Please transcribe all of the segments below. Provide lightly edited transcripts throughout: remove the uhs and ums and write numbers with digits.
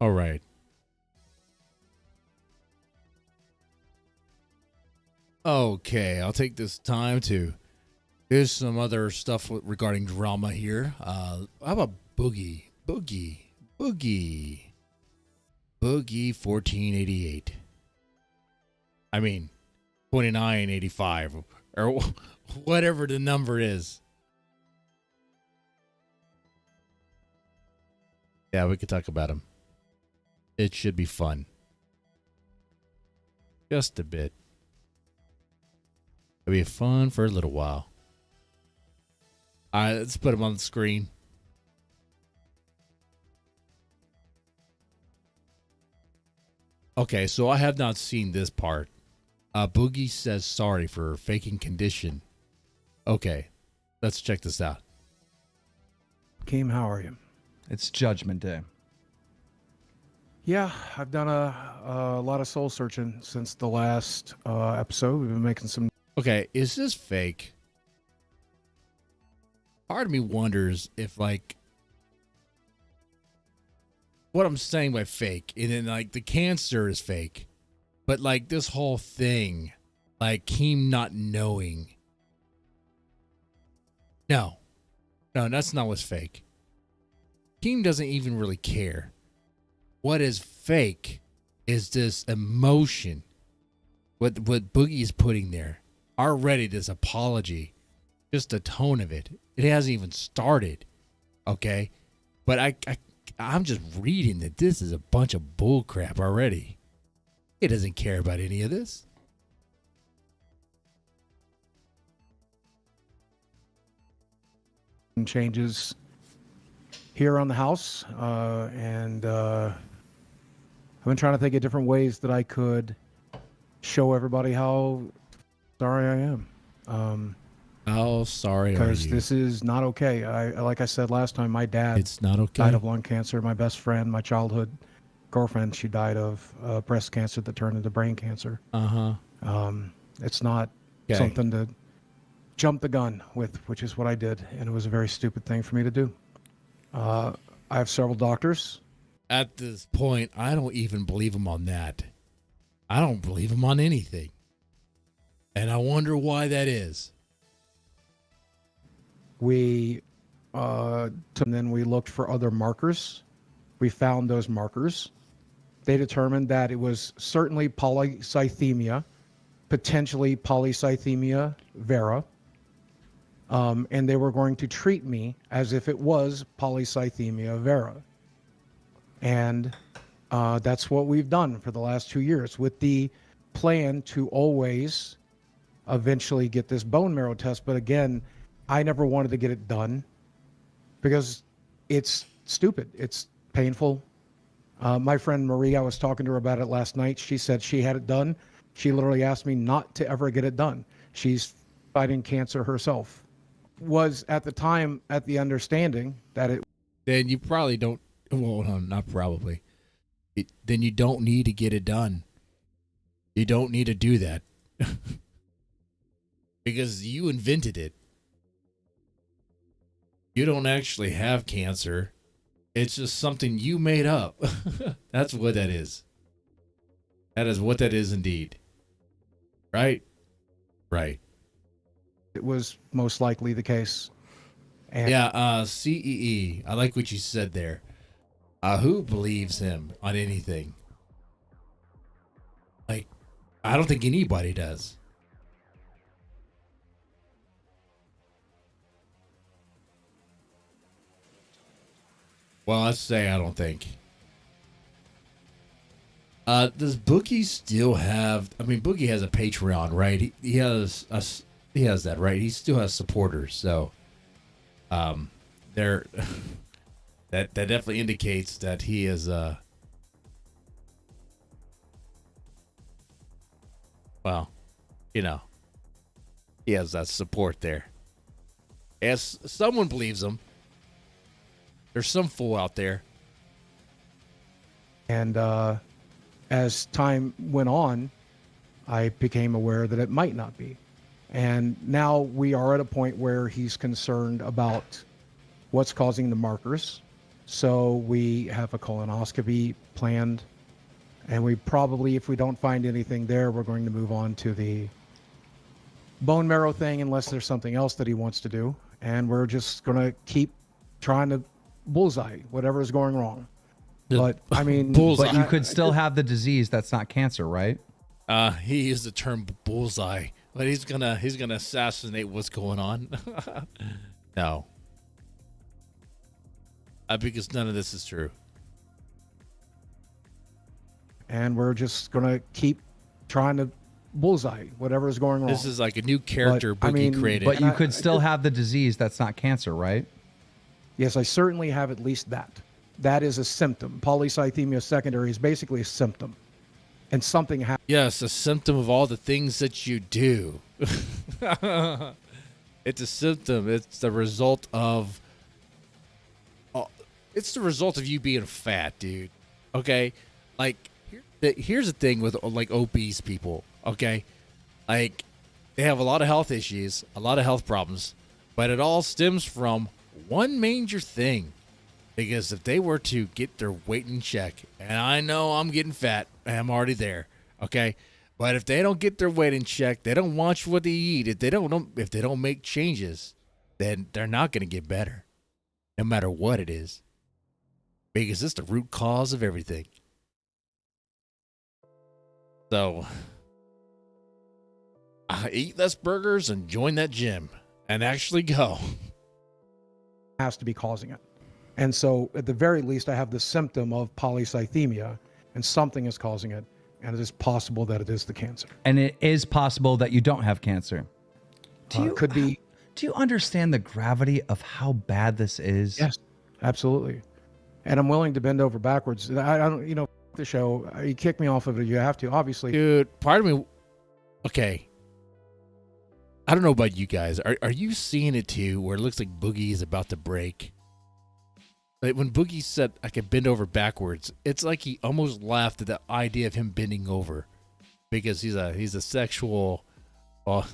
All right. Okay, I'll take this time to. Here's some other stuff regarding drama here. How about Boogie? Boogie 1488. I mean, 2985 or whatever the number is. Yeah, we could talk about him. It should be fun. Just a bit. It'll be fun for a little while. All right, let's put him on the screen. Okay, so I have not seen this part. Boogie says sorry for faking condition. Okay, let's check this out. Keem, how are you? It's Judgment Day. Yeah, I've done a lot of soul searching since the last episode. We've been making some... Okay, is this fake? Part of me wonders if, like, what I'm saying by fake, and then, like, the cancer is fake, but, like, this whole thing, like, Keem not knowing. No, that's not what's fake. Keem doesn't even really care. What is fake is this emotion. What Boogie is putting there. Already this apology. Just the tone of it. It hasn't even started. Okay? But I'm just reading that this is a bunch of bull crap already. He doesn't care about any of this. changes here on the house, and I've been trying to think of different ways that I could show everybody how sorry I am. How sorry are you? Because this is not okay. Like I said last time, my dad It's not okay. died of lung cancer. My best friend, my childhood girlfriend, she died of breast cancer that turned into brain cancer. It's not something to jump the gun with, which is what I did, and it was a very stupid thing for me to do. I have several doctors. At this point, I don't even believe him on that. I don't believe him on anything. And I wonder why that is. We and then we looked for other markers. We found those markers. They determined that it was certainly polycythemia, potentially polycythemia vera. And they were going to treat me as if it was polycythemia vera. And that's what we've done for the last 2 years, with the plan to always eventually get this bone marrow test. But again, I never wanted to get it done because it's stupid. It's painful. My friend Marie, I was talking to her about it last night. She said she had it done. She literally asked me not to ever get it done. She's fighting cancer herself. Was at the time at the understanding that it... Then you probably don't, well, no, not probably. Then you don't need to get it done. You don't need to do that. Because you invented it. You don't actually have cancer. It's just something you made up. That's what that is. That is what that is indeed. Right? Right. It was most likely the case. And yeah, CEE. I like what you said there. Who believes him on anything? Like, I don't think anybody does. Well, let's say I don't think. Does Boogie still have? I mean, Boogie has a Patreon, right? He has that, right? He still has supporters, so there. that definitely indicates that he is well, you know, he has that support there. As someone believes him. There's some fool out there. And as time went on, I became aware that it might not be. And now we are at a point where he's concerned about what's causing the markers. So we have a colonoscopy planned. And we probably, if we don't find anything there, we're going to move on to the bone marrow thing unless there's something else that he wants to do. And we're just going to keep trying to bullseye whatever is going wrong. But I mean, but you could still have the disease that's not cancer, right? He used the term bullseye, but he's gonna assassinate what's going on. No. Because none of this is true. And we're just going to keep trying to bullseye whatever is going wrong. This is like a new character Boogie created. But you could still have the disease that's not cancer, right? Yes, I certainly have at least that. That is a symptom. Polycythemia secondary is basically a symptom. And something happens. Yes, a symptom of all the things that you do. It's a symptom. It's the result of... it's the result of you being fat, dude. Okay? Like, here's the thing with, like, obese people, okay? Like, they have a lot of health issues, a lot of health problems, but it all stems from one major thing. Because if they were to get their weight in check, and I know I'm getting fat, I'm already there, okay? But if they don't get their weight in check, they don't watch what they eat, if they don't make changes, then they're not going to get better, no matter what it is. Because it's the root cause of everything. So, eat less burgers and join that gym and actually go. Has to be causing it. And so at the very least, I have the symptom of polycythemia and something is causing it. And it is possible that it is the cancer. And it is possible that you don't have cancer. Could be. Do you understand the gravity of how bad this is? Yes, absolutely. And I'm willing to bend over backwards. I don't, the show, you kick me off of it. You have to, obviously. Dude, part of me, okay. I don't know about you guys. Are you seeing it too, where it looks like Boogie is about to break? Like when Boogie said I could bend over backwards, it's like he almost laughed at the idea of him bending over, because he's a sexual. Well,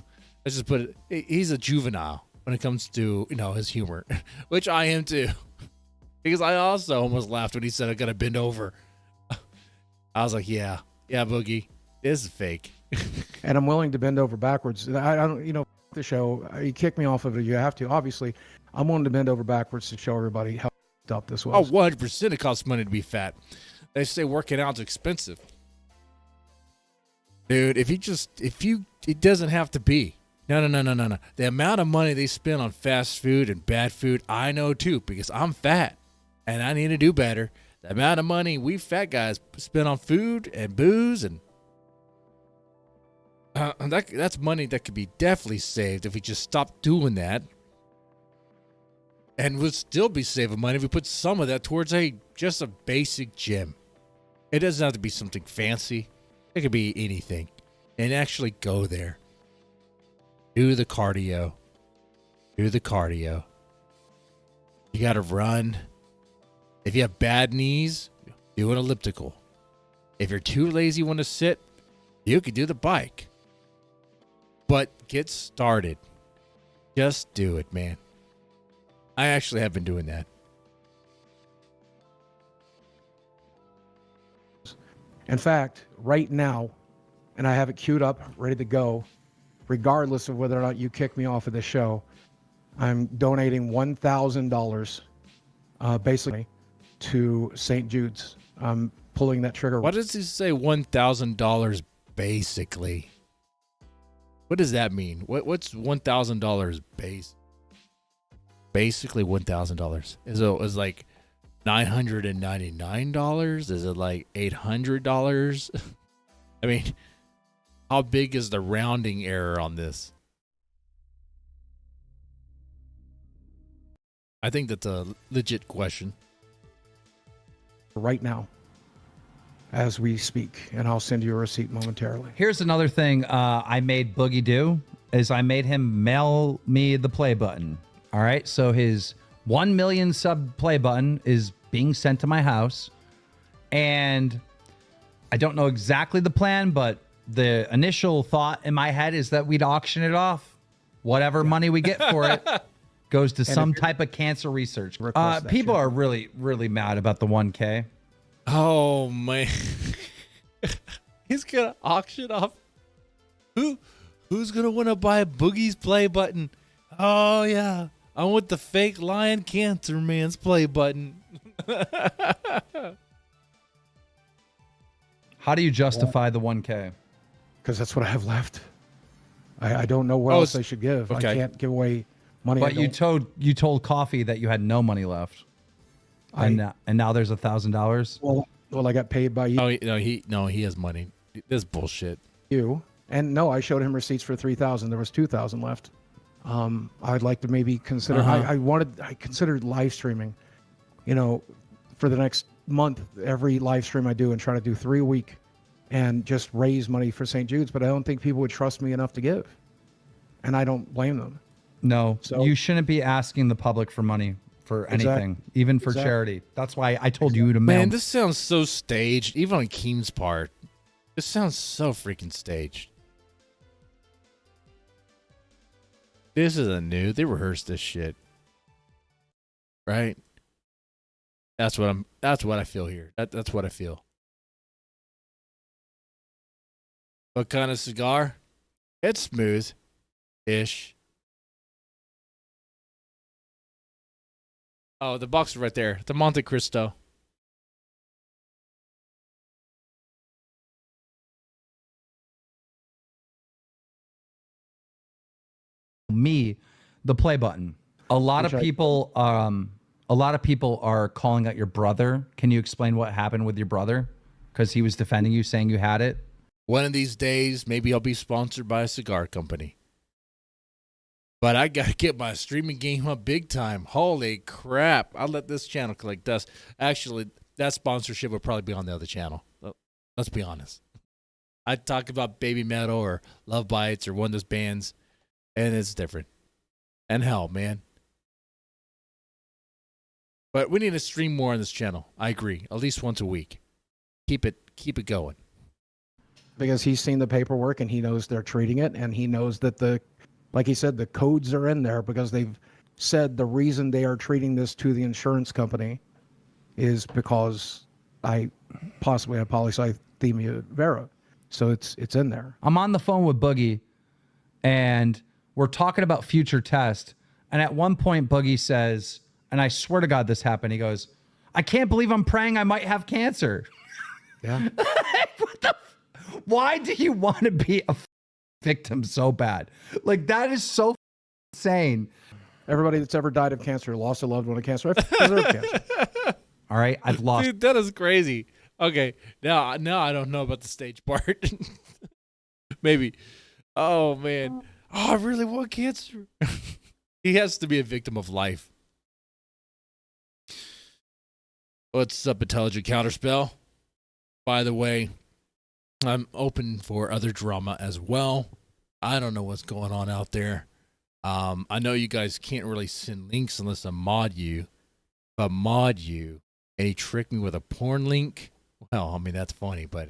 let's just put it. He's a juvenile when it comes to his humor, which I am too, because I also almost laughed when he said I gotta bend over. I was like, yeah, Boogie, this is fake. And I'm willing to bend over backwards. I don't, the show, you kick me off of it. You have to, obviously. I'm willing to bend over backwards to show everybody how up this was. Oh, 100%. It costs money to be fat. They say working out's expensive. Dude, it doesn't have to be. No. The amount of money they spend on fast food and bad food, I know too, because I'm fat and I need to do better. The amount of money we fat guys spend on food and booze and that's money that could be definitely saved if we just stopped doing that. And would still be saving money if we put some of that towards just a basic gym. It doesn't have to be something fancy. It could be anything. And actually go there. Do the cardio. You got to run. If you have bad knees, do an elliptical. If you're too lazy want to sit, you could do the bike. But get started. Just do it, man. I actually have been doing that. In fact, right now, and I have it queued up, ready to go, regardless of whether or not you kick me off of the show, I'm donating $1,000 basically to St. Jude's. I'm pulling that trigger. What does he say $1,000 basically? What does that mean? What's $1,000 base? Basically $1,000. Is it like $999? Is it like $800? I mean, how big is the rounding error on this? I think that's a legit question. Right now, as we speak, and I'll send you a receipt momentarily. Here's another thing I made Boogie do, is I made him mail me the play button. All right, so his 1 million sub play button is being sent to my house, and I don't know exactly the plan, but the initial thought in my head is that we'd auction it off, whatever money we get for it, goes to some if you're- type of cancer research. Request that People shit. are really, really mad about the 1K. Oh man, he's gonna auction off. Who's gonna want to buy Boogie's play button? Oh yeah, I want the fake Lion Cancer Man's play button. How do you justify the 1K? Because that's what I have left. I don't know what Oh, else I should give. okay. I can't give away money. I But you don't- told Coffee that you had no money left, and now there's $1,000. well, I got paid by Oh he has money. This is bullshit. you, and no, I showed him receipts for 3,000. There was 2,000 left. I'd like to maybe consider. I considered live streaming. You know, for the next month, every live stream I do, and try to do 3 a week, and just raise money for St. Jude's. But I don't think people would trust me enough to give, and I don't blame them. No, So- you shouldn't be asking the public for money for anything, even for Exactly. charity. That's why I told you to mail. Man, this sounds so staged. Even on Keem's part, this sounds so freaking staged. This isn't new. They rehearsed this shit, right? That's what I feel here. That's what I feel. What kind of cigar? It's smooth-ish. Oh, the box is right there. The Monte Cristo. Me, the play button. A lot Which of I- people are calling out your brother. Can you explain what happened with your brother? Because he was defending you, saying you had it. One of these days, maybe I'll be sponsored by a cigar company. But I got to get my streaming game up big time. Holy crap. I'll let this channel collect dust. Actually, that sponsorship would probably be on the other channel. Let's be honest. I'd talk about Baby Metal or Love Bites or one of those bands, and it's different. And hell, man. But we need to stream more on this channel. I agree. At least once a week. Keep it going. Because he's seen the paperwork and he knows they're treating it, and he knows that like he said, the codes are in there because they've said the reason they are treating this to the insurance company is because I possibly have polycythemia vera. So it's in there. I'm on the phone with Boogie, and we're talking about future test. And at one point, Boogie says, and I swear to God this happened, he goes, "I can't believe I'm praying I might have cancer." Yeah. Why do you want to be a victim so bad? Like, that is so insane. Everybody that's ever died of cancer, lost a loved one of cancer, I deserve cancer. All right, I've lost. Dude, that is crazy. Okay, now I don't know about the stage part. Maybe. Oh man. Oh, I really want cancer. He has to be a victim of life. What's up, Intelligent Counterspell? By the way, I'm open for other drama as well. I don't know what's going on out there. I know you guys can't really send links unless I mod you. If I mod you and he tricked me with a porn link, well, I mean, that's funny, but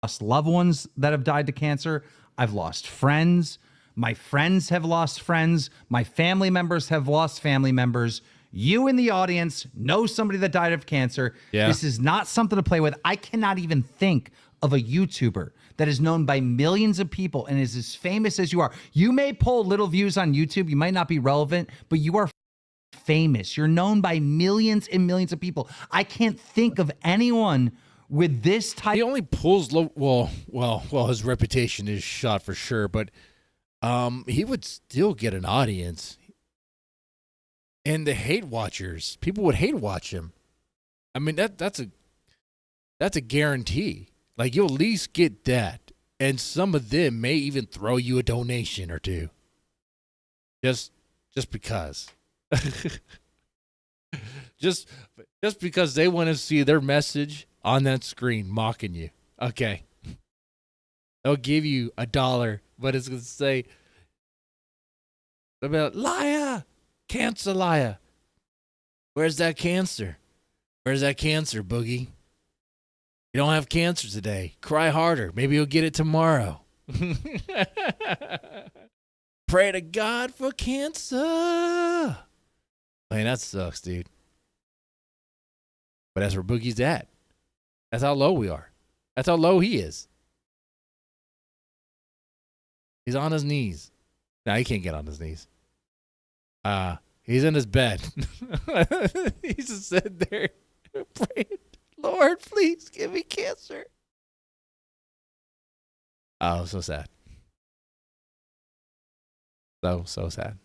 Lost loved ones that have died to cancer. I've lost friends. My friends have lost friends. My family members have lost family members. You in the audience know somebody that died of cancer. Yeah. This is not something to play with. I cannot even think of a YouTuber that is known by millions of people and is as famous as you are. You may pull little views on YouTube. You might not be relevant, but you are famous. You're known by millions and millions of people. I can't think of anyone with this type. he only pulls low. Well, his reputation is shot for sure, but he would still get an audience. And the hate watchers, people would hate watch him. I mean, that's a guarantee. Like, you'll at least get that, and some of them may even throw you a donation or two. Just because. just because they want to see their message on that screen mocking you. Okay. They'll give you $1, but it's going to say, about liar, cancer liar. Where's that cancer? Where's that cancer, Boogie? You don't have cancer today. Cry harder. Maybe you'll get it tomorrow. Pray to God for cancer. Man, that sucks, dude. But that's where Boogie's at. That's how low we are. That's how low he is. He's on his knees. No, he can't get on his knees. He's in his bed. He's just sitting there praying, Lord, please give me cancer. Oh, so sad. So sad.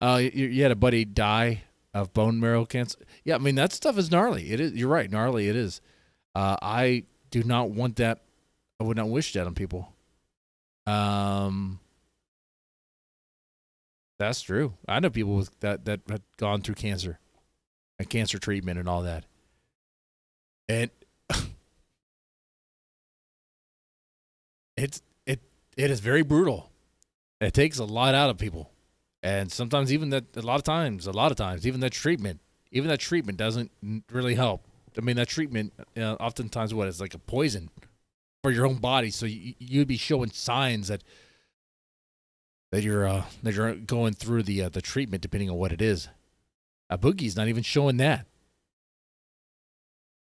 You had a buddy die of bone marrow cancer. Yeah, I mean, that stuff is gnarly. It is. You're right, gnarly. It is. I do not want that. I would not wish that on people. That's true. I know people with that had gone through cancer and cancer treatment and all that. And it is very brutal. It takes a lot out of people. And sometimes a lot of times, even that treatment doesn't really help. I mean, that treatment, oftentimes it's like a poison for your own body. So you'd be showing signs that you're going through the treatment, depending on what it is. Boogie's not even showing that.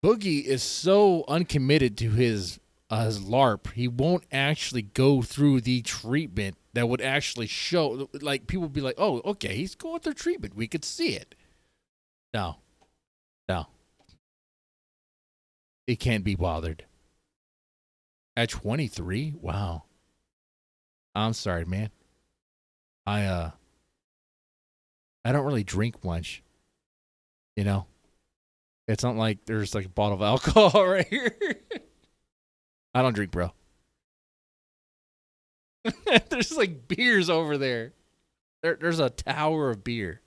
Boogie is so uncommitted to his LARP, he won't actually go through the treatment that would actually show. Like, people would be like, "Oh, okay, he's going through treatment. We could see it." No, he can't be bothered. At 23, wow. I'm sorry, man. I don't really drink much. You know, it's not like there's like a bottle of alcohol right here. I don't drink, bro. There's like beers over there. There's a tower of beer.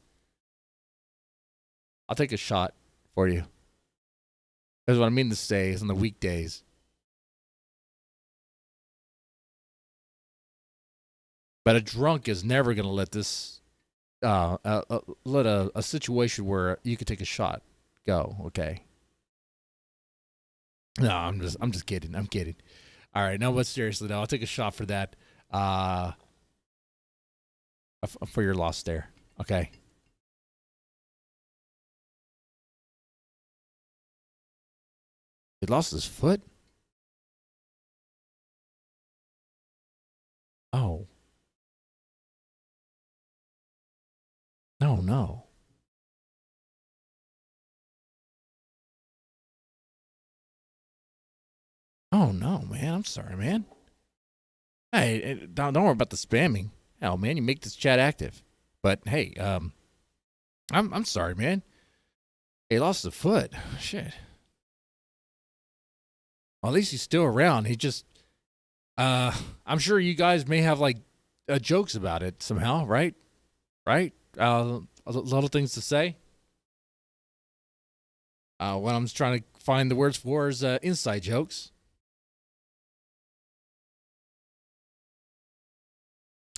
I'll take a shot for you. That's what I mean to say is on the weekdays. But a drunk is never going to let this, let a situation where you could take a shot go. Okay. No, I'm just kidding. I'm kidding. All right. No, but seriously, though, I'll take a shot for that. For your loss there. Okay. He lost his foot? Oh. No. Oh, no, man. I'm sorry, man. Hey, don't worry about the spamming. Hell, man, you make this chat active. But hey, I'm sorry, man. He lost a foot. Shit. Well, at least he's still around. He just, I'm sure you guys may have like jokes about it somehow, right? Right? Little things to say. What I'm just trying to find the words for is inside jokes.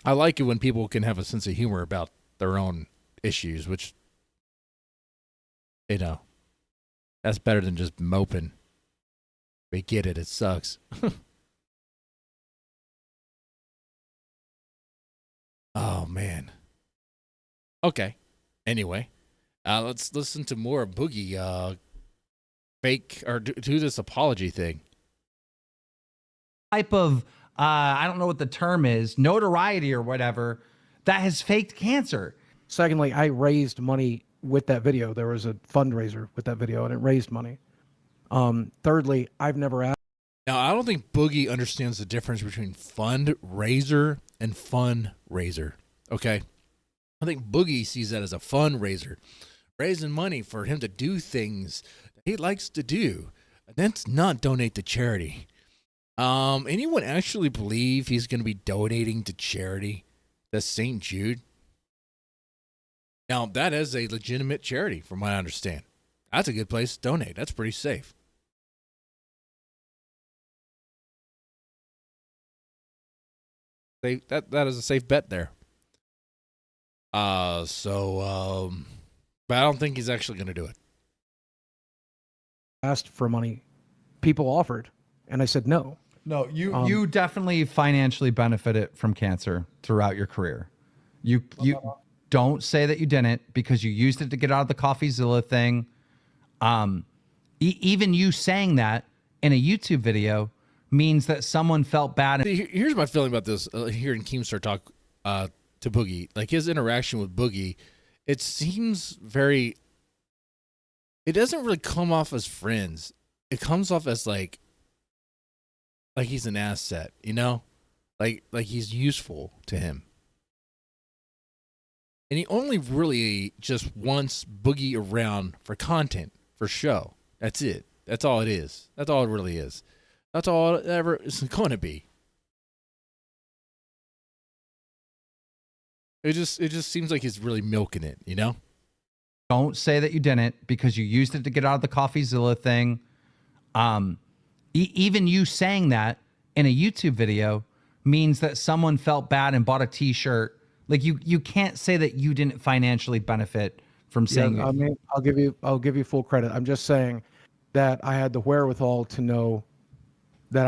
I like it when people can have a sense of humor about their own issues, which, you know, that's better than just moping. We get it. It sucks. Oh, man. Okay. Anyway, let's listen to more of Boogie fake or do this apology thing. Type of I don't know what the term is, notoriety or whatever, that has faked cancer. Secondly, I raised money with that video. There was a fundraiser with that video, and it raised money. Thirdly, I've never asked. Now, I don't think Boogie understands the difference between fundraiser and fundraiser. Okay? I think Boogie sees that as a fundraiser, raising money for him to do things that he likes to do. That's not donate to charity. Anyone actually believe he's going to be donating to charity? That's St. Jude. Now, that is a legitimate charity, from what I understand. That's a good place to donate. That's pretty safe. That is a safe bet there. But I don't think he's actually going to do it. Asked for money. People offered, and I said no. No, you definitely financially benefited from cancer throughout your career. You don't say that you didn't, because you used it to get out of the CoffeeZilla thing. Even you saying that in a YouTube video means that someone felt bad. See, here's my feeling about this. Hearing Keemstar talk to Boogie, like his interaction with Boogie, it seems very. It doesn't really come off as friends. It comes off as like he's an asset, you know, like he's useful to him. And he only really just wants Boogie around for content, for show. That's it. That's all it is. That's all it really is. That's all it ever is going to be. It just seems like he's really milking it, you know? Don't say that you didn't, because you used it to get out of the CoffeeZilla thing. Even you saying that in a YouTube video means that someone felt bad and bought a t-shirt. Like you can't say that you didn't financially benefit from saying. Yeah, I mean, I'll give you full credit. I'm just saying that I had the wherewithal to know that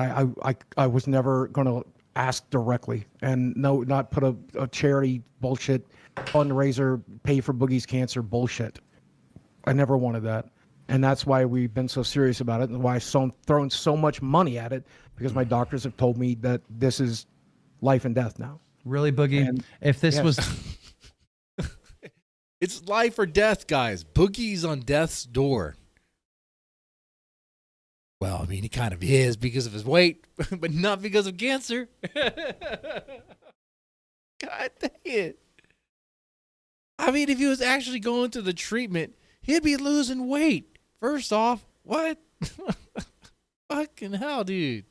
I was never going to ask directly and not put a charity bullshit fundraiser, pay for Boogie's cancer bullshit. I never wanted that. And that's why we've been so serious about it, and why I've thrown so much money at it, because my doctors have told me that this is life and death now. Really, Boogie? And if this was... It's life or death, guys. Boogie's on death's door. Well, I mean, he kind of is because of his weight, but not because of cancer. God dang it. I mean, if he was actually going through the treatment, he'd be losing weight. First off, what? Fucking hell, dude.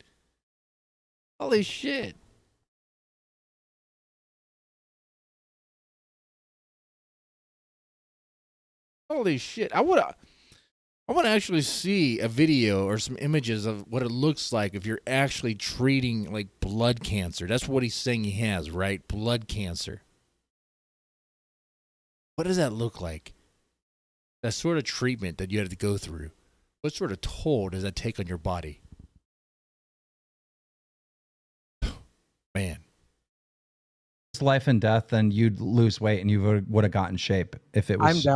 Holy shit. Holy shit. I want to actually see a video or some images of what it looks like if you're actually treating like blood cancer. That's what he's saying he has, right? Blood cancer. What does that look like? That sort of treatment that you have to go through. What sort of toll does that take on your body? Man. It's life and death, then you'd lose weight and you would have gotten shape if it was.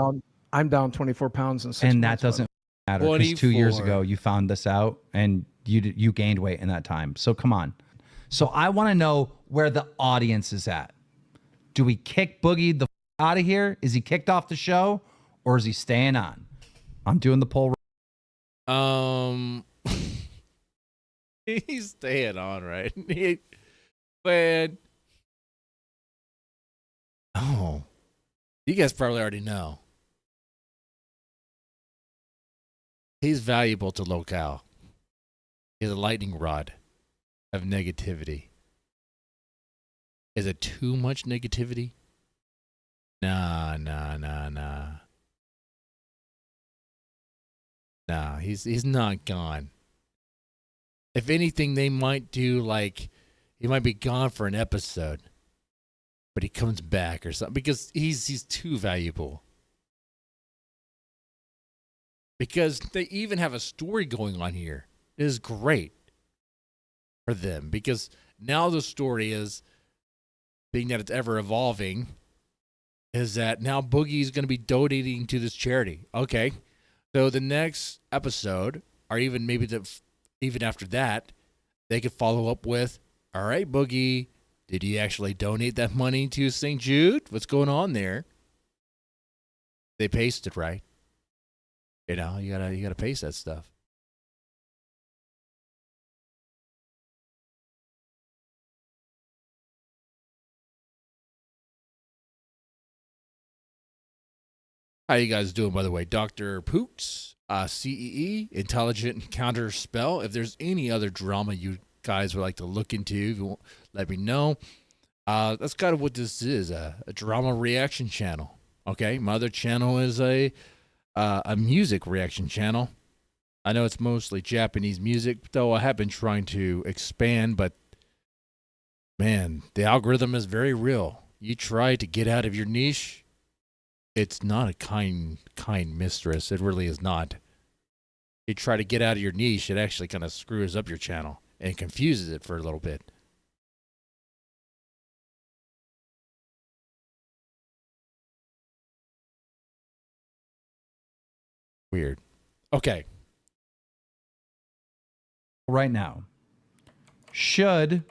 I'm down 24 pounds in 6 months. And that doesn't matter, because 2 years ago you found this out and you gained weight in that time. So come on. So I want to know where the audience is at. Do we kick Boogie the out of here? Is he kicked off the show, or is he staying on? I'm doing the poll. He's staying on, right? Man. Oh. You guys probably already know. He's valuable to locale. He's a lightning rod of negativity. Is it too much negativity? Nah. Nah, he's not gone. If anything, they might do like he might be gone for an episode, but he comes back or something, because he's too valuable. Because they even have a story going on here. It is great for them, because now the story is, being that it's ever evolving, is that now Boogie is going to be donating to this charity. Okay. So the next episode, or even maybe even after that, they could follow up with, all right, Boogie, did you actually donate that money to St. Jude? What's going on there? They paced it right. You know, you gotta pace that stuff. How you guys doing, by the way? Dr. Pooks, CEE, Intelligent Counter Spell. If there's any other drama you guys would like to look into, let me know. That's kind of what this is, a drama reaction channel. Okay, my other channel is a music reaction channel. I know it's mostly Japanese music, though I have been trying to expand, but man, the algorithm is very real. You try to get out of your niche, it's not a kind mistress. It really is not. You try to get out of your niche, it actually kind of screws up your channel. and confuses it for a little bit. Weird. Okay. Right now, should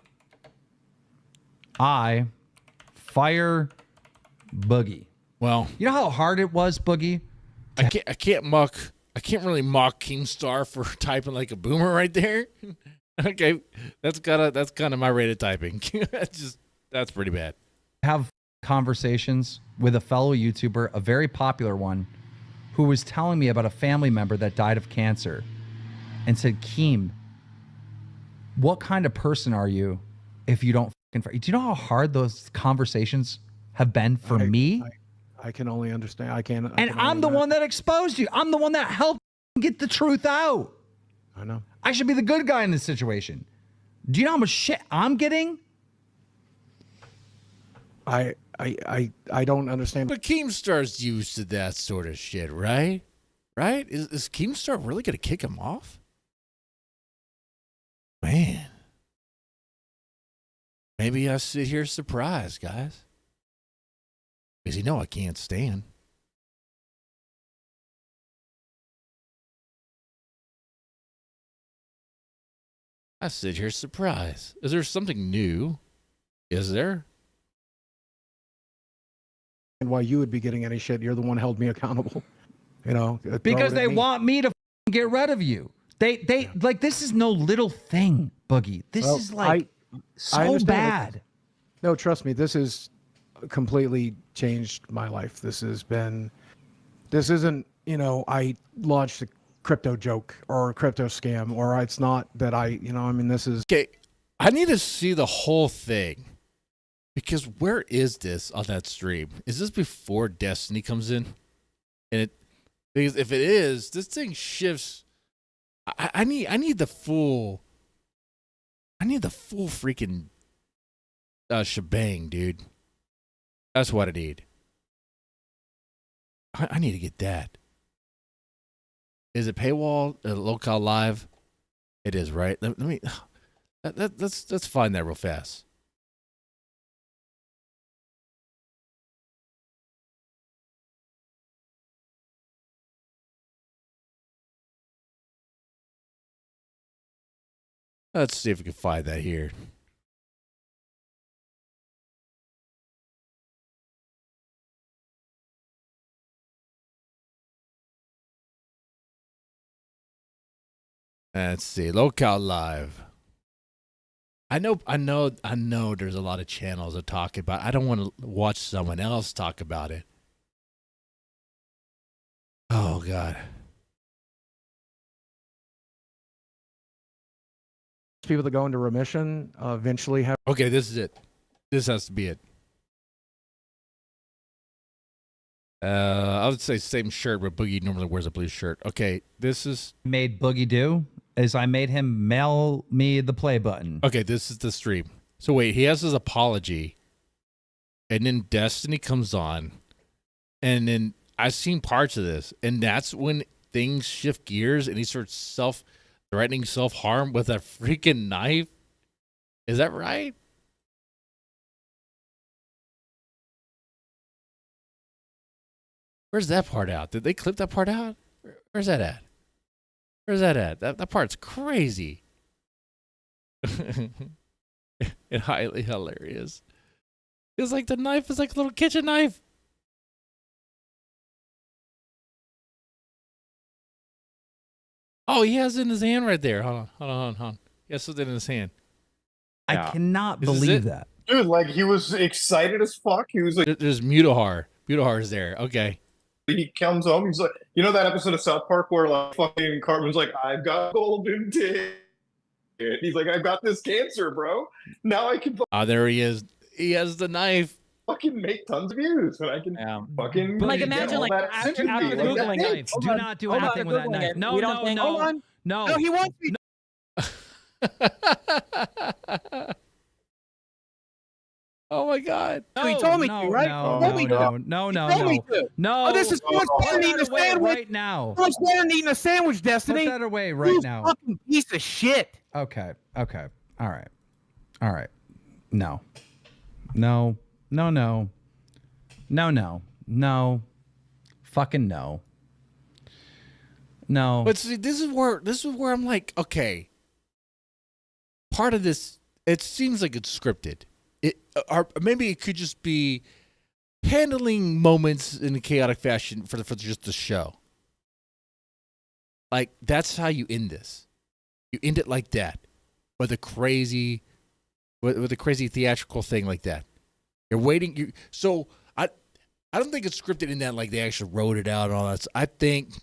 I fire Boogie? Well, You know how hard it was, Boogie? I can't really mock Keemstar for typing like a boomer right there. Okay, that's kind of my rate of typing. That's pretty bad. Have conversations with a fellow YouTuber, a very popular one, who was telling me about a family member that died of cancer, and said, Keem, what kind of person are you if you don't fucking fire? Do you know how hard those conversations have been for me? I can only understand. And I'm the one that exposed you. I'm the one that helped get the truth out. I know. I should be the good guy in this situation. Do you know how much shit I'm getting? I don't understand. But Keemstar's used to that sort of shit, right? Right? Is Keemstar really going to kick him off? Man. Maybe I sit here surprised, guys. Because you know I can't stand. I sit here surprised. Is there something new? Is there? And why you would be getting any shit? You're the one held me accountable. You know, Because they want me to get rid of you. They like, this is no little thing, Boogie. This is like so bad. No, trust me. This has completely changed my life. This isn't, you know, I launched a crypto joke or a crypto scam, or it's not that this is. Okay, I need to see the whole thing. Because where is this on that stream? Is this before Destiny comes in? Because if it is, this thing shifts. I need the full freaking shebang, dude. That's what I need. I need to get that. Is it paywall? Local live? It is, right? Let me. Let's find that real fast. Let's see if we can find that here. Let's see. Local live. I know there's a lot of channels that talk about it. I don't want to watch someone else talk about it. Oh God. People that go into remission eventually have. Okay, this is it. This has to be it. I would say same shirt, but Boogie normally wears a blue shirt. Okay, this is Made Boogie do is I made him mail me the play button. okay. This is the stream. So wait, he has his apology, and then Destiny comes on, and then I've seen parts of this, and that's when things shift gears, and he starts threatening self-harm with a freaking knife. Is that right? Where's that part out? Did they clip that part out? Where's that at? Where's that at? That part's crazy. And highly hilarious. It's like the knife is like a little kitchen knife. Oh, he has it in his hand right there. Hold on. He has something in his hand. I cannot This is believe it? that. Dude, like he was excited as fuck. He was like, There's Mutahar. Mutahar's there. Okay. he comes home. He's like, you know that episode of South Park where like fucking Cartman's like, I've got golden teeth. He's like, I've got this cancer, bro. Now I can Oh, there he is. He has the knife. fucking make tons of views, and I can fucking Like, get imagine, all like, that after sympathy. the Like, Googling that's it. knife. Do not do anything with that knife. No, We don't no, think- no. hold on. No. No, he wants me. Oh my God. He told me to, right? No, He told me to. no. He told me to. No. Oh, this is so much better than eating a sandwich. right now. So much better than eating a sandwich, Put Destiny. that away right You now. fucking piece of shit. Okay. Okay. All right. All right. No. No. No. No. No. No. No. Fucking no. No. But see, this is where I'm like, okay. Part of this, it seems like it's scripted. Or maybe it could just be handling moments in a chaotic fashion for just the show. Like that's how you end this. You end it like that, with a crazy theatrical thing like that. You're waiting. I don't think it's scripted in that like they actually wrote it out and all that. I think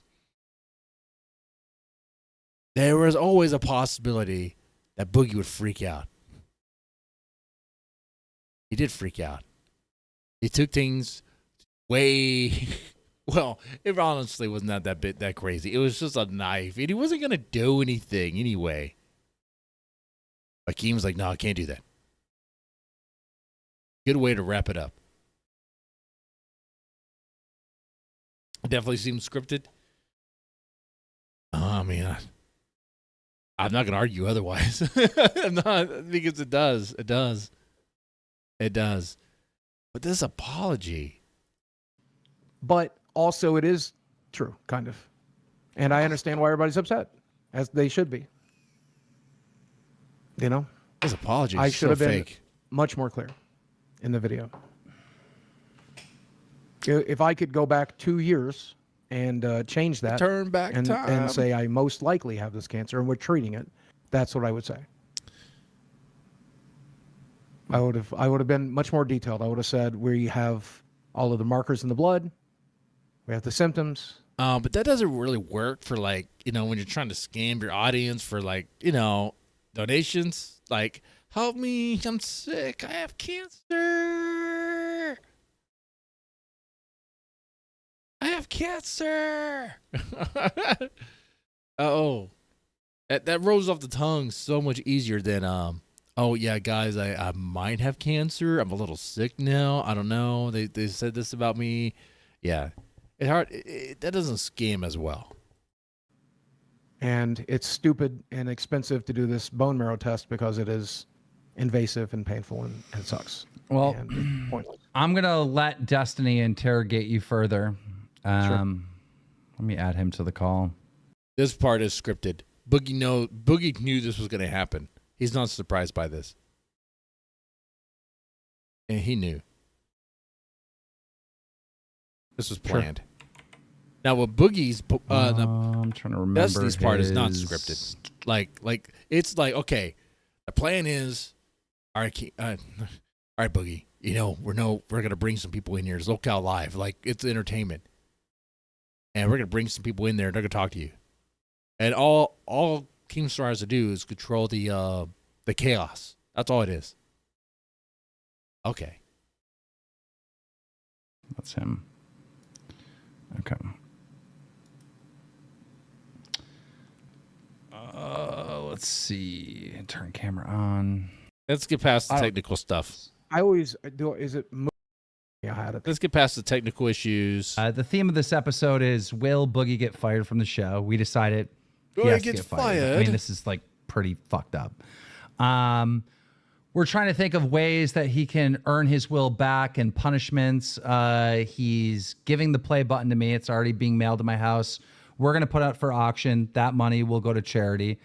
there was always a possibility that Boogie would freak out. He did freak out. He took things way well. It honestly was not that crazy. It was just a knife, and he wasn't gonna do anything anyway. Akeem was like, "No, I can't do that." Good way to wrap it up. It definitely seems scripted. Oh man, I'm not gonna argue otherwise. I'm not, because it does. It does. It does. But this apology. But also, it is true, kind of. And I understand why everybody's upset, as they should be. You know? This apology I is should so have been fake. much more clear in the video. If I could go back 2 years and change that Turn back and time. say I most likely have this cancer and we're treating it, that's what I would say. I would have been much more detailed. I would have said we have all of the markers in the blood, we have the symptoms. But that doesn't really work for like, when you're trying to scam your audience for like, donations. Like, help me, I'm sick, I have cancer. I have cancer. Oh, that rolls off the tongue so much easier than oh yeah, guys, I might have cancer. I'm a little sick now. I don't know. They said this about me. Yeah, that doesn't scam as well. And it's stupid and expensive to do this bone marrow test because it is invasive and painful and it sucks. Well, and pointless. I'm going to let Destiny interrogate you further. Let me add him to the call. This part is scripted. Boogie knew this was going to happen. He's not surprised by this. And he knew. This was planned. Now, what Boogie's I'm trying to remember. Destiny's part is not scripted. Like it's like, okay, the plan is, all right, Boogie. We're gonna bring some people in here. It's Locale Live, like it's entertainment, and we're gonna bring some people in there. And they're gonna talk to you, and all Keemstar has to do is control the chaos. That's all it is. Okay, That's him. Okay. Let's see. Turn camera on. let's get past the technical stuff. I always do. Is it? Yeah, I had it. Let's get past the technical issues. The theme of this episode is, will Boogie get fired from the show? We decided he Boogie has to gets get fired. I mean, this is like pretty fucked up. We're trying to think of ways that he can earn his will back and punishments. He's giving the play button to me. It's already being mailed to my house. We're going to put out for auction. That money will go to charity.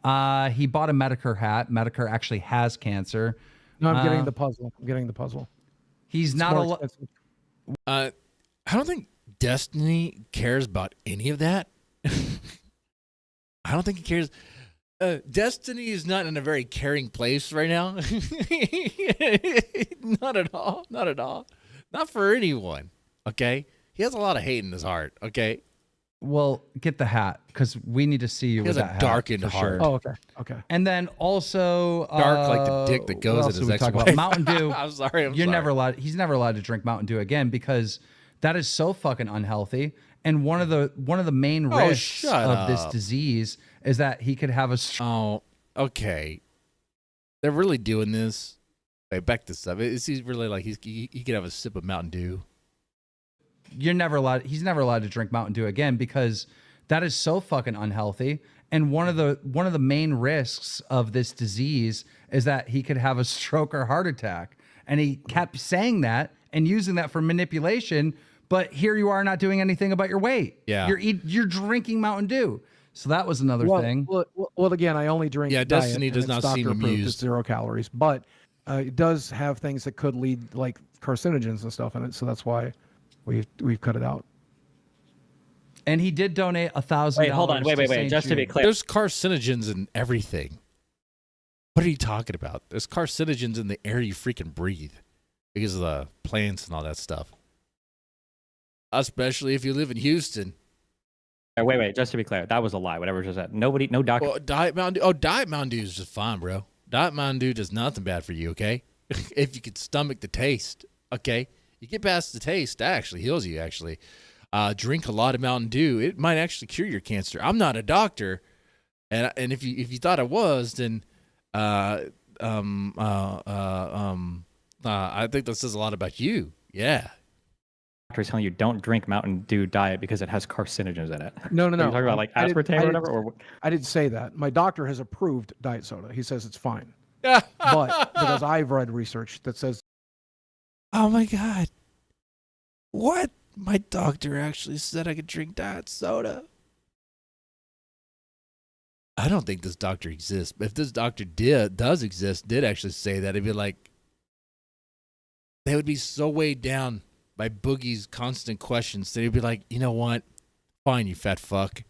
He bought a Medicare hat. Medicare actually has cancer. No, I'm getting the puzzle. I'm getting the puzzle. He's It's not more a expensive. I don't think Destiny cares about any of that. I don't think he cares. Destiny is not in a very caring place right now. Not at all. Not at all. Not for anyone. Okay? He has a lot of hate in his heart. Okay? Well, get the hat because we need to see you He with has a that hat. darkened for heart. Sure. Oh, okay. Okay. And then also Dark like the dick that goes what in else his did we talk ex-wife. about? Mountain Dew. I'm sorry. You're never allowed. He's never allowed to drink Mountain Dew again because that is so fucking unhealthy. And one of the main risks shut of this up. disease is that he could have a. Oh, okay. They're really doing this. Wait, back this up. Is he really like he could have a sip of Mountain Dew? You're never allowed. He's never allowed to drink Mountain Dew again because that is so fucking unhealthy. And one of the main risks of this disease is that he could have a stroke or heart attack. And he kept saying that and using that for manipulation. But here you are not doing anything about your weight. Yeah. You're drinking Mountain Dew. So that was another thing. Well, again, I only drink. Yeah, diet, Destiny and does it's not seem doctor-approved. amused. It's 0 calories, but it does have things that could lead like carcinogens and stuff in it. So that's why we've cut it out. And he did donate $1,000. Wait, hold on. Wait. Just to be clear. There's carcinogens in everything. What are you talking about? There's carcinogens in the air you freaking breathe because of the plants and all that stuff. Especially if you live in Houston. Wait. Just to be clear, that was a lie. Whatever just said. No doctor. Well, Diet Mountain Dew. Oh, Diet Mountain Dew is just fine, bro. Diet Mountain Dew does nothing bad for you, okay? If you can stomach the taste, okay? You get past the taste, that actually heals you, actually. Drink a lot of Mountain Dew. It might actually cure your cancer. I'm not a doctor, and if you thought I was, then I think that says a lot about you. Yeah. Doctor's telling you don't drink Mountain Dew Diet because it has carcinogens in it. No. Are you talking about like aspartame or whatever? Or I didn't say that. My doctor has approved diet soda. He says it's fine. But because I've read research that says, oh my God, what? My doctor actually said I could drink diet soda. I don't think this doctor exists. But if this doctor did actually say that, it'd be like, they would be so weighed down by Boogie's constant questions that he'd be like, you know what? Fine, you fat fuck.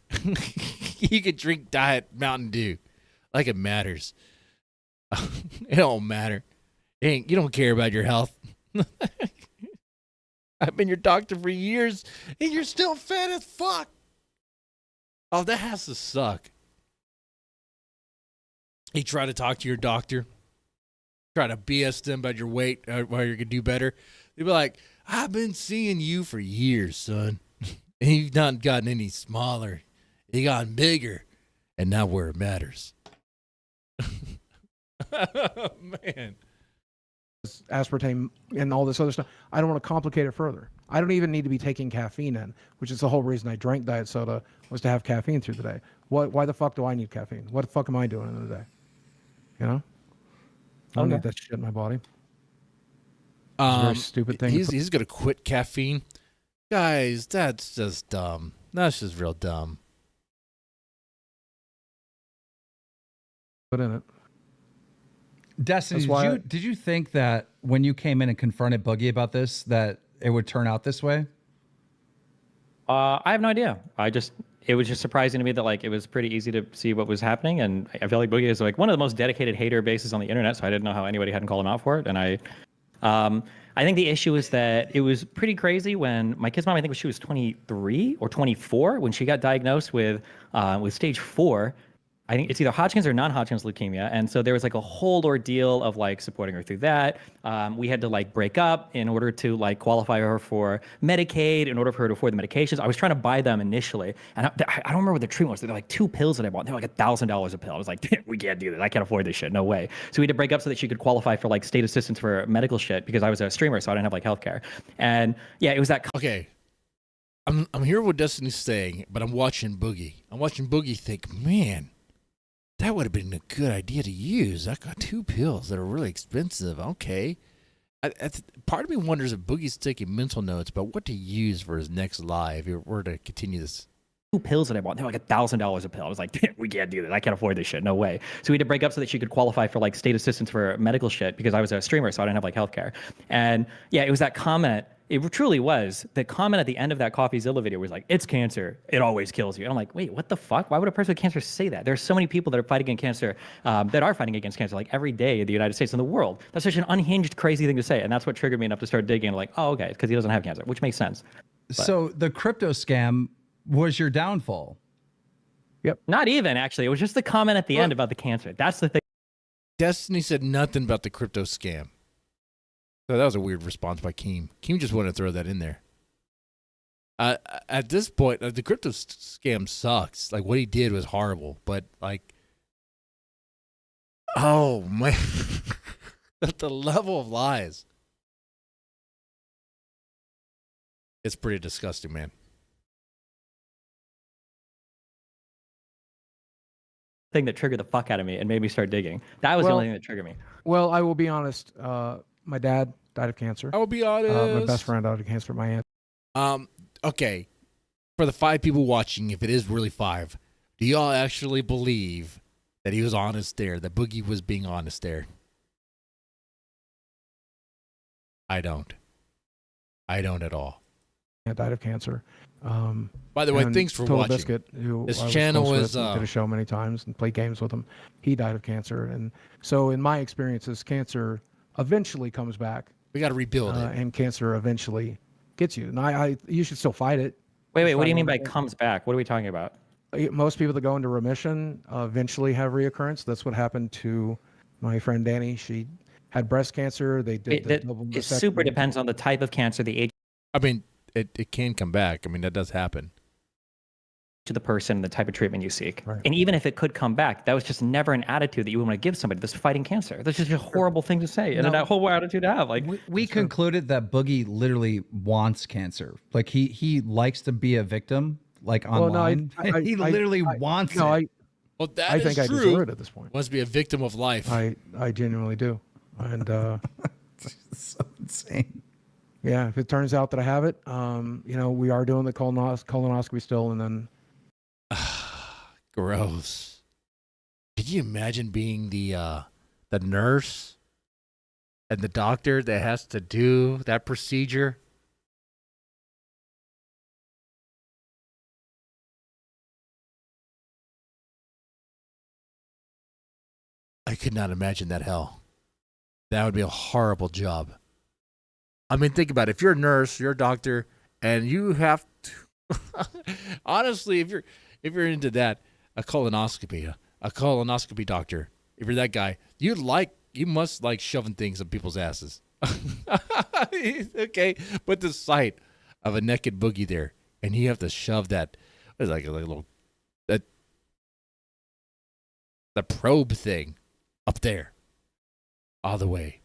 You could drink diet Mountain Dew. Like it matters. It don't matter. You don't care about your health. I've been your doctor for years, and you're still fat as fuck. Oh, that has to suck. You try to talk to your doctor, try to BS them about your weight, why you're going to do better. They'd be like, I've been seeing you for years, son. And you've not gotten any smaller. You've gotten bigger. And now where it matters. Oh, man. aspartame and all this other stuff. I don't want to complicate it further. I don't even need to be taking caffeine in, which is the whole reason I drank diet soda, was to have caffeine through the day. Why the fuck do I need caffeine? What the fuck am I doing in the day? You know? I don't need that shit in my body. It's a very stupid thing. He's gonna quit caffeine. Guys, that's just dumb. That's just real dumb. Put in it. Destiny, did you think that when you came in and confronted Boogie about this, that it would turn out this way? I have no idea. It was just surprising to me that like it was pretty easy to see what was happening, and I feel like Boogie is like one of the most dedicated hater bases on the internet, so I didn't know how anybody hadn't called him out for it. And I think the issue is that it was pretty crazy when my kid's mom, I think she was 23 or 24 when she got diagnosed with stage 4. I think it's either Hodgkin's or non-Hodgkin's leukemia. And so there was like a whole ordeal of like supporting her through that. We had to like break up in order to like qualify her for Medicaid, in order for her to afford the medications. I was trying to buy them initially. And I don't remember what the treatment was. They're like 2 pills that I bought. They're like $1,000 a pill. I was like, we can't do that. I can't afford this shit. No way. So we had to break up so that she could qualify for like state assistance for medical shit because I was a streamer, so I didn't have like healthcare. And yeah, it was that. Okay. I'm hearing what Destiny's saying, but I'm watching Boogie. I'm watching Boogie think, man, that would have been a good idea to use. I got 2 pills that are really expensive. Okay. Part of me wonders if Boogie's taking mental notes about what to use for his next live if he were to continue this. 2 pills that I bought. They're like $1,000 a pill. I was like, we can't do that. I can't afford this shit. No way. So we had to break up so that she could qualify for like state assistance for medical shit because I was a streamer, so I didn't have like healthcare. And yeah, it was that comment. It truly was. The comment at the end of that CoffeeZilla video was like, it's cancer. It always kills you. And I'm like, wait, what the fuck? Why would a person with cancer say that? There's so many people that are fighting against cancer, that are fighting against cancer like every day in the United States and the world. That's such an unhinged, crazy thing to say. And that's what triggered me enough to start digging like, oh, okay, it's because he doesn't have cancer, which makes sense. But so the crypto scam was your downfall. Yep. Not even, actually. It was just the comment at the end about the cancer. That's the thing. Destiny said nothing about the crypto scam. So that was a weird response by Keem. Keem just wanted to throw that in there. At this point, the crypto scam sucks. Like, what he did was horrible. But, like, oh, man. The level of lies. It's pretty disgusting, man. thing that triggered the fuck out of me and made me start digging. That was the Well- only thing that triggered me. Well, I will be honest. My dad died of cancer. I will be honest. My best friend died of cancer. My aunt. Okay. For the 5 people watching, if it is really 5, do y'all actually believe that he was honest there? That Boogie was being honest there? I don't. I don't at all. Aunt died of cancer. By the way, and thanks for Total watching. Biscuit, who This I was channel close is, with, did a show many times and played games with him. He died of cancer, and so in my experiences, cancer eventually comes back, We got to rebuild it. and cancer eventually gets you. And you should still fight it. Wait, what do you mean by Fight it. comes back? What are we talking about? Most people that go into remission eventually have reoccurrence. That's what happened to my friend Danny. She had breast cancer. They did the double It super mastectomy. depends on the type of cancer, the age I mean, it can come back. I mean, that does happen. to the person, and the type of treatment you seek. Right. And even if it could come back, that was just never an attitude that you would want to give somebody that's fighting cancer. That's just a horrible thing to say, and No. that whole attitude to have. Like, We concluded that Boogie literally wants cancer. Like he likes to be a victim, like Well, no, online. He literally I- wants no, it. Well, that I is think I true. deserve it at this point. Must be a victim of life. I genuinely do. And So insane. yeah, if it turns out that I have it, we are doing the colonoscopy still, and then Gross. Could you imagine being the nurse and the doctor that has to do that procedure? I could not imagine that hell. That would be a horrible job. I mean, think about it. If you're a nurse, you're a doctor, and you have to honestly, if you're into that, a colonoscopy doctor, if you're that guy, you must like shoving things up people's asses. Okay, but the sight of a naked Boogie there, and you have to shove that, what is it, like a little that the probe thing up there, all the way.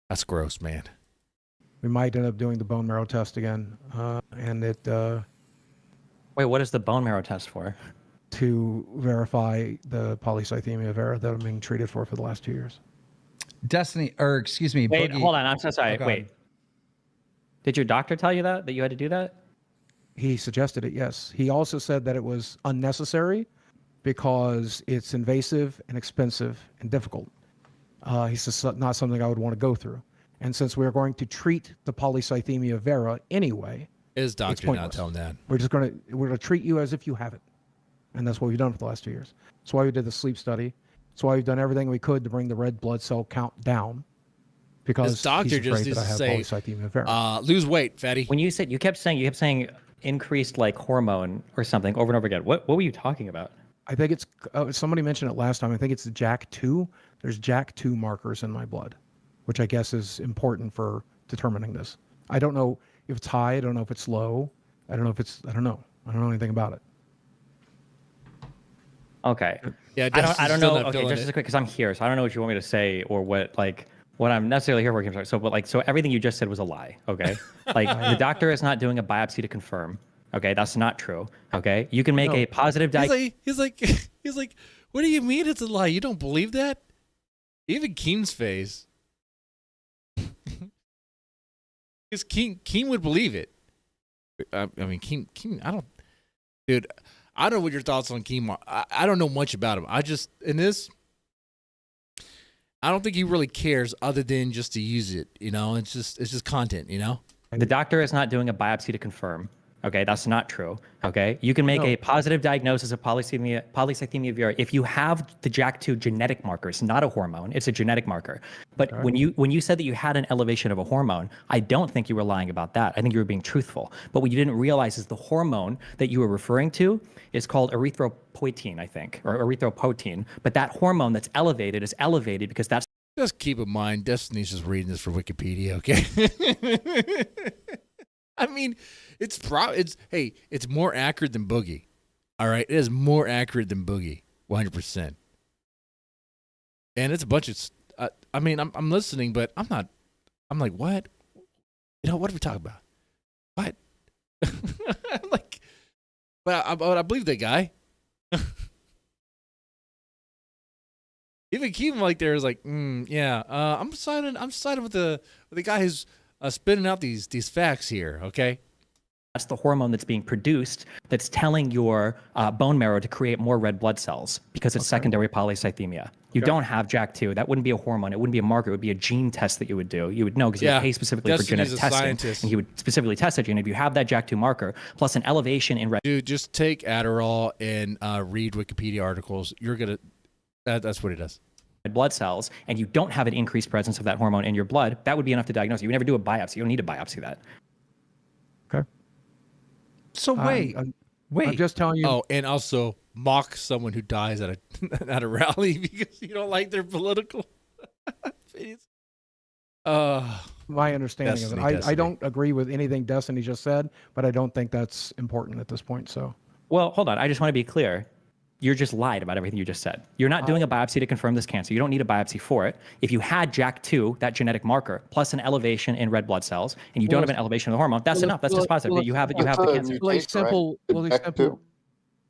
That's gross, man. we might end up doing the bone marrow test again, and it wait, what is the bone marrow test for? to verify the polycythemia vera that I'm being treated for the last 2 years. Destiny, or excuse me, Wait, Boogie. hold on. I'm so sorry. Oh, go Wait, ahead. did your doctor tell you that you had to do that? He suggested it, yes. He also said that it was unnecessary because it's invasive and expensive and difficult. He says not something I would want to go through. And since we're going to treat the polycythemia vera anyway, His doctor not pointless. tell him that. we're going to treat you as if you have it. And that's what we've done for the last 2 years. That's why we did the sleep study. That's why we've done everything we could to bring the red blood cell count down. Because His doctor he's just afraid needs that I to have say, polycythemia vera. Lose weight, fatty. When you kept saying increased like hormone or something over and over again. What were you talking about? I think it's somebody mentioned it last time. I think it's the JAK2. There's JAK2 markers in my blood, which I guess is important for determining this. I don't know if it's high. I don't know if it's low. I don't know. I don't know anything about it. Okay. Yeah, I don't know. Okay, Feeling just it. as quick, because I'm here, so I don't know what you want me to say or what I'm necessarily here for. So everything you just said was a lie. Okay, like the doctor is not doing a biopsy to confirm. Okay, that's not true. Okay, you can make No. a positive diagnosis. He's like, what do you mean it's a lie? You don't believe that? Even Keem's face. Because Keem would believe it. I mean, Keem, dude, I don't know what your thoughts on Keem are. I don't know much about him. I don't think he really cares other than just to use it. You know, it's just content, you know? The doctor is not doing a biopsy to confirm. Okay, that's not true. Okay, you can make a positive diagnosis of polycythemia vera if you have the JAK2 genetic markers, not a hormone. It's a genetic marker. But when you said that you had an elevation of a hormone, I don't think you were lying about that. I think you were being truthful. But what you didn't realize is the hormone that you were referring to is called erythropoietin, I think, or erythropoietin. But that hormone that's elevated is elevated because that's Just keep in mind, Destiny's just reading this for Wikipedia, okay? I mean, it's more accurate than Boogie. All right, it is more accurate than Boogie, 100%. And it's a bunch of. I'm listening, but I'm not. I'm like, what? You know, what are we talking about? What? Like, but I believe that guy. Even keep him like there is like, yeah. I'm siding with the guy who's spinning out these facts here. Okay. That's the hormone that's being produced that's telling your bone marrow to create more red blood cells because it's secondary polycythemia. You don't have JAK2. That wouldn't be a hormone. It wouldn't be a marker. It would be a gene test that you would do. You would know because you would pay specifically for genetic testing. Scientist. And he would specifically test that gene. If you have that JAK2 marker plus an elevation in red. Dude, just take Adderall and read Wikipedia articles. You're going to, that's what it does. Blood cells, and you don't have an increased presence of that hormone in your blood, that would be enough to diagnose. You would never do a biopsy. You don't need to biopsy that. Okay. So wait. I'm just telling you. Oh, and also mock someone who dies at a rally because you don't like their political opinions. My understanding of it. I don't agree with anything Destiny just said, but I don't think that's important at this point. So. Well, hold on. I just want to be clear. You're just lied about everything you just said. You're not doing a biopsy to confirm this cancer. You don't need a biopsy for it. If you had JAK2, that genetic marker, plus an elevation in red blood cells, and you don't have an elevation of the hormone, that's enough. That's just positive. You have the cancer. Really simple. Really simple.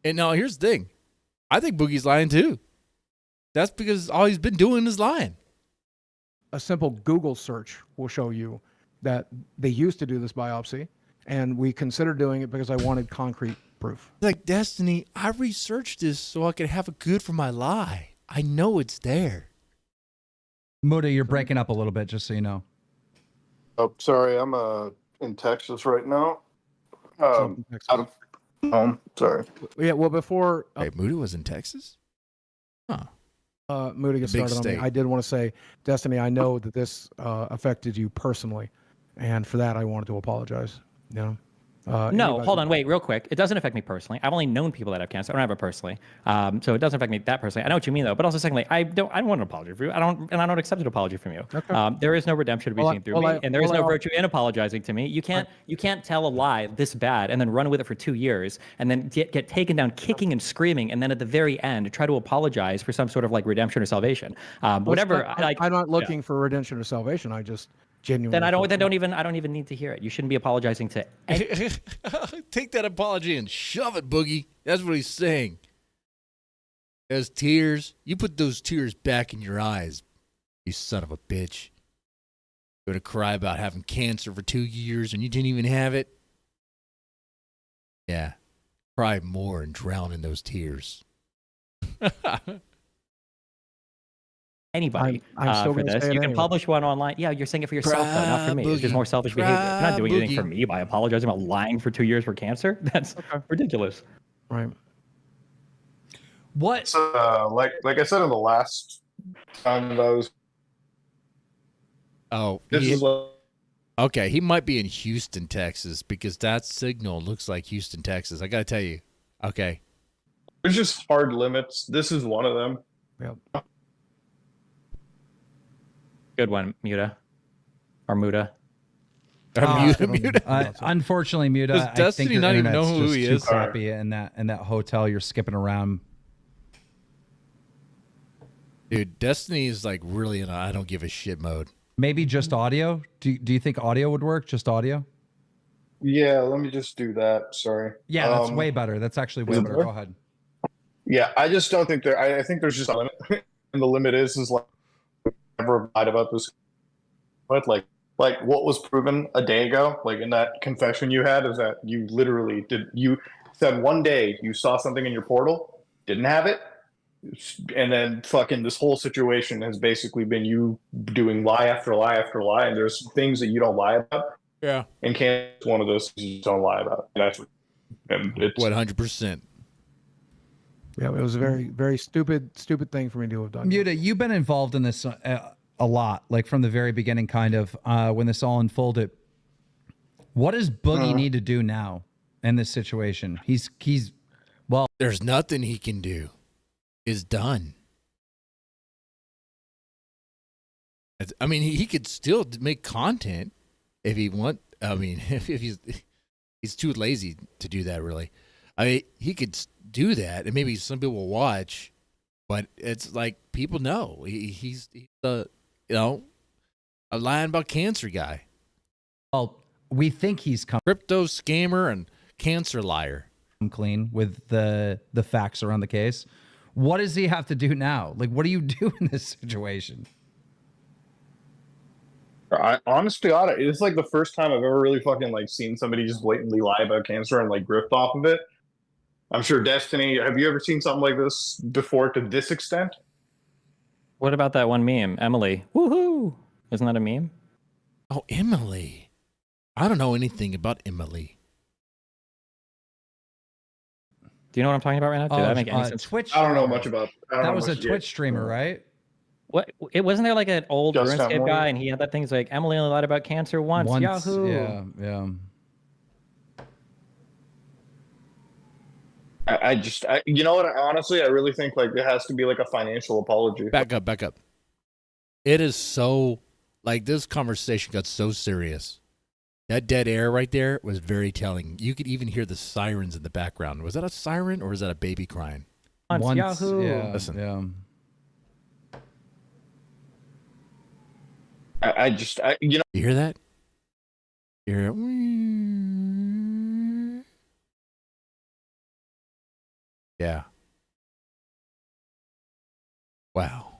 And now here's the thing. I think Boogie's lying too. That's because all he's been doing is lying. A simple Google search will show you that they used to do this biopsy, and we considered doing it because I wanted concrete proof. Like, Destiny, I researched this so I could have a good for my lie. I know it's there. Muta, you're breaking up a little bit, just so you know. Oh, sorry, I'm in Texas right now. Out of home. Sorry. Yeah, well, before Wait, Muta was in Texas? Huh. Muta gets started on me, I did want to say, Destiny, I know that this affected you personally, and for that I wanted to apologize. You know. No, hold on, wait, real quick. It doesn't affect me personally. I've only known people that have cancer. I don't have it personally, so it doesn't affect me that personally. I know what you mean though. But also, secondly, I don't want an apology from you. I don't accept an apology from you. Okay. There is no redemption to be seen through me, and there is no virtue in apologizing to me. You can't tell a lie this bad and then run with it for 2 years and then get taken down kicking and screaming, and then at the very end try to apologize for some sort of like redemption or salvation. Whatever. I'm not looking for redemption or salvation. I just genuinely. Then I don't even need to hear it. You shouldn't be apologizing to any. Take that apology and shove it, Boogie. That's what he's saying. Those tears, you put those tears back in your eyes, you son of a bitch. You're gonna cry about having cancer for 2 years and you didn't even have it. Yeah, cry more and drown in those tears. Anybody I'm still for gonna this. say it You can anyway. publish one online. Yeah, you're saying it for yourself, though, not for me. It's just more selfish behavior. You're not doing anything for me by apologizing about lying for 2 years for cancer. That's ridiculous. Right. What? So, like I said in the last time that I was, this is what, okay. He might be in Houston, Texas, because that signal looks like Houston, Texas. I gotta tell you. Okay. there's just hard limits. This is one of them. Yep. Good one, Muta. Or Muta. Muta. Unfortunately, Muta, Does I think Destiny your not even internet's know who just he too is? crappy in that hotel. You're skipping around. Dude, Destiny is like really in a I don't give a shit mode. Maybe just audio. Do you think audio would work? Just audio? Yeah, let me just do that. Sorry. Yeah, that's way better. That's actually way is it better. better? Go ahead. Yeah, I just don't think there. I think there's just a limit, and the limit is like never lied about this. But like what was proven a day ago, like in that confession you had, is that you literally did. You said one day you saw something in your portal, didn't have it, and then fucking this whole situation has basically been you doing lie after lie after lie, and there's things that you don't lie about. Yeah, and can't one of those things you don't lie about. And that's what, and it's 100%. Yeah, it was a very, very stupid thing for me to have done. Muta, you've been involved in this a lot, like from the very beginning, kind of when this all unfolded. What does Boogie need to do now in this situation? He's well. There's nothing he can do. It's done. I mean, he could still make content if he want. I mean, if he's too lazy to do that, really. I mean, he could do that, and maybe some people will watch, but it's like people know he's the a lying about cancer guy. Well, we think he's come Crypto scammer and cancer liar. clean with the facts around the case. What does he have to do now? Like, what do you do in this situation? Honestly, it's like the first time I've ever really fucking like seen somebody just blatantly lie about cancer and like grift off of it. I'm sure Destiny, have you ever seen something like this before to this extent? What about that one meme, Emily? Woohoo! Isn't that a meme? Oh, Emily. I don't know anything about Emily. Do you know what I'm talking about right now? Did that make any sense? Twitch. I don't know much about That was a Twitch streamer, right? What? It wasn't there like an old Just RuneScape Emily? guy, and he had that thing. It's like Emily only lied about cancer once. Yahoo! Yeah. You know what? Honestly, I really think like there has to be like a financial apology. Back up. It is so, like, this conversation got so serious. That dead air right there was very telling. You could even hear the sirens in the background. Was that a siren or was that a baby crying? Once, Yahoo! Yeah. Listen. Yeah. You know, You hear that? You hear it? Yeah. Wow.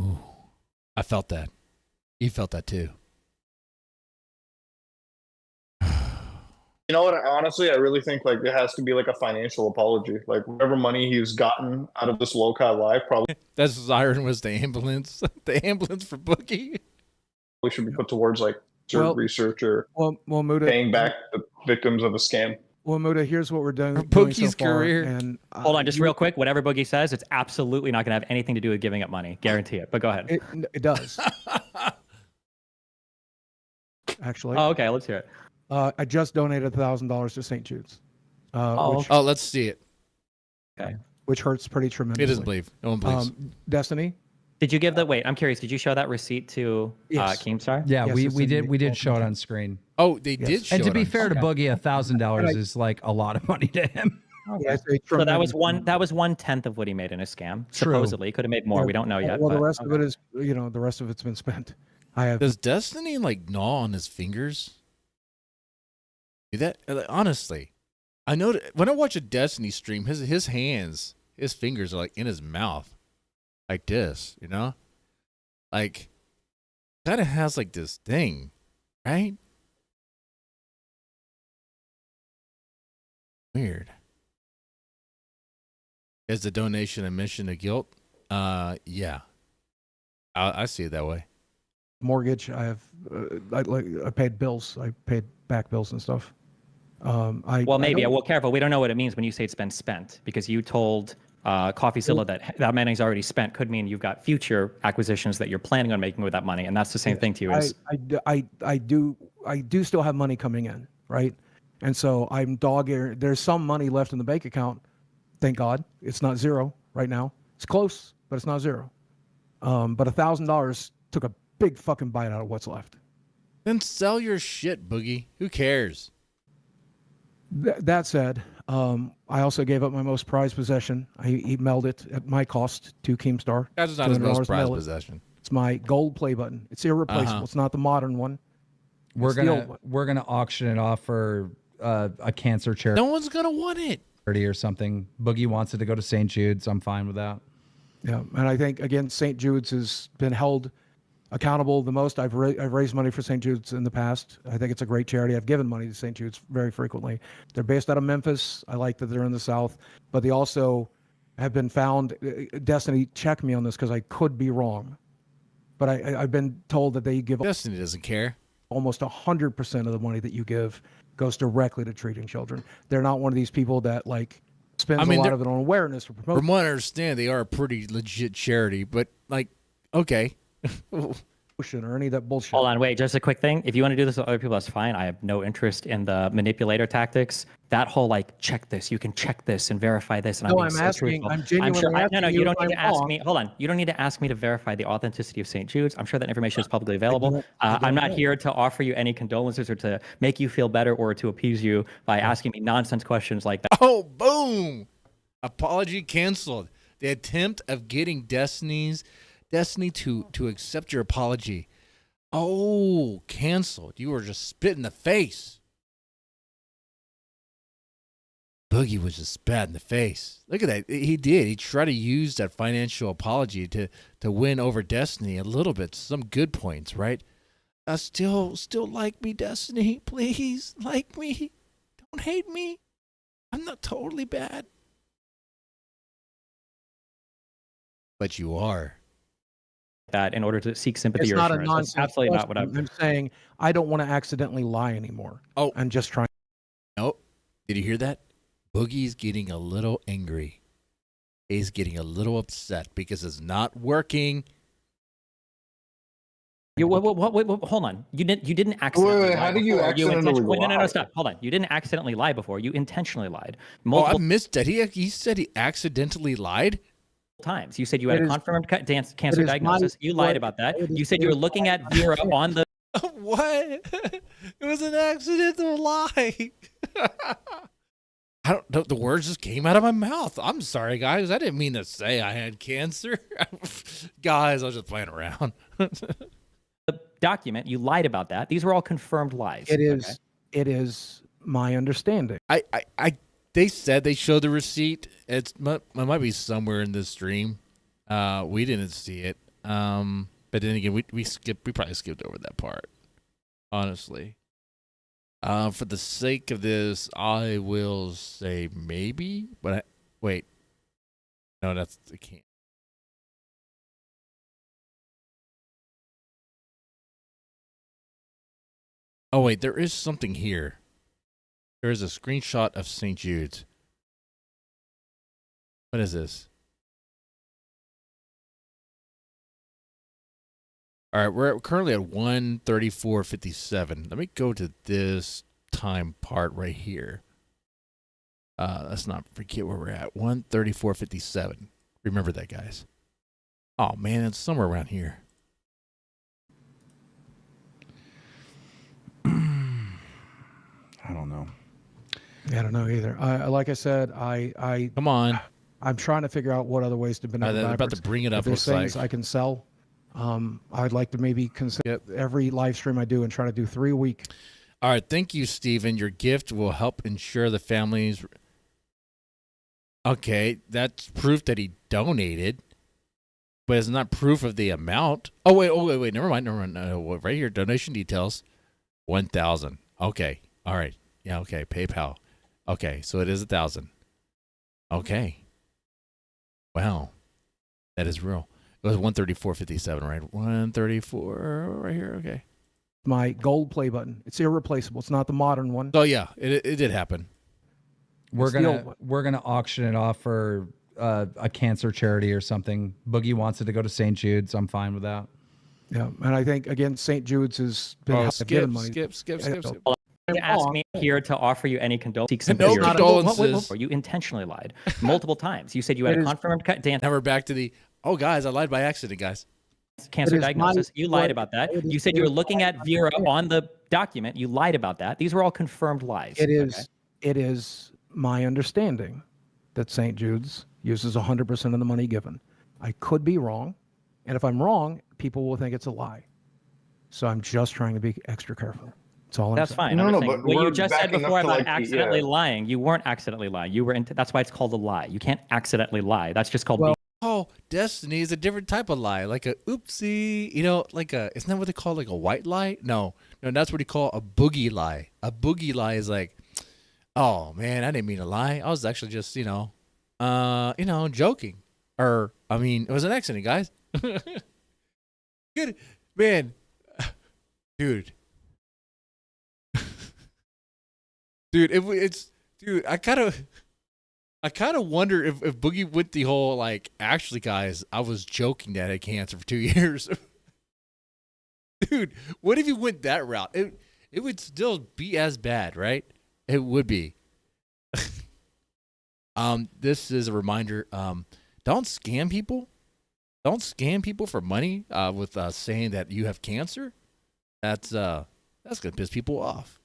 Ooh. I felt that. You felt that too. you know what? Honestly, I really think like there has to be like a financial apology. Like whatever money he's gotten out of this low-kai live probably That siren was the ambulance. The ambulance for Boogie. should be put towards like Well- research or Well, Muta, paying back the victims of a scam. Well, Muta, here's what we're doing. Boogie's so far, career. And Hold on, just real quick. Whatever Boogie says, it's absolutely not going to have anything to do with giving up money. Guarantee it. But go ahead. It does actually. Oh, okay. Let's hear it. I just donated $1,000 to St. Jude's, Oh, which, Oh, let's see it. which hurts pretty tremendously. It doesn't believe. No one believes. Destiny. Did you give the wait? I'm curious. Did you show that receipt to Yes. Keemstar? Yeah, Yes, we it's in did the we did show it ultimate. on screen. Oh, they yes. did show And to it be on- fair to Boogie, $1,000 is like a lot of money to him. Yeah, it's a So that was tremendous- that was 1/10 of what he made in a scam. True. Supposedly, he could have made more. We don't know yet. Well, the but- rest of it is, the rest of it's been spent. I have. Does Destiny like gnaw on his fingers? Do that? Like, honestly, I know that when I watch a Destiny stream, his hands, his fingers are like in his mouth, like this. You know, like kind of has like this thing, right? Weird. Is the donation admission of guilt? Yeah. I see it that way. Mortgage. I have. I paid bills. I paid back bills and stuff. Well, maybe. Well, careful. We don't know what it means when you say it's been spent, because you told CoffeeZilla that money's already spent could mean you've got future acquisitions that you're planning on making with that money, and that's the same thing to you. I do still have money coming in, right? And so I'm there's some money left in the bank account. Thank God. It's not zero right now. It's close, but it's not zero. But $1,000 took a big fucking bite out of what's left. Then sell your shit, Boogie. Who cares? That said, I also gave up my most prized possession. I emailed it at my cost to Keemstar. That's not his most $200 prized mail it. possession. It's my gold play button. It's irreplaceable. Uh-huh. It's not the modern one. We're It's the old gonna one. auction it off for a cancer charity No one's gonna want it. or something. Boogie wants it to go to St. Jude's. I'm fine with that. Yeah, and I think again, St. Jude's has been held accountable the most. I've raised money for St. Jude's in the past. I think it's a great charity. I've given money to St. Jude's very frequently. They're based out of Memphis. I like that they're in the South, but they also have been found. Destiny, check me on this because I could be wrong, but I've been told that they give Destiny doesn't care. almost 100% of the money that you give goes directly to treating children. They're not one of these people that like spends I mean, a lot they're- of it on awareness or promotion. From what I understand, they are a pretty legit charity, but like, okay. Or any of that bullshit. Hold on, wait, just a quick thing. If you want to do this with other people, that's fine. I have no interest in the manipulator tactics. That whole like, check this, you can check this and verify this. And No, being I'm so asking- truthful. I'm genuinely no, asking you you don't if need to I'm ask wrong. me. Hold on, you don't need to ask me to verify the authenticity of St. Jude's. I'm sure that information is publicly available. don't I'm not know. here to offer you any condolences or to make you feel better or to appease you by asking me nonsense questions like that. Oh, boom! Apology canceled. The attempt of getting Destiny to accept your apology. Oh, canceled. You were just spit in the face. Boogie was just spat in the face. Look at that. He did. He tried to use that financial apology to win over Destiny a little bit. Some good points, right? Still like me, Destiny. Please, like me. Don't hate me. I'm not totally bad. But you are. That in order to seek sympathy It's or not a assurance. nonsense. That's absolutely not what I'm saying. I don't want to accidentally lie anymore. Oh. I'm just trying. Nope. Did you hear that? Boogie's getting a little angry. He's getting a little upset because it's not working. You, wait, hold on. You didn't accidentally lie how do you before. accidentally Wait, no, lie? stop. Hold on. You didn't accidentally lie before. You intentionally lied. Oh, I Multiple missed that. He said he accidentally lied. times. You said you had It a is- confirmed cancer it is diagnosis. You lied about that. You said you were looking at Vera on the What? It was an accidental lie. I don't know. The words just came out of my mouth. I'm sorry, guys. I didn't mean to say I had cancer. Guys, I was just playing around. document. You lied about that. These were all confirmed lies. It is. okay? It is my understanding. They said they showed the receipt. It might be somewhere in this stream. We didn't see it. But then again, we probably skipped over that part. Honestly. For the sake of this, I will say maybe. But wait. No, I can't. Oh wait, there is something here. There is a screenshot of St. Jude's. What is this? All right, we're currently at 1:34:57. Let me go to this time part right here. Let's not forget where we're at. 1:34:57. Remember that, guys. Oh man, it's somewhere around here. I don't know. I don't know either. Like I said, Come on. I'm trying to figure out what other ways to benefit. They're about to bring it up. If there's Looks things like. I can sell. I'd like to maybe consider every live stream I do and try to do 3 a week. All right, thank you, Steven. Your gift will help ensure the families. Okay, that's proof that he donated, but it's not proof of the amount. Oh wait. Never mind. No, right here, donation details, 1,000. Okay, all right. Yeah, okay. PayPal. Okay, so it is 1,000. Okay. Wow, that is real. It was 134.57, right? 134 right here. Okay. My gold play button. It's irreplaceable. It's not the modern one. Oh yeah, it did happen. We're It's the old one. gonna auction it off for a cancer charity or something. Boogie wants it to go to St. Jude's. I'm fine with that. Yeah, and I think again, St. Jude's has been Oh, given money. skip. You asked me here to offer you any condolences. No Seek sympathy or condolences. You intentionally lied multiple times. You said you had It a is- confirmed Now we're back to the. Oh, guys, I lied by accident, guys. cancer It is diagnosis. my- You lied about that. it is- You said you were looking at Vera on the document. You lied about that. These were all confirmed lies. It is. okay? It is my understanding that St. Jude's uses 100% of the money given. I could be wrong, and if I'm wrong, people will think it's a lie. So I'm just trying to be extra careful. That's all I'm That's saying. fine. No, I'm no, just saying, but what you we're just said backing up before to, about like, the- accidentally yeah. lying, you weren't accidentally lying. You were. That's why it's called a lie. You can't accidentally lie. That's just called. Well, Oh, Destiny is a different type of lie, like a oopsie. You know, like a. Isn't that what they call like a white lie? No, that's what you call a boogie lie. A boogie lie is like, oh man, I didn't mean to lie. I was actually just joking. Or I mean, it was an accident, guys. Good man, dude. Dude, dude. I kind of wonder if Boogie went the whole like, actually, guys, I was joking that I had cancer for 2 years. Dude, what if you went that route? It would still be as bad, right? It would be. This is a reminder. Don't scam people. Don't scam people for money with saying that you have cancer. That's gonna piss people off.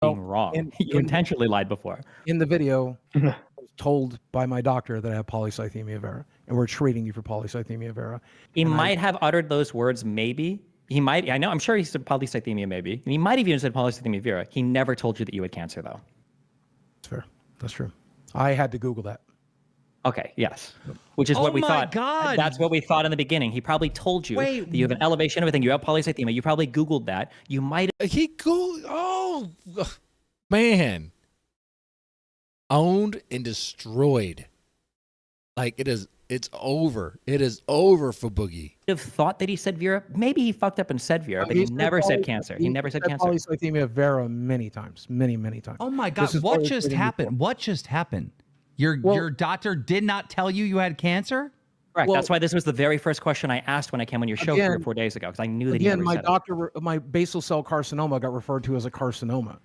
being wrong. You intentionally lied before. In the video, I was told by my doctor that I have polycythemia vera, and we're treating you for polycythemia vera. He And might have uttered those words maybe He might. I know. I'm sure he said polycythemia maybe. And he might have even said polycythemia vera. He never told you that you had cancer though. That's fair. That's true. I had to Google that. Okay. Yes. Which is Oh what we my thought. God. That's what we thought in the beginning. He probably told you Wait. that you have an elevation, everything. You have polycythemia. You probably Googled that. You might. He cool. Oh, man. Owned and destroyed. Like it's over. It is over for Boogie. Have thought that he said Vera. Maybe he fucked up and said Vera, but he said never said cancer. He never said cancer. Polycythemia vera many times, many times. Oh my God! This is What what just we're happened? waiting What just happened? Your Well- doctor did not tell you you had cancer? Correct. Well- That's why this was the very first question I asked when I came on your show 3 or Again- 4 days ago, because I knew that he Again, never my said it. doctor, my basal cell carcinoma got referred to as a carcinoma,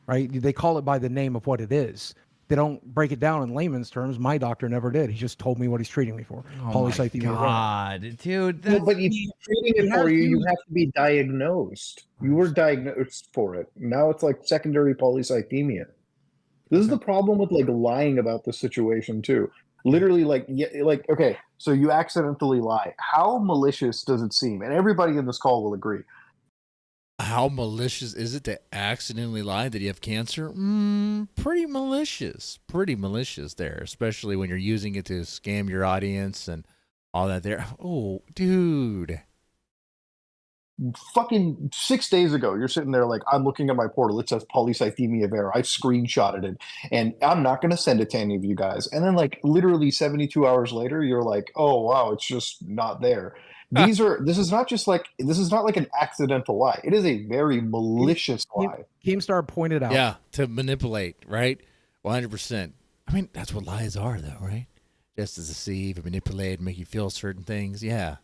right? They call it by the name of what it is. They don't break it down in layman's terms. My doctor never did. He just told me what he's treating me for. Polycythemia vera. God, dude. Well, but if he's treating it for you, you have to be diagnosed. You were diagnosed for it. Now it's like secondary polycythemia. This is the problem with like lying about the situation too. Literally, like okay, so you accidentally lie. How malicious does it seem? And everybody in this call will agree. How malicious is it to accidentally lie that you have cancer? Pretty malicious. Pretty malicious there, especially when you're using it to scam your audience and all that there. Oh, dude. Fucking 6 days ago, you're sitting there like, I'm looking at my portal. It says polycythemia vera. I screenshotted it, and I'm not going to send it to any of you guys. And then, like, literally 72 hours later, you're like, oh wow, it's just not there. This is not like an accidental lie. It is a very malicious lie. Keemstar pointed out. Yeah, to manipulate, right? 100%. I mean, that's what lies are, though, right? Just to deceive and manipulate and make you feel certain things. Yeah.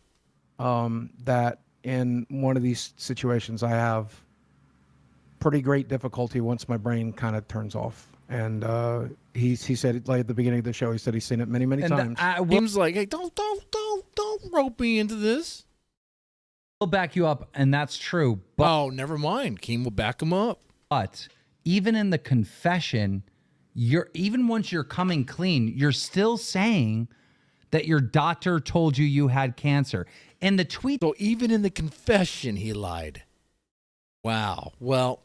That in one of these situations, I have pretty great difficulty once my brain kind of turns off. And he said, like at the beginning of the show, he said he's seen it many times. Seems like, hey, don't rope me into this. We'll back you up, and that's true. But, Oh, never mind. Keem will back him up. but even in the confession, even once you're coming clean, you're still saying that your doctor told you had cancer. And the tweet So even in the confession, he lied. Wow. Well,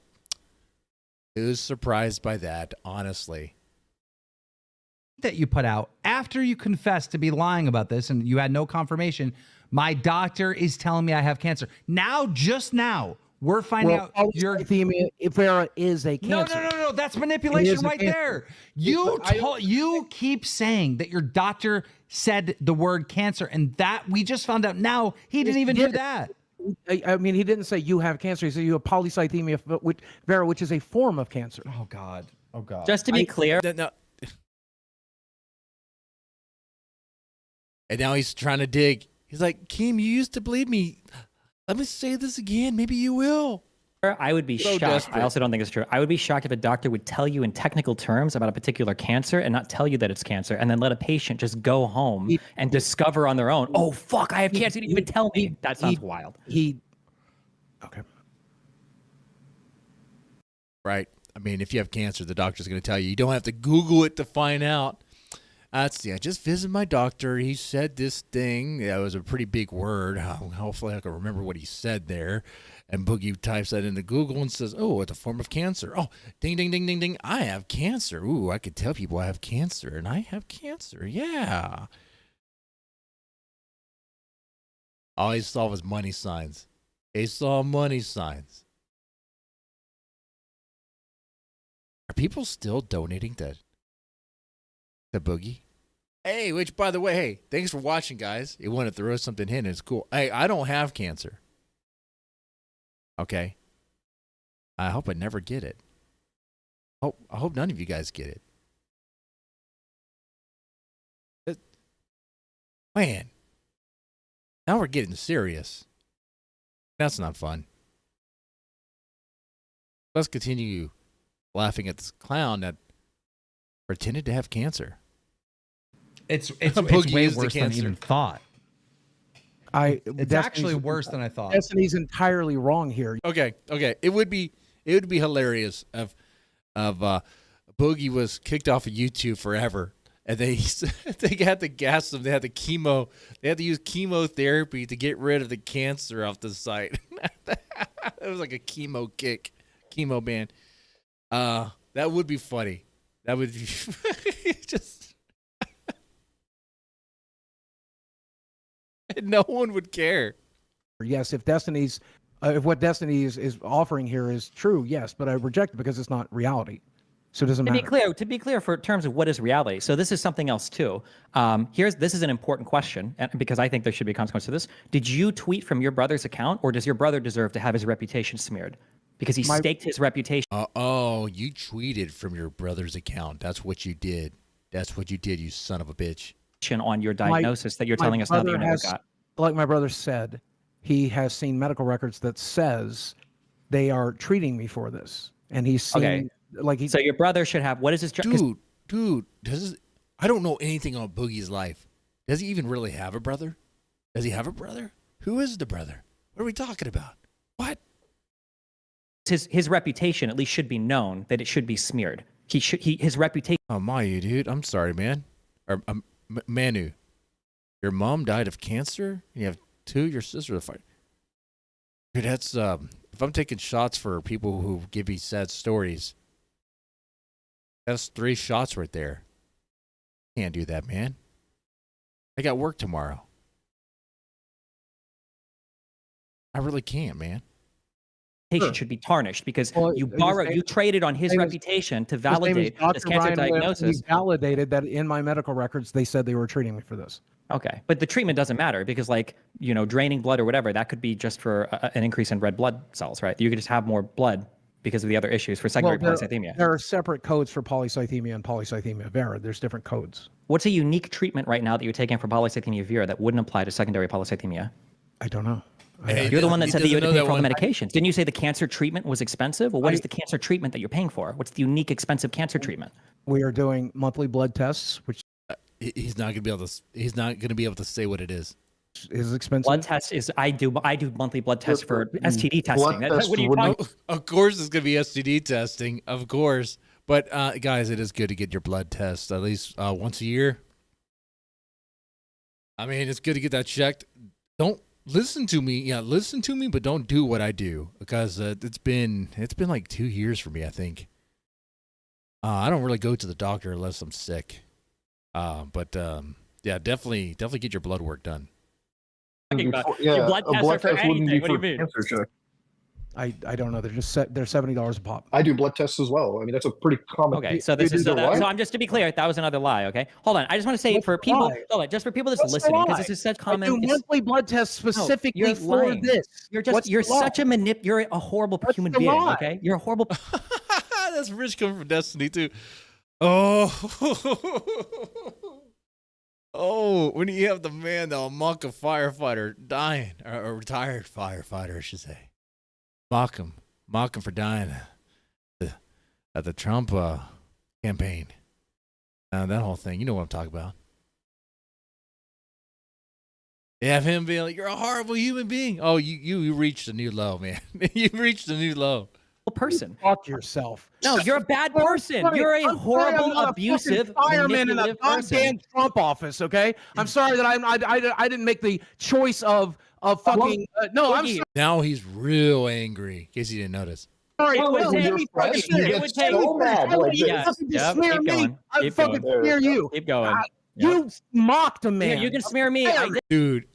who's surprised by that, honestly? that you put out after you confessed to be lying about this and you had no confirmation, my doctor is telling me I have cancer. Now, just now, we're finding out you're polycythemia vera is a cancer. No. That's manipulation is a right cancer. there. You keep saying that your doctor said the word cancer, and that we just found out now he didn't even do that. I mean, he didn't say you have cancer. He said you have polycythemia vera, which is a form of cancer. Oh God. Just to be clear, No. And now he's trying to dig. He's like, Keem, you used to believe me. Let me say this again. Maybe you will. I would be So shocked. desperate. I also don't think it's true. I would be shocked if a doctor would tell you in technical terms about a particular cancer and not tell you that it's cancer, and then let a patient just go home and discover on their own, oh, fuck, I have cancer. You didn't even tell me. That sounds wild. Okay. Right. I mean, if you have cancer, the doctor's going to tell you. You don't have to Google it to find out. I just visited my doctor. He said this thing. That was a pretty big word. Hopefully I can remember what he said there. And Boogie types that into Google and says, oh, it's a form of cancer. Oh, ding, ding, ding, ding, ding. I have cancer. Ooh, I could tell people I have cancer. And I have cancer. Yeah. All he saw was money signs. He saw money signs. Are people still donating to Boogie? Hey, which, by the way, hey, thanks for watching, guys. You want to throw something in, it's cool. Hey, I don't have cancer. Okay? I hope I never get it. I hope none of you guys get it. Man, now we're getting serious. That's not fun. Let's continue laughing at this clown that pretended to have cancer. It's Boogie way is the worse than I cancer. even thought. It's actually worse than I thought. Destiny's entirely wrong here. Okay. It would be hilarious if Boogie was kicked off of YouTube forever, and they had to gas him. They had to use chemotherapy to get rid of the cancer off the site. It was like a chemo band. That would be funny. That would be just. No one would care. Yes, if what Destiny is offering here is true, yes, but I reject it because it's not reality. So it doesn't matter. To be clear, for terms of what is reality. So this is something else too. This is an important question, and because I think there should be consequence to this. Did you tweet from your brother's account, or does your brother deserve to have his reputation smeared because he staked his reputation? Oh, you tweeted from your brother's account. That's what you did. That's what you did, you son of a bitch. On your diagnosis that you're telling us now that you never got. Like my brother said, he has seen medical records that says they are treating me for this, and he's seen So your brother should have. What is his? Dude, I don't know anything on Boogie's life. Does he even really have a brother? Does he have a brother? Who is the brother? What are we talking about? What? His reputation at least should be known that it should be smeared. His reputation. Oh, Mayu, dude, I'm sorry, man. Or Manu, your mom died of cancer. You have two. Your sister to fight. Dude, that's if I'm taking shots for people who give me sad stories, that's 3 shots right there. Can't do that, man. I got work tomorrow. I really can't, man. Should be tarnished because you traded on his reputation to validate this cancer diagnosis. He validated that in my medical records they said they were treating me for this. Okay, but the treatment doesn't matter because, draining blood or whatever, that could be just for an increase in red blood cells, right? You could just have more blood because of the other issues for secondary polycythemia. There are separate codes for polycythemia and polycythemia vera. There's different codes. What's a unique treatment right now that you're taking for polycythemia vera that wouldn't apply to secondary polycythemia? I don't know. You're the one that said that you had to pay for all the medications. Didn't you say the cancer treatment was expensive? Well, what is the cancer treatment that you're paying for? What's the unique expensive cancer treatment? We are doing monthly blood tests, which he's not gonna be able to. He's not gonna be able to say what it is. Is expensive. Blood test is I do monthly blood tests for STD testing. What are you talking? Of course, it's gonna be STD testing, of course. But guys, it is good to get your blood test at least once a year. I mean, it's good to get that checked. Don't listen to me. Yeah, listen to me, but don't do what I do because it's been like 2 years for me. I think. I don't really go to the doctor unless I'm sick. But yeah, definitely get your blood work done. Your blood tests are for anything. What do you mean? I don't know. They're $70 a pop. I do blood tests as well. I mean, that's a pretty common. Okay, so so I'm just to be clear, that was another lie. Okay, hold on. I just want to say for people, just for people that's listening, because this is such common. I do monthly blood tests specifically for this. You're such a you're a horrible human being. Okay, you're a horrible. That's Rich coming from Destiny too. Oh, when you have the man that'll mock a firefighter dying, or a retired firefighter, I should say. Mock him for dying at the Trump campaign. That whole thing, you know what I'm talking about. You have him being like, "You're a horrible human being." Oh, you reached a new low, man. You reached a new low. Person. Fuck yourself. No, you're a bad person. You're a horrible, abusive, fireman in a goddamn Trump office. Okay, I'm sorry that I didn't make the choice of fucking. No, I'm sorry. Now he's real angry. In case you didn't notice. Sorry. You get so mad like this. Smear me. I fucking smear you. Keep going. You mocked a man. You can smear me. Dude.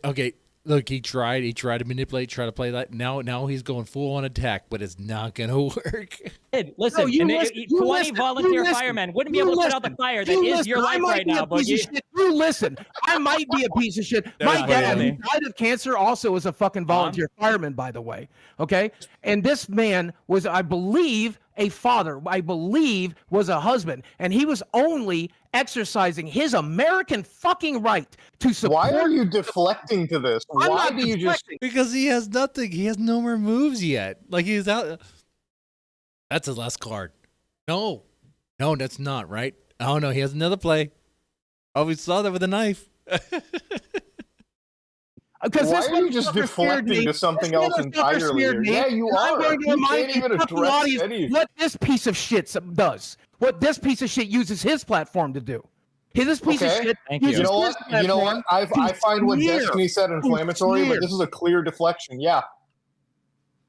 Okay. Look, he tried to manipulate, try to play that. Now he's going full on attack, but it's not gonna work. Listen, 20 volunteer firemen wouldn't be able to put out the fire that is your life right now, Boogie. You listen. I might be a piece of shit. My dad, who died of cancer, also was a fucking volunteer fireman, by the way. Okay, and this man was, I believe, a father. I believe was a husband, and he was only exercising his American fucking right to support. Why are you deflecting to this? Why do you just? Because he has nothing. He has no more moves yet. Like he's out. That's his last card. No, that's not right. Oh no, he has another play. Oh, we saw that with a knife. Why are you just deflecting to something else entirely? Yeah, you are. You can't even address anything. What this piece of shit does. What this piece of shit uses his platform to do. This piece of shit. Thank you. You know what? I find what Destiny said inflammatory, but this is a clear deflection. Yeah.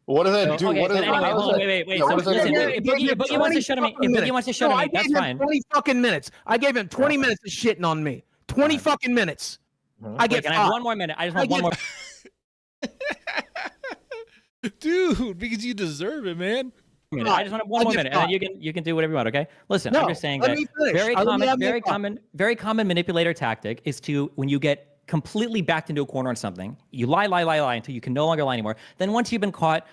What does that do? Okay, What but does anyway, how hold does on, that- wait. yeah, So what does that listen, do? if Boogie wants to shut me, that's No, I fine. gave him 20 fucking minutes. I gave him 20 minutes of shitting on me. 20 fucking minutes. I Wait, get can I have 5. one more minute? I just I want one get- more Dude, because you deserve it, man. minute. I just want one more minute, and then you can do whatever you want. Okay. Listen, I'm No, just saying let that me finish. very Let me common, have my very thought. common, very common manipulator tactic is to when you get completely backed into a corner on something, you lie until you can no longer lie anymore. Then once you've been caught,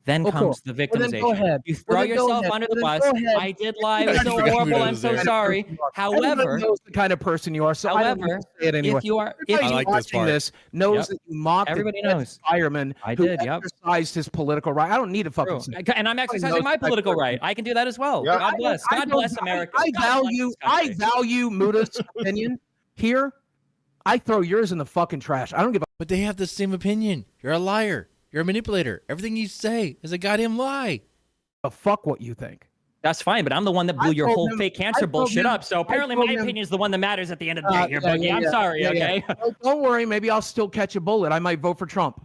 then Oh, cool. comes the Well, then victimization. go ahead. You Well, throw then go yourself ahead. under Well, the then bus. go ahead. I did lie. It I was so forgot horrible. Muta I'm was so there. sorry. Everybody However, knows the kind of person you are, so I don't need to say it anyway. if you are, Everybody I like this watching part. this knows Yep. that you mocked Everybody a knows. fireman I who did, yep. exercised his political right. I don't need to fucking say it. And I'm Everybody exercising knows my the type of political person. right. I can do that as well. Yeah. God bless. I God don't- bless America. I God bless this country. value Muta's opinion here. I throw yours in the fucking trash. I don't give a But they have the same opinion. You're a liar. You're a manipulator. Everything you say is a goddamn lie. fuck what you think. That's fine, but I'm the one that blew I your told whole him- fake I cancer told bullshit him- up. So apparently told my him- opinion is the one that matters at the end of the day here, Boogie. I'm sorry, okay? Don't worry. Maybe I'll still catch a bullet. I might vote for Trump.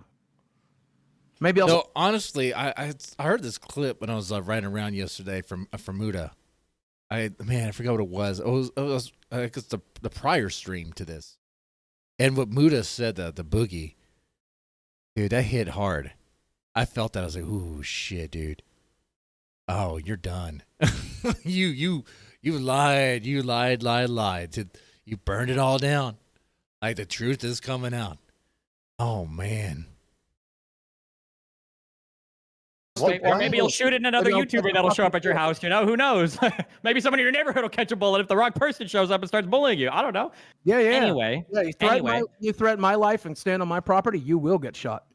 Maybe I'll. No, honestly, I heard this clip when I was riding around yesterday from Muta. I forgot what it was. It was I guess the prior stream to this, and what Muta said, the Boogie, dude, that hit hard. I felt that. I was like, ooh, shit, dude. Oh, you're done. you lied. You lied. You burned it all down. Like the truth is coming out. Oh man. Or maybe you'll shoot it in another YouTuber that'll show up at your house. You know, who knows? Maybe someone in your neighborhood will catch a bullet if the wrong person shows up and starts bullying you. I don't know. Yeah. Anyway, Yeah, you threaten my life and stand on my property, you will get shot.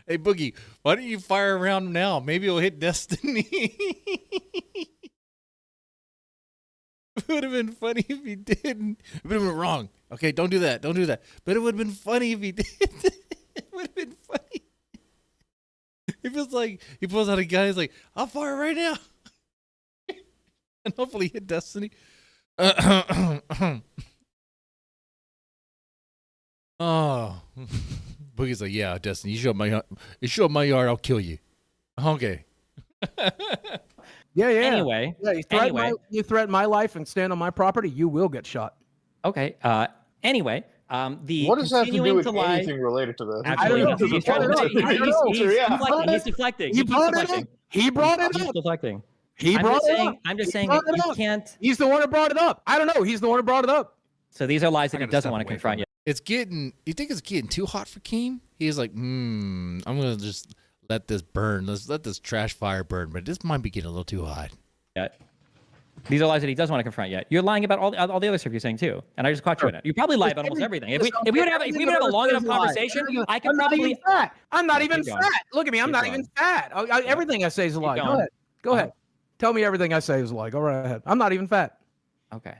Hey Boogie, why don't you fire around now? Maybe it'll hit Destiny. It would have been funny if he didn't. It would have been wrong. Okay, don't do that. Don't do that. But it would have been funny if he did. It would have been funny. It feels like he pulls out a gun. He's like, "I'll fire right now," and hopefully hit Destiny. Oh, Boogie's like, "Yeah, Destiny, you show up my yard, I'll kill you." Okay. Yeah. Anyway, Yeah, you threaten my life and stand on my property, you will get shot. okay. Anyway, the What does that have to do continuing with to lie. anything related to this? Actually, know. he's trying to- I don't know. he's deflecting. He brought it up. He brought it He's up. deflecting. He I'm brought just it saying. up. I'm just He saying brought that it you up. can't. He's the one who brought it up. I don't know. He's the one who brought it up. So these are lies that he gotta doesn't step want to away confront from yet. It's getting. You think it's getting too hot for Keem? He's like, I'm gonna just let this burn. Let's let this trash fire burn. But this might be getting a little too hot. These are lies that he doesn't want to confront yet. You're lying about all the other stuff you're saying too, and I just caught you in it. You probably lie about almost everything. If we would have a long enough conversation, I could I'm not probably. even fat. I'm not Yeah, even keep going. fat. Look at me. I'm Keep not going. even fat. Everything I say is a lie. Go going. ahead. Go ahead. Tell me everything I say is a lie. Go right ahead. I'm not even fat. Okay.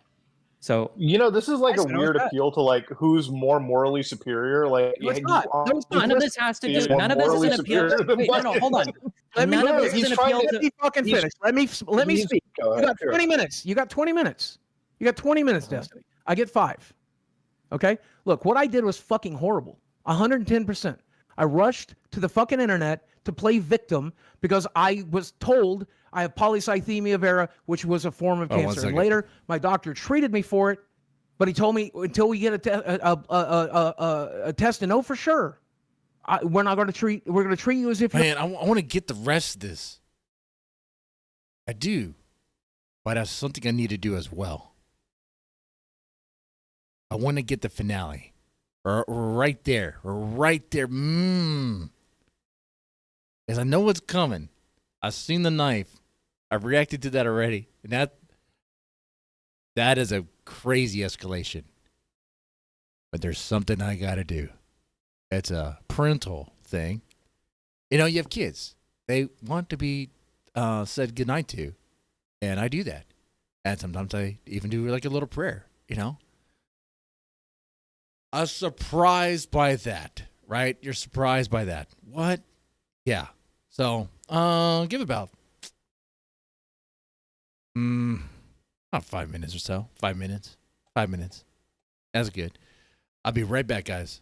So You know, this is like I a said I weird was fat. appeal to like who's more morally superior. Like, No, it's you not. are- No, it's not. none of this has to He's do. more None of this is morally an appeal. superior than Wait, no, hold on. Let me None of this he's is an trying appeal to- Let me fucking he's- finish. Let me he's- speak. go You ahead, got sure. 20 minutes. You got 20 minutes. You got 20 minutes, Destiny. I get 5. Okay? Look, what I did was fucking horrible. 110%. I rushed to the fucking internet to play victim because I was told I have polycythemia vera, which was a form of Oh, 1 cancer. And second. later, my doctor treated me for it, but he told me until we get a test to know for sure, we're not going to treat. We're going to treat you as if you're Man, I want to get the rest of this. I do, but that's something I need to do as well. I want to get the finale, or right there, As I know what's coming. I've seen the knife. I've reacted to that already, and that is a crazy escalation. But there's something I got to do. It's a parental thing. You know, you have kids. They want to be said goodnight to, and I do that. And sometimes I even do like a little prayer, you know. I'm surprised by that, right? You're surprised by that. What? Yeah. So, give about 5 minutes or so. 5 minutes. 5 minutes. That's good. I'll be right back, guys.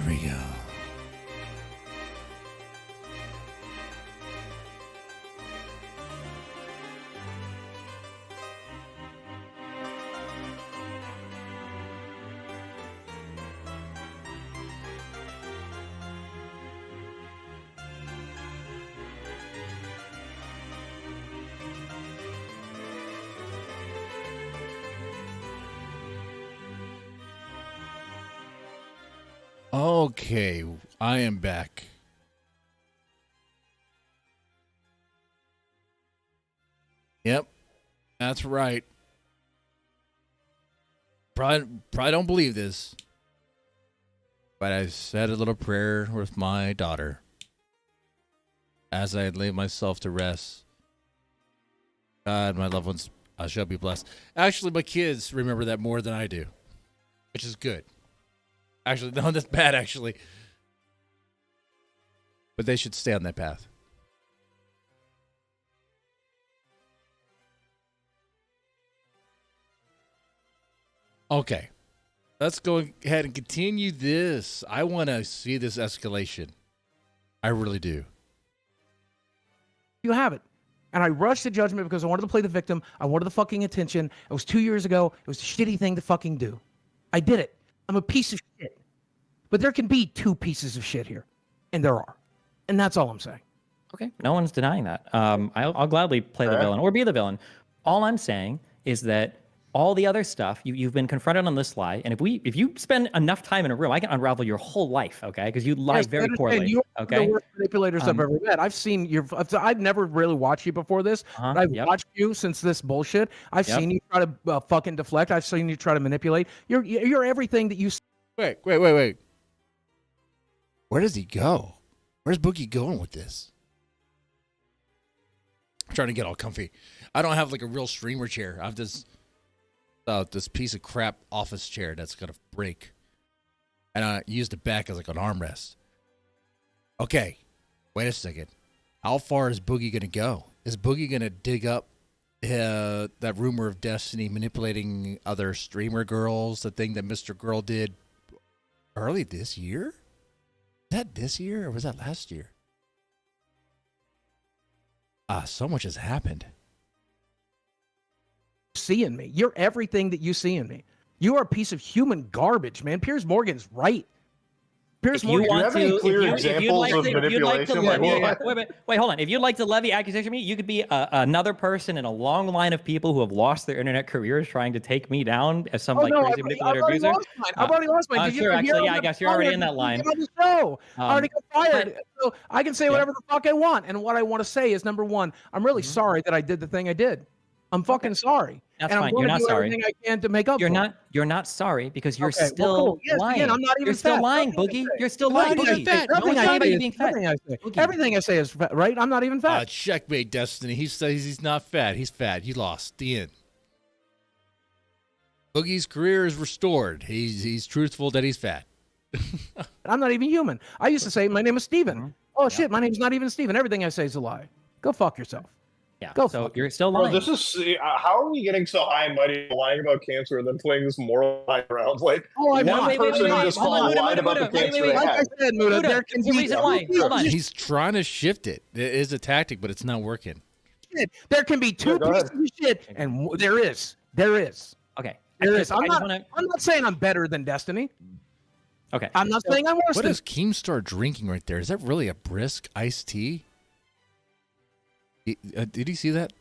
we go. Okay, I am back. Yep, that's right. Probably don't believe this, but I said a little prayer with my daughter as I lay myself to rest. God, my loved ones, I shall be blessed. Actually, my kids remember that more than I do, which is good. Actually, no, that's bad, actually. But they should stay on that path. Okay. Let's go ahead and continue this. I want to see this escalation. I really do. You have it. And I rushed to judgment because I wanted to play the victim. I wanted the fucking attention. It was 2 years ago. It was a shitty thing to fucking do. I did it. I'm a piece of shit. But there can be two pieces of shit here. And there are. And that's all I'm saying. Okay, no one's denying that. I'll gladly play the villain or be the villain. All I'm saying is that all the other stuff you've been confronted on this lie, and if you spend enough time in a room, I can unravel your whole life, okay? Because you lie very poorly. You are okay, the worst manipulators I've ever met. I've seen your. I've never really watched you before this, but I've watched you since this bullshit. I've seen you try to fucking deflect. I've seen you try to manipulate. You're everything that you. Wait. Where does he go? Where's Boogie going with this? I'm trying to get all comfy. I don't have like a real streamer chair. I have this piece of crap office chair that's gonna break, and I used the back as like an armrest. Okay, wait a second. How far is Boogie gonna go? Is Boogie gonna dig up that rumor of Destiny manipulating other streamer girls? The thing that Mr. Girl did early this year? Was that this year or was that last year? So much has happened. See in me. You're everything that you see in me. You are a piece of human garbage, man. Piers Morgan's right. Piers Morgan. Do you have any clear examples of manipulation? Wait, hold on. If you'd like to levy accusation on me, you could be another person in a long line of people who have lost their internet careers trying to take me down as some crazy manipulator abuser. I've already lost mine. Sure, actually, yeah, I guess you're already in that line. I already got fired. So I can say whatever the fuck I want. And what I want to say is, number one, I'm really sorry that I did the thing I did. I'm fucking sorry. That's and fine. I'm You're not do sorry. Everything I can to make up. You're not sorry because you're okay, still cool. Yes, lying. Again, I'm not even you're still fat. lying, Boogie. You're still lying, Boogie. Everything I say is fat, right? I'm not even fat. Checkmate, Destiny. He says he's not fat. He's fat. You lost. The end. Boogie's career is restored. He's truthful that he's fat. I'm not even human. I used to say my name is Steven. Oh shit, my name's not even Steven. Everything I say is a lie. Go fuck yourself. Yeah. Go so fuck you're still lying. Bro, this is how are we getting so high and mighty lying about cancer and then playing this moral lie around? Like one person in this call lied about the cancer they Like had. I said, Muta, there can be reason why. Hold on. He's trying to shift it. It is a tactic, but it's not working. There can be two pieces of shit, and there is. Okay. There is. I'm not saying I'm better than Destiny. Okay. I'm not saying I'm worse What than. is Keemstar drinking right there? Is that really a brisk iced tea? Did he see that?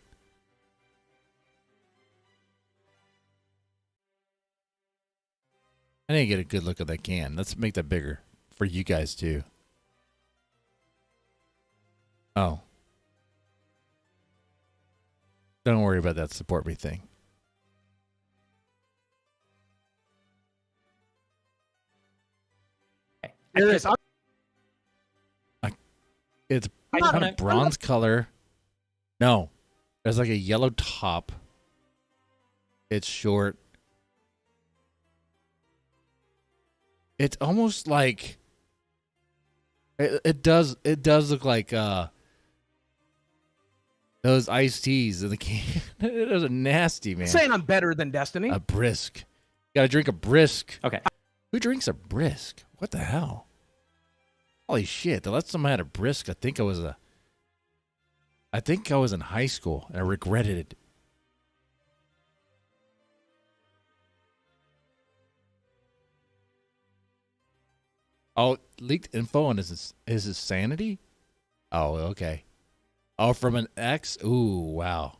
I didn't get a good look at that can. Let's make that bigger for you guys too. Oh. Don't worry about that support me thing. There is. It's not- a bronze color. No. There's like a yellow top. It's short. It's almost like it does look like those iced teas in the can. It is nasty, man. I'm saying I'm better than Destiny. A brisk. You gotta drink a brisk. Okay. Who drinks a brisk? What the hell? Holy shit! The last time I had a brisk, I think I was in high school, and I regretted it. Oh, leaked info on his sanity? Oh, okay. Oh, from an ex? Ooh, wow.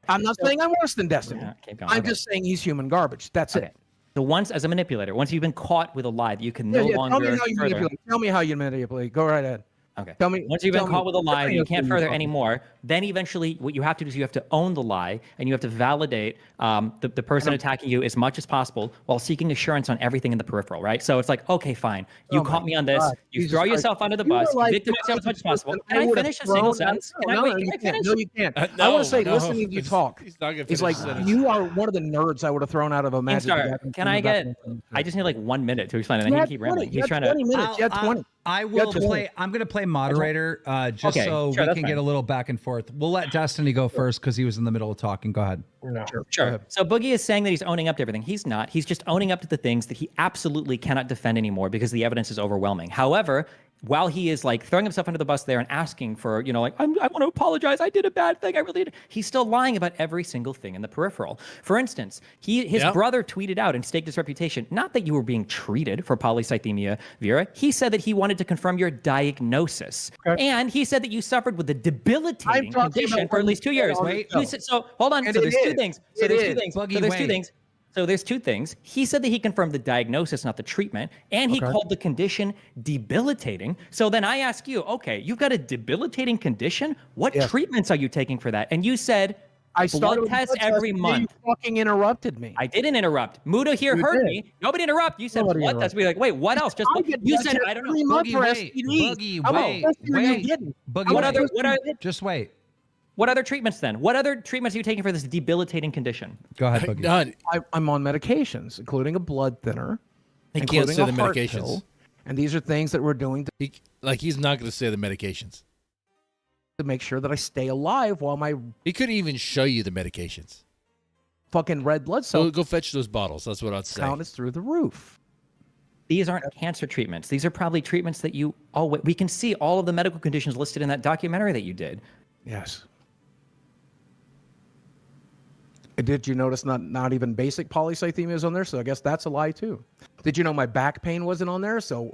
I'm not saying I'm worse than Destiny. Yeah, keep going. I'm Okay. just saying he's human garbage. That's Okay. it. So once, as a manipulator, once you've been caught with a lie that you can Yeah, no yeah, longer tell me how you further. manipulate. Tell me how you manipulate. Go right ahead. Okay. Tell me. Once you've been tell me- caught with a lie that you can't further talking. anymore, then eventually what you have to do is you have to own the lie and you have to validate the person attacking you as much as possible while seeking assurance on everything in the peripheral, right? So it's like, okay, fine. You Oh caught my me on this. God, You Jesus throw Christ. yourself under the You bus. were like- You victimize yourself as much as possible. Can I would've finish a single thrown- sentence? Can I No, wait? no, Can you I can't. finish? No, you can't. I want to say, listening to you talk. He's not gonna It's finish like the sentence. you are one of the nerds I would have thrown out of a Magic the Star, Gathering can I tournament get? back in- I just need like 1 minute to explain it, and You then he had can keep 20. rambling. You He's had trying to. 20 minutes. You had 20. I You will had 20. play. I'm going to play moderator just Okay, so sure, we that's can fine. get a little back and forth. We'll let Destiny go first because he was in the middle of talking. Go ahead. Sure. So Boogie is saying that he's owning up to everything. He's not. He's just owning up to the things that he absolutely cannot defend anymore because the evidence is overwhelming. However, while he is like throwing himself under the bus there and asking for, you know, like, I want to apologize. I did a bad thing. I really did. He's still lying about every single thing in the peripheral. For instance, his Yep. brother tweeted out and staked his reputation. Not that you were being treated for polycythemia vera. He said that he wanted to confirm your diagnosis. Okay. And he said that you suffered with a debilitating talking condition about for at when least 2 you years. said on Wait, the you said, so hold on. And So it there's two is. things. So It there's is. two things. Boogie, So there's two wait. things. So there's two things. He said that he confirmed the diagnosis, not the treatment, and he Okay. called the condition debilitating. So then I ask you, okay, you've got a debilitating condition. What Yes. treatments are you taking for that? And you said I started blood with tests blood every and then month. You fucking interrupted me. I didn't interrupt. Muta here You heard did. me. Nobody interrupt. You said Nobody blood tests. We like, wait, what else? Just I get you blood said tests I don't know. every month Boogie, for wait. STDs. Boogie, How wait. much are you Wait. getting? Boogie, How much What other- are what you are- getting? Just wait. What other treatments then? What other treatments are you taking for this debilitating condition? Go ahead, Boogie. None. I'm on medications, including a blood thinner, He can't including say a the heart medications. pill, and these are things that we're doing He's not going to say the medications. to make sure that I stay alive while my He couldn't even show you the medications. fucking red blood cell So go fetch those bottles. That's what I'd say. count is through the roof. These aren't cancer treatments. These are probably treatments that you always, we can see all of the medical conditions listed in that documentary that you did. Yes. Did you notice not even basic polycythemia is on there? So I guess that's a lie too. Did you know my back pain wasn't on there? So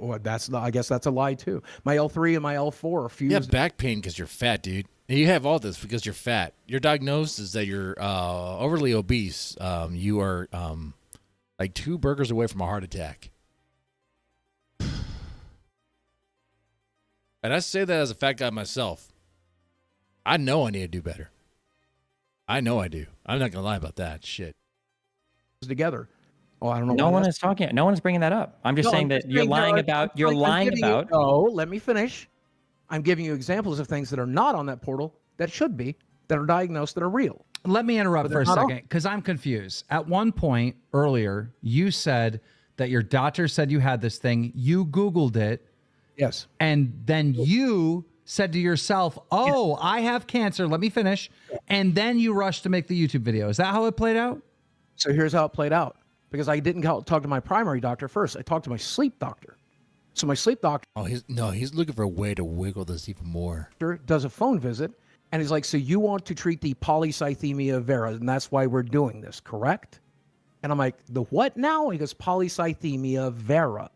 I guess that's a lie too. My L3 and my L4 are fused. You have back pain because you're fat, dude. And you have all this because you're fat. Your diagnosis is that you're overly obese. You are like 2 burgers away from a heart attack. And I say that as a fat guy myself. I know I need to do better. I know I do. I'm not going to lie about that shit. together. Oh, I don't know. No why one that's- is talking. No one's bringing that up. I'm just No, saying I'm that just you're saying there lying are- about. You're I'm lying giving you- about. No, let me finish. I'm giving you examples of things that are not on that portal that should be, that are diagnosed, that are real. Let me interrupt But for a they're not all- second because I'm confused. At one point earlier, you said that your doctor said you had this thing. You Googled it, Yes. and then you said to yourself, "Oh, I have cancer. Let me finish." And then you rushed to make the YouTube video. Is that how it played out? So here's how it played out. Because I didn't talk to my primary doctor first. I talked to my sleep doctor. So my sleep doctor Oh, he's looking for a way to wiggle this even more. does a phone visit, and he's like, "So you want to treat the polycythemia vera, and that's why we're doing this, correct?" And I'm like, "The what now?" He goes, "Polycythemia vera."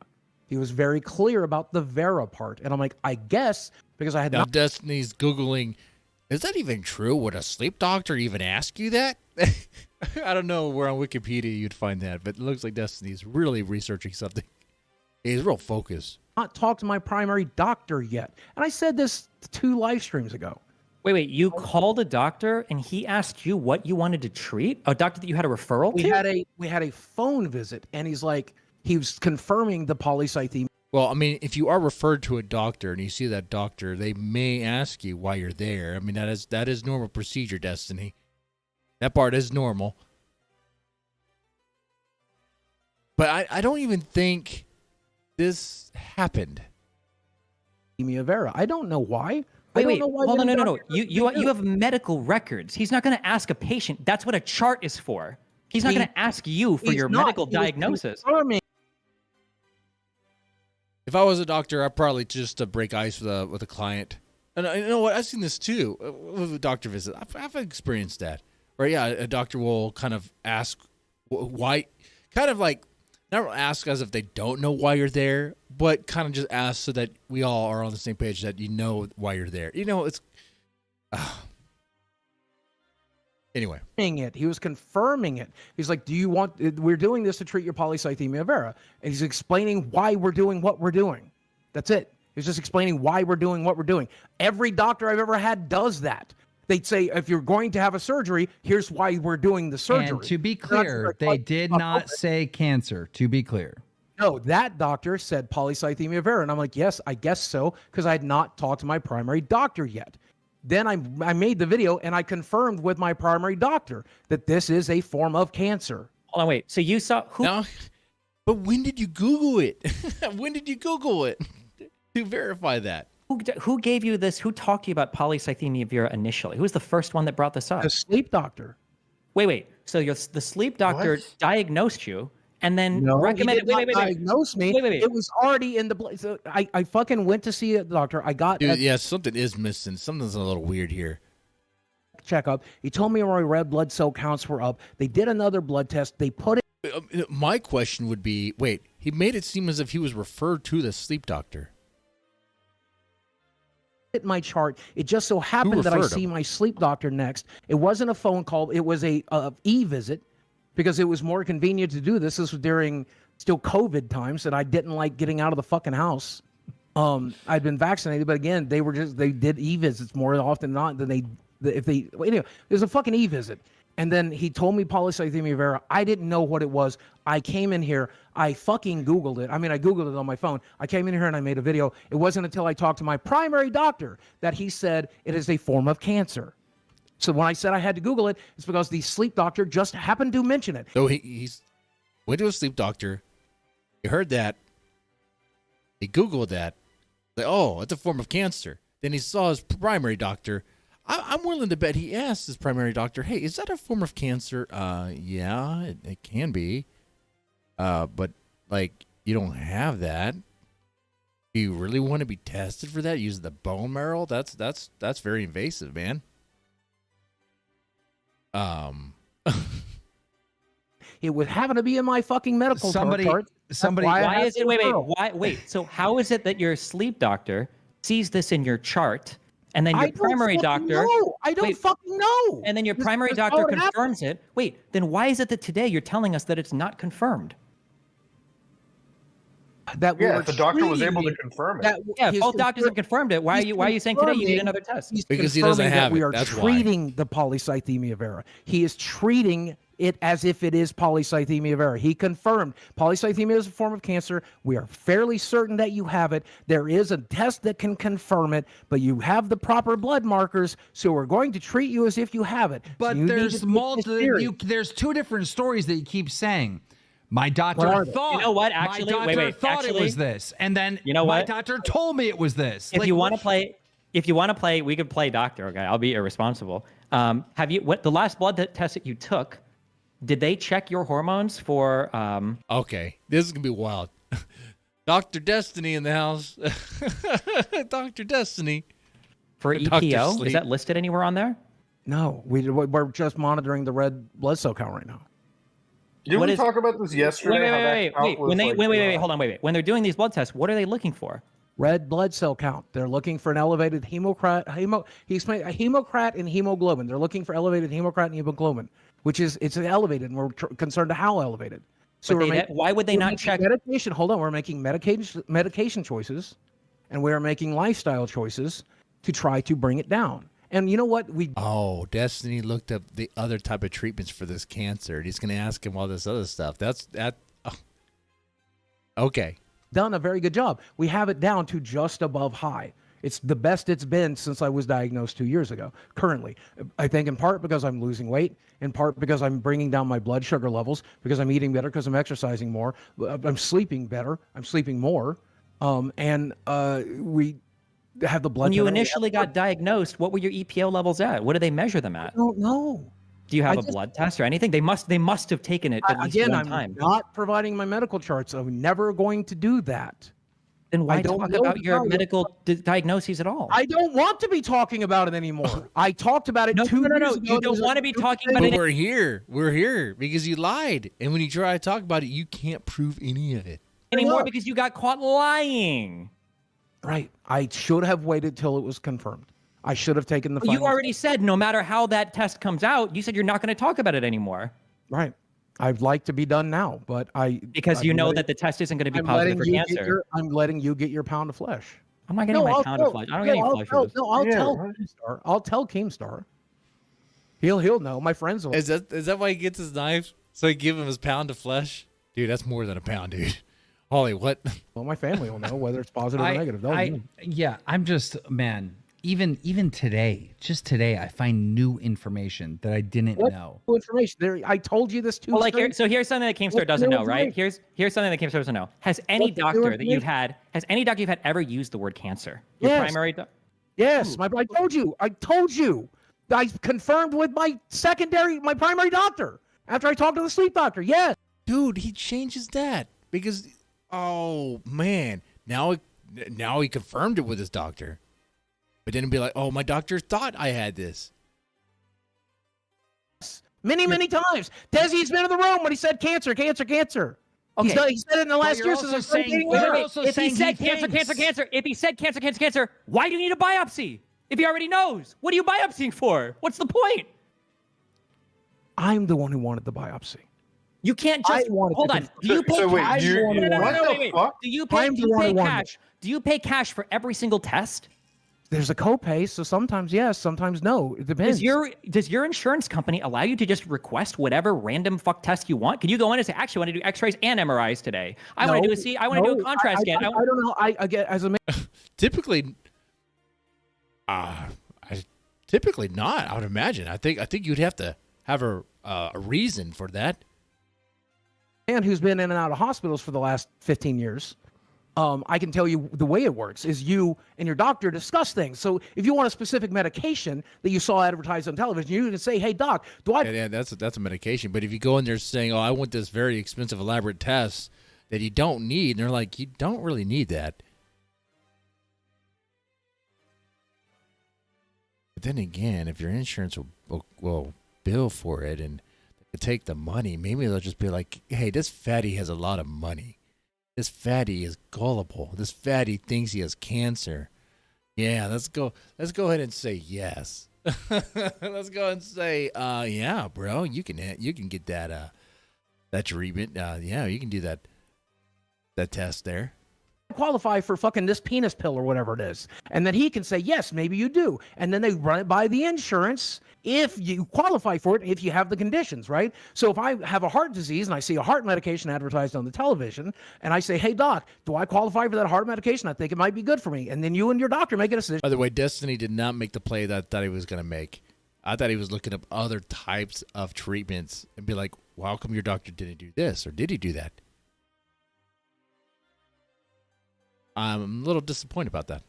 He was very clear about the vera part, and I'm like, "I guess because I had Now not." Destiny's Googling, is that even true? Would a sleep doctor even ask you that? I don't know where on Wikipedia you'd find that, but it looks like Destiny's really researching something. He's real focused. Not talked to my primary doctor yet, and I said this 2 live streams ago. Wait. You called a doctor and he asked you what you wanted to treat? A doctor that you had a referral We to? had a phone visit, and he's like, he was confirming the polycythemia. Well, I mean, if you are referred to a doctor and you see that doctor, they may ask you why you're there. I mean, that is normal procedure, Destiny. That part is normal. But I don't even think this happened. vera. I don't know why. I Wait, don't know why. hold on, the no. doctor You doesn't do it. have medical records. He's not going to ask a patient. That's what a chart is for. He's not He- going to ask you for He's your not. medical He was diagnosis. confirming If I was a doctor, I'd probably just break ice with a client. And you know what? I've seen this too with a doctor visit. I've experienced that. Where yeah, a doctor will kind of ask why, kind of like not ask as if they don't know why you're there, but kind of just ask so that we all are on the same page that you know why you're there. You know, it's anyway. He was confirming it. He's like, "Do you want? We're doing this to treat your polycythemia vera," and he's explaining why we're doing what we're doing. That's it. He's just explaining why we're doing what we're doing. Every doctor I've ever had does that. They'd say, if you're going to have a surgery, here's why we're doing the surgery. And to be clear, they did not say cancer, to be clear. No, that doctor said polycythemia vera. And I'm like, yes, I guess so, because I had not talked to my primary doctor yet. Then I made the video and I confirmed with my primary doctor that this is a form of cancer. Hold on, wait. So you saw who? No, but when did you Google it? When did you Google it to verify that? Who gave you this? Who talked to you about polycythemia vera initially? Who was the first one that brought this up? The sleep doctor. Wait. So the sleep doctor diagnosed you and then recommended. He did not diagnose me. Wait. It was already in the blood. So I fucking went to see a doctor. I got Dude, something is missing. Something's a little weird here. Checkup. He told me my red blood cell counts were up. They did another blood test. They put it. My question would be, wait, he made it seem as if he was referred to the sleep doctor. My chart. It just so happened that I see my sleep doctor next. It wasn't a phone call. It was a e-visit because it was more convenient to do this. This was during still COVID times and I didn't like getting out of the fucking house. I'd been vaccinated, but again, they did e-visits more often than not than anyway, there's a fucking e-visit. And then he told me polycythemia vera. I didn't know what it was. I came in here. I fucking Googled it. I mean, I Googled it on my phone. I came in here and I made a video. It wasn't until I talked to my primary doctor that he said it is a form of cancer. So when I said I had to Google it, it's because the sleep doctor just happened to mention it. So he's went to a sleep doctor. He heard that. He Googled that. Like, oh, it's a form of cancer. Then he saw his primary doctor. I'm willing to bet he asked his primary doctor, hey, is that a form of cancer? Yeah, it can be. But, like, you don't have that. Do you really want to be tested for that? Using the bone marrow? That's very invasive, man. It would happen to be in my fucking medical chart. Why is it? Wait. So how is it that your sleep doctor sees this in your chart? And then your primary doctor. I don't fucking know. And then your primary doctor confirms it. Wait, then why is it that today you're telling us that it's not confirmed? That the doctor was able to confirm it. Both doctors have confirmed it. Why are you saying today you need another test? Because he doesn't have it. We are treating the polycythemia vera. He is treating it as if it is polycythemia vera. He confirmed polycythemia is a form of cancer. We are fairly certain that you have it. There is a test that can confirm it, but you have the proper blood markers, so we're going to treat you as if you have it. But so there's two different stories that you keep saying. My doctor thought. You know what? Actually, my doctor thought it was this, and then my doctor told me it was this. If you want to play, we could play doctor. Okay, I'll be irresponsible. Have you? What the last blood test that you took? Did they check your hormones for? Okay, this is gonna be wild. Dr. Destiny in the house. Dr. Destiny for EPO. Is that listed anywhere on there? No, we're just monitoring the red blood cell count right now. Did we talk about this yesterday? Wait. Hold on. When they're doing these blood tests, what are they looking for? Red blood cell count. They're looking for an elevated hemocrat and hemoglobin. They're looking for elevated hemocrat and hemoglobin, which is it's elevated, and we're concerned to how elevated. So why would they not check medication? Hold on, we're making medication choices, and we are making lifestyle choices to try to bring it down. And you know what? Destiny looked up the other type of treatments for this cancer, and he's going to ask him all this other stuff. Okay. Done a very good job. We have it down to just above high. It's the best it's been since I was diagnosed 2 years ago, currently. I think in part because I'm losing weight, in part because I'm bringing down my blood sugar levels, because I'm eating better, because I'm exercising more. I'm sleeping better. I'm sleeping more. We have the blood. When you initially got diagnosed, what were your EPO levels at? What do they measure them at? I don't know. Do you have a blood test or anything? They must have taken it at least one time. I'm not providing my medical charts. I'm never going to do that. Then why don't talk know about your how- medical diagnoses at all? I don't want to be talking about it anymore. I talked about it No, 2 no, no, years no. ago. You don't want to be talking about But it. we're here. We're here because you lied. And when you try to talk about it, you can't prove any of it. Anymore because you got caught lying. Right. I should have waited till it was confirmed. I should have taken the Well, you final already said no matter how that test comes out, you said you're not going to talk about it anymore. Right. I'd like to be done now, but Because I'm you know letting- that the test isn't going to be I'm positive letting for you cancer. I'm letting you get your pound of flesh. I'm not getting my pound of flesh. I don't get any flesh for this. No, I'll Yeah, tell right. Keemstar. I'll tell Keemstar. He'll know. My friends will. Is that why he gets his knife? So he give him his pound of flesh? Dude, that's more than a pound, dude. Holly, what? Well, my family will know whether it's positive or negative. They'll know. Yeah, I'm just, man, even today, just today, I find new information that I didn't What know. new information? There, I told you this too. Well, here's something that Keemstar What's doesn't new know, right? information? Here's something that Keemstar doesn't know. Has any What's new doctor that you've information? had, ever used the word cancer? Your Yes. primary Yes, I told you. I told you. I confirmed with my primary doctor after I talked to the sleep doctor. Yes. Dude, he changes that because, oh man, now he confirmed it with his doctor, but then it'd be like, oh, my doctor thought I had this. Many times. Desi's been in the room when he said cancer. Okay. He said it in the last you're year. also Since saying- wait, you're wait, also If he saying said he cancer, thinks- if he said cancer, why do you need a biopsy? If he already knows, what are you biopsying for? What's the point? I'm the one who wanted the biopsy. You can't I just wanted hold to on. confirm- Do you pay So wait, cash? you- No, no, no, what no, the wait. fuck? Do you I'm the one who wanted cash? Do you pay cash for every single test? There's a copay, so sometimes yes, sometimes no. It depends. Does your insurance company allow you to just request whatever random fuck test you want? Can you go in and say, actually, I want to do X-rays and MRIs today. I want to do a C. I want to do a contrast scan. I don't know. I get as a Typically, typically not. I would imagine. I think you'd have to have a reason for that. man who's been in and out of hospitals for the last 15 years. I can tell you the way it works is you and your doctor discuss things. So if you want a specific medication that you saw advertised on television, you can say, "Hey doc, do I?" Yeah, that's a medication. But if you go in there saying, "Oh, I want this very expensive, elaborate test that you don't need," and they're like, "You don't really need that." But then again, if your insurance will bill for it and take the money, maybe they'll just be like, "Hey, this fatty has a lot of money. This fatty is gullible. This fatty thinks he has cancer. Yeah, let's go ahead and say yes. Let's go ahead and say, yeah, bro, you can get that treatment. Yeah, you can do that test there." qualify for fucking this penis pill or whatever it is. And then he can say, yes, maybe you do. And then they run it by the insurance if you qualify for it, if you have the conditions, right? So if I have a heart disease and I see a heart medication advertised on the television and I say, hey, doc, do I qualify for that heart medication? I think it might be good for me. And then you and your doctor make a decision. By the way, Destiny did not make the play that I thought he was going to make. I thought he was looking up other types of treatments and be like, well, how come your doctor didn't do this? Or did he do that? I'm a little disappointed about that.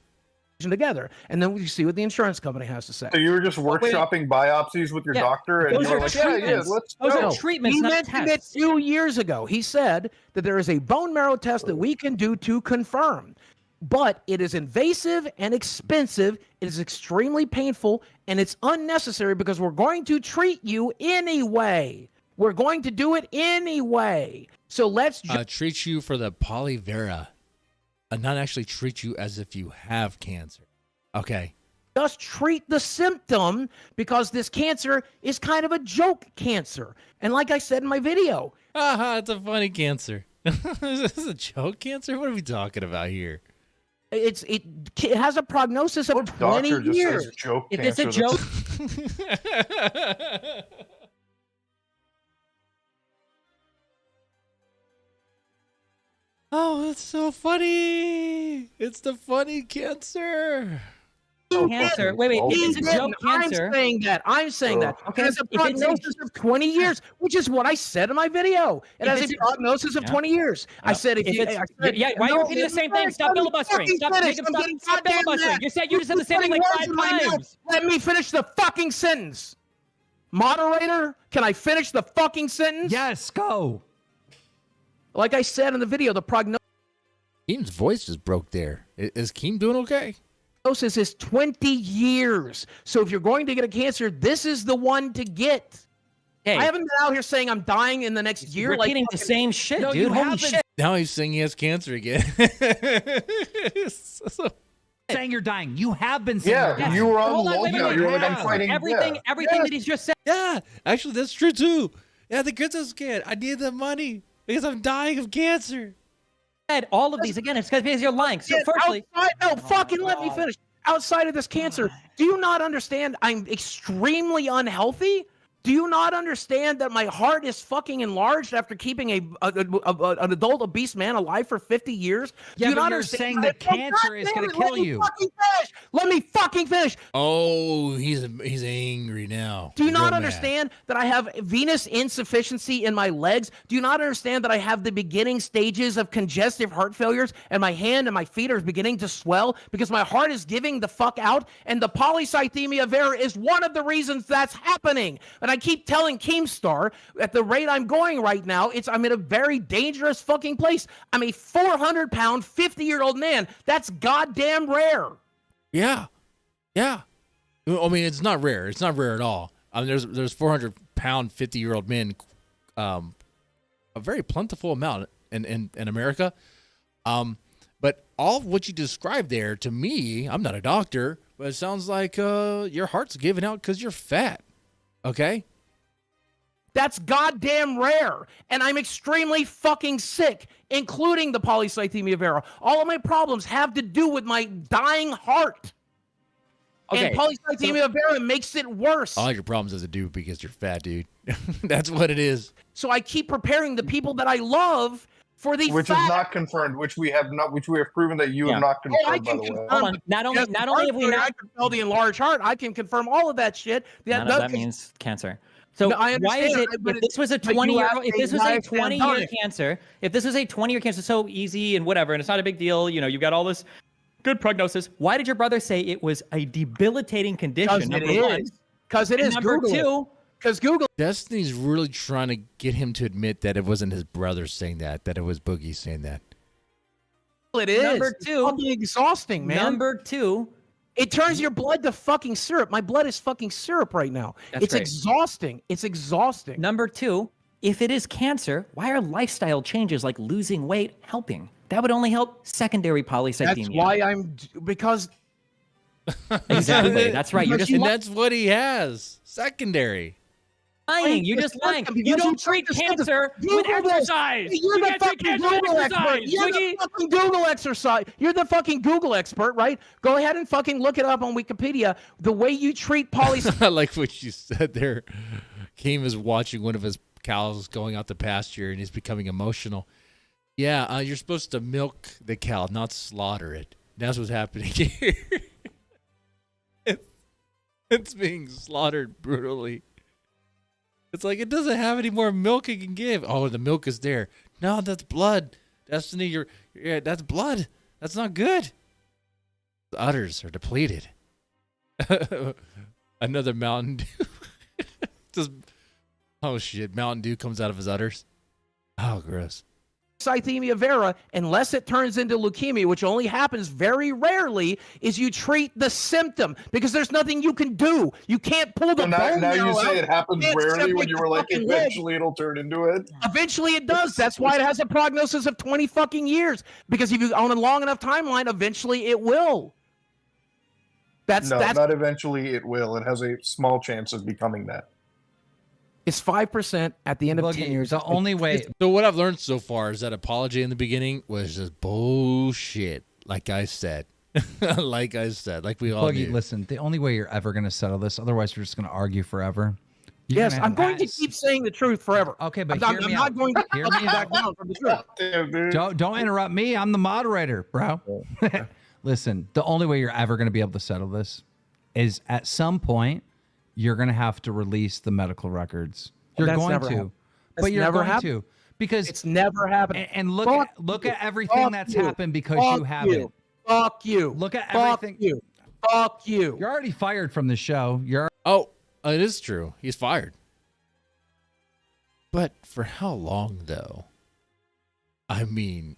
Together, and then we see what the insurance company has to say. So you were just workshopping biopsies with your doctor, and Those you were are like, yeah, treatments. let's Those go. are treatments, He not mentioned tests. it 2 years ago. He said that there is a bone marrow test that we can do to confirm, but it is invasive and expensive. It is extremely painful, and it's unnecessary because we're going to treat you anyway. We're going to do it anyway. So let's Treat you for the polyvera and not actually treat you as if you have cancer. Okay. just treat the symptom because this cancer is kind of a joke cancer. And like I said in my video, It's a funny cancer. Is this a joke cancer? What are we talking about here? it has a prognosis of What 20 doctor just years. says joke If it's a cancer? joke, Oh, it's so funny. It's the funny cancer. cancer. Wait, if He's it's a joke cancer. I'm saying that. Okay, It has a if it's a- prognosis of 20 years, which is what I said in my video. It If has it's a a- prognosis of Yeah. 20 years. I Yeah. said if If you... it's- I said- yeah, why are you No, repeating the same thing? Stop let me filibustering. fucking Stop, finish. Jacob, I'm stop, getting stop goddamn filibustering. mad. You said said the same thing Putting like words 5 in my mouth. times. Let me finish the fucking sentence. Moderator, can I finish the fucking sentence? Yes, go. Like I said in the video, the prognosis Keem's voice just broke there. Is Keem doing okay? Diagnosis is 20 years. So if you're going to get a cancer, this is the one to get. Hey, I haven't been out here saying I'm dying in the next year. repeating the same shit, dude. Holy shit. Now he's saying he has cancer again. So- saying you're dying. You have been saying you're Yeah, dying. you were on Hold on, the wait, wall. wait, You're wait, like, I'm wait. fighting. Everything that he just said. yeah, actually, that's true too. Yeah, the cancer's kid. I need the money because I'm dying of cancer. All of these again. It's because you're lying. So firstly, Let me finish. Outside of this cancer, do you not understand I'm extremely unhealthy? Do you not understand that my heart is fucking enlarged after keeping an adult obese man alive for 50 years? Yeah, do you but not you're understand saying that cancer is going to kill you. Let me fucking finish. Oh, he's angry now. Do you Real not mad. understand that I have venous insufficiency in my legs? Do you not understand that I have the beginning stages of congestive heart failures and my hand and my feet are beginning to swell because my heart is giving the fuck out? And the polycythemia vera is one of the reasons that's happening. And I keep telling Keemstar, at the rate I'm going right now, I'm in a very dangerous fucking place. I'm a 400-pound, 50-year-old man. That's goddamn rare. Yeah. I mean, it's not rare. It's not rare at all. I mean, there's 400-pound, 50-year-old men, a very plentiful amount in America. But all of what you described there, to me, I'm not a doctor, but it sounds like your heart's giving out because you're fat. Okay? That's goddamn rare. And I'm extremely fucking sick, including the polycythemia vera. All of my problems have to do with my dying heart. Okay, And polycythemia vera makes it worse. All your problems has to do because you're fat, dude. That's what it is. So I keep preparing the people that I love for the Which fat. is not confirmed. Which we have proven that you Yeah. have not I confirmed. By can the way, confirm. hold on. Not only have we I not. can tell the enlarged heart. I can confirm all of that shit. None of that means cancer. So No, I why is understand, it but if this was a but you 20-year have if a this was a lifespan 20-year dying. cancer, if this was a 20-year cancer, so easy and whatever, and it's not a big deal, you've got all this good prognosis. Why did your brother say it was a debilitating condition? Number one. Because it is. Number Google two, because Google. Destiny's really trying to get him to admit that it wasn't his brother saying that it was Boogie saying that. It is. Number It's two. fucking exhausting, man. Number two, It turns your blood to fucking syrup. My blood is fucking syrup right now. That's It's great. exhausting. It's exhausting. Number two, if it is cancer, why are lifestyle changes like losing weight helping? That would only help secondary polycythemia. That's why because Exactly. That's right. You're just And that's what he has. Secondary. lying. You're just lying. Because You don't you treat just- cancer Google with this. exercise. You're You the can't treat fucking cancer with Google expert. exercise. You're the Boogie. fucking Google exercise. You're the fucking Google expert, right? Go ahead and fucking look it up on Wikipedia. The way you treat I like what you said there. Keem is watching one of his cows going out to pasture and he's becoming emotional. Yeah, you're supposed to milk the cow, not slaughter it. That's what's happening here. It's being slaughtered brutally. It's like it doesn't have any more milk it can give. Oh, the milk is there. No, that's blood. Destiny, that's blood. That's not good. The udders are depleted. Another Mountain Dew. Just, oh shit, Mountain Dew comes out of his udders. Oh, gross. polycythemia vera, unless it turns into leukemia, which only happens very rarely, is you treat the symptom because there's nothing you can do. You can't pull the so now, bone now you marrow say out. it happens Can't rarely when separate you the were like, fucking leg. eventually it'll turn into it. Eventually it does. That's why it has a prognosis of 20 fucking years. Because if you own a long enough timeline, eventually it will. That's Not eventually it will. It has a small chance of becoming that. it's 5% at the end of 10 Boogie, years. the only way. So what I've learned so far is that apology in the beginning was just bullshit. Like I said, like we all Boogie, knew. listen, the only way you're ever going to settle this, otherwise we're just going to argue forever. Yes, I'm going to keep saying the truth forever. Okay, but I'm hear me not out. going to Hear me back out. down from the truth. Damn, dude. Don't interrupt me. I'm the moderator, bro. Listen, the only way you're ever going to be able to settle this is at some point you're going to have to release the medical records. You're That's going never to, happened. but That's you're never going happened. to because It's never happened. and look Fuck at you. everything Fuck that's you. happened because Fuck you haven't. you. Fuck you. Look at Fuck everything. you. Fuck you. You're already fired from the show. You're Oh, it is true. He's fired. But for how long, though? I mean,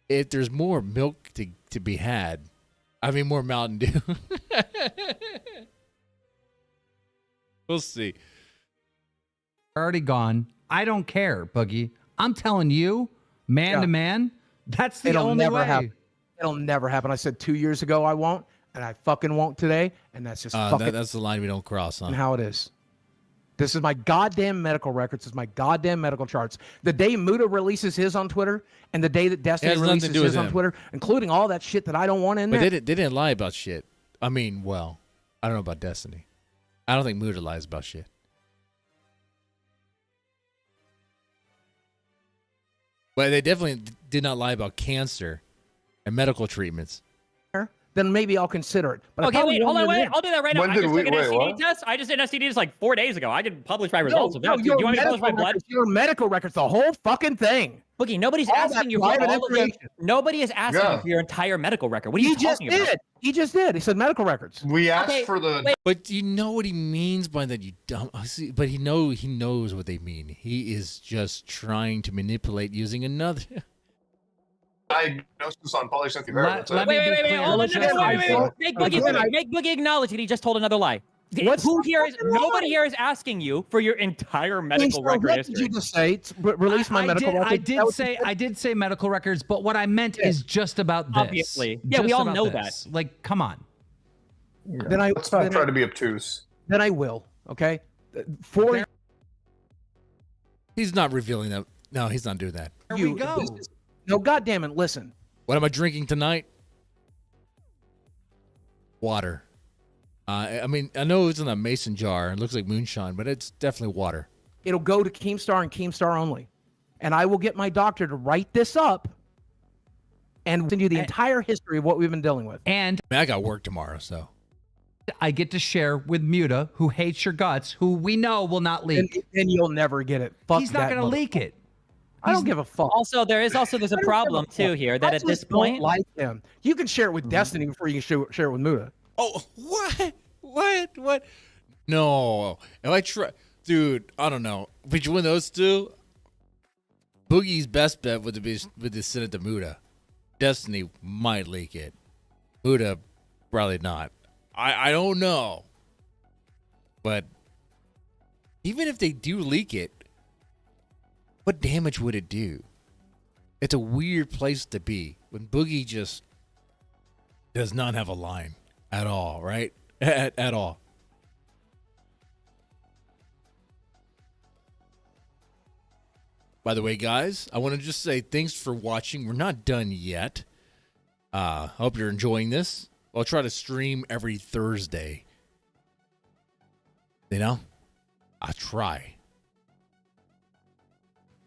if there's more milk to be had, I mean more Mountain Dew. We'll see. Already gone. I don't care, Boogie. I'm telling you, man to man, that's the It'll only never way. happen. It'll never happen. I said 2 years ago I won't, and I fucking won't today, and that's just fucking That's the line we don't cross, huh? how it is. This is my goddamn medical records. This is my goddamn medical charts. The day Muta releases his on Twitter, and the day that Destiny has nothing to releases do with his on him. Twitter, including all that shit that I don't want in But there. they didn't lie about shit. I mean, well, I don't know about Destiny. I don't think Muta lies about shit. But they definitely did not lie about cancer and medical treatments. Then maybe I'll consider it. But I Okay, probably wait, hold won't on, do wait. it. I'll do that right now. When I did just we- took an wait, STD what? test. I just did an STD test like 4 days ago. I can publish my results of that. Do your you want me to publish my medical blood? records, your medical records, the whole fucking thing. Boogie, nobody's All that asking you for private all of them. information. Nobody is asking Yeah. you for your entire medical record. What are you He just talking about? did. He just did. He said medical records. We asked Okay, for the. wait. But you know what he means by that, you dumb. See, but he knows what they mean. He is just trying to manipulate using another. Diagnosis on polycythemia vera. That's let it. me Wait, be wait, clear. hold on, Just no, no, wait, wait, I- wait. Make Boogie acknowledge that he just told another lie. What's Who the here is fucking nobody lie? here is asking you for your entire medical So record what history. did you just say? Release my medical records? I Is that what you said? did say medical records, but what I meant is just about this. Obviously. Yeah, we Just all about know this. Like, come on. Then I Let's not then try I- to be obtuse. Then I will. Okay. For He's not revealing that. No, he's not doing that. Here you, we go. this is- no, goddamn it! Listen. What am I drinking tonight? Water. I mean, I know it's in a mason jar. It looks like moonshine, but it's definitely water. It'll go to Keemstar and Keemstar only, and I will get my doctor to write this up and send you the entire history of what we've been dealing with. And I mean, I got work tomorrow, so. I get to share with Muta, who hates your guts, who we know will not leak. And you'll never get it. Fuck He's not that going to mother- leak it. I don't give a fuck. Also, there's a problem too here that I at this just don't point, like him. You can share it with Destiny before you can share it with Muta. Oh, what? What? No. If I try, dude, I don't know. Between those two, Boogie's best bet would be to send it to Muta. Destiny might leak it. Muta, probably not. I don't know. But even if they do leak it, what damage would it do? It's a weird place to be when Boogie just does not have a line at all, right? At all. By the way, guys, I want to just say thanks for watching. We're not done yet. Hope you're enjoying this. I'll try to stream every Thursday. You know? I try.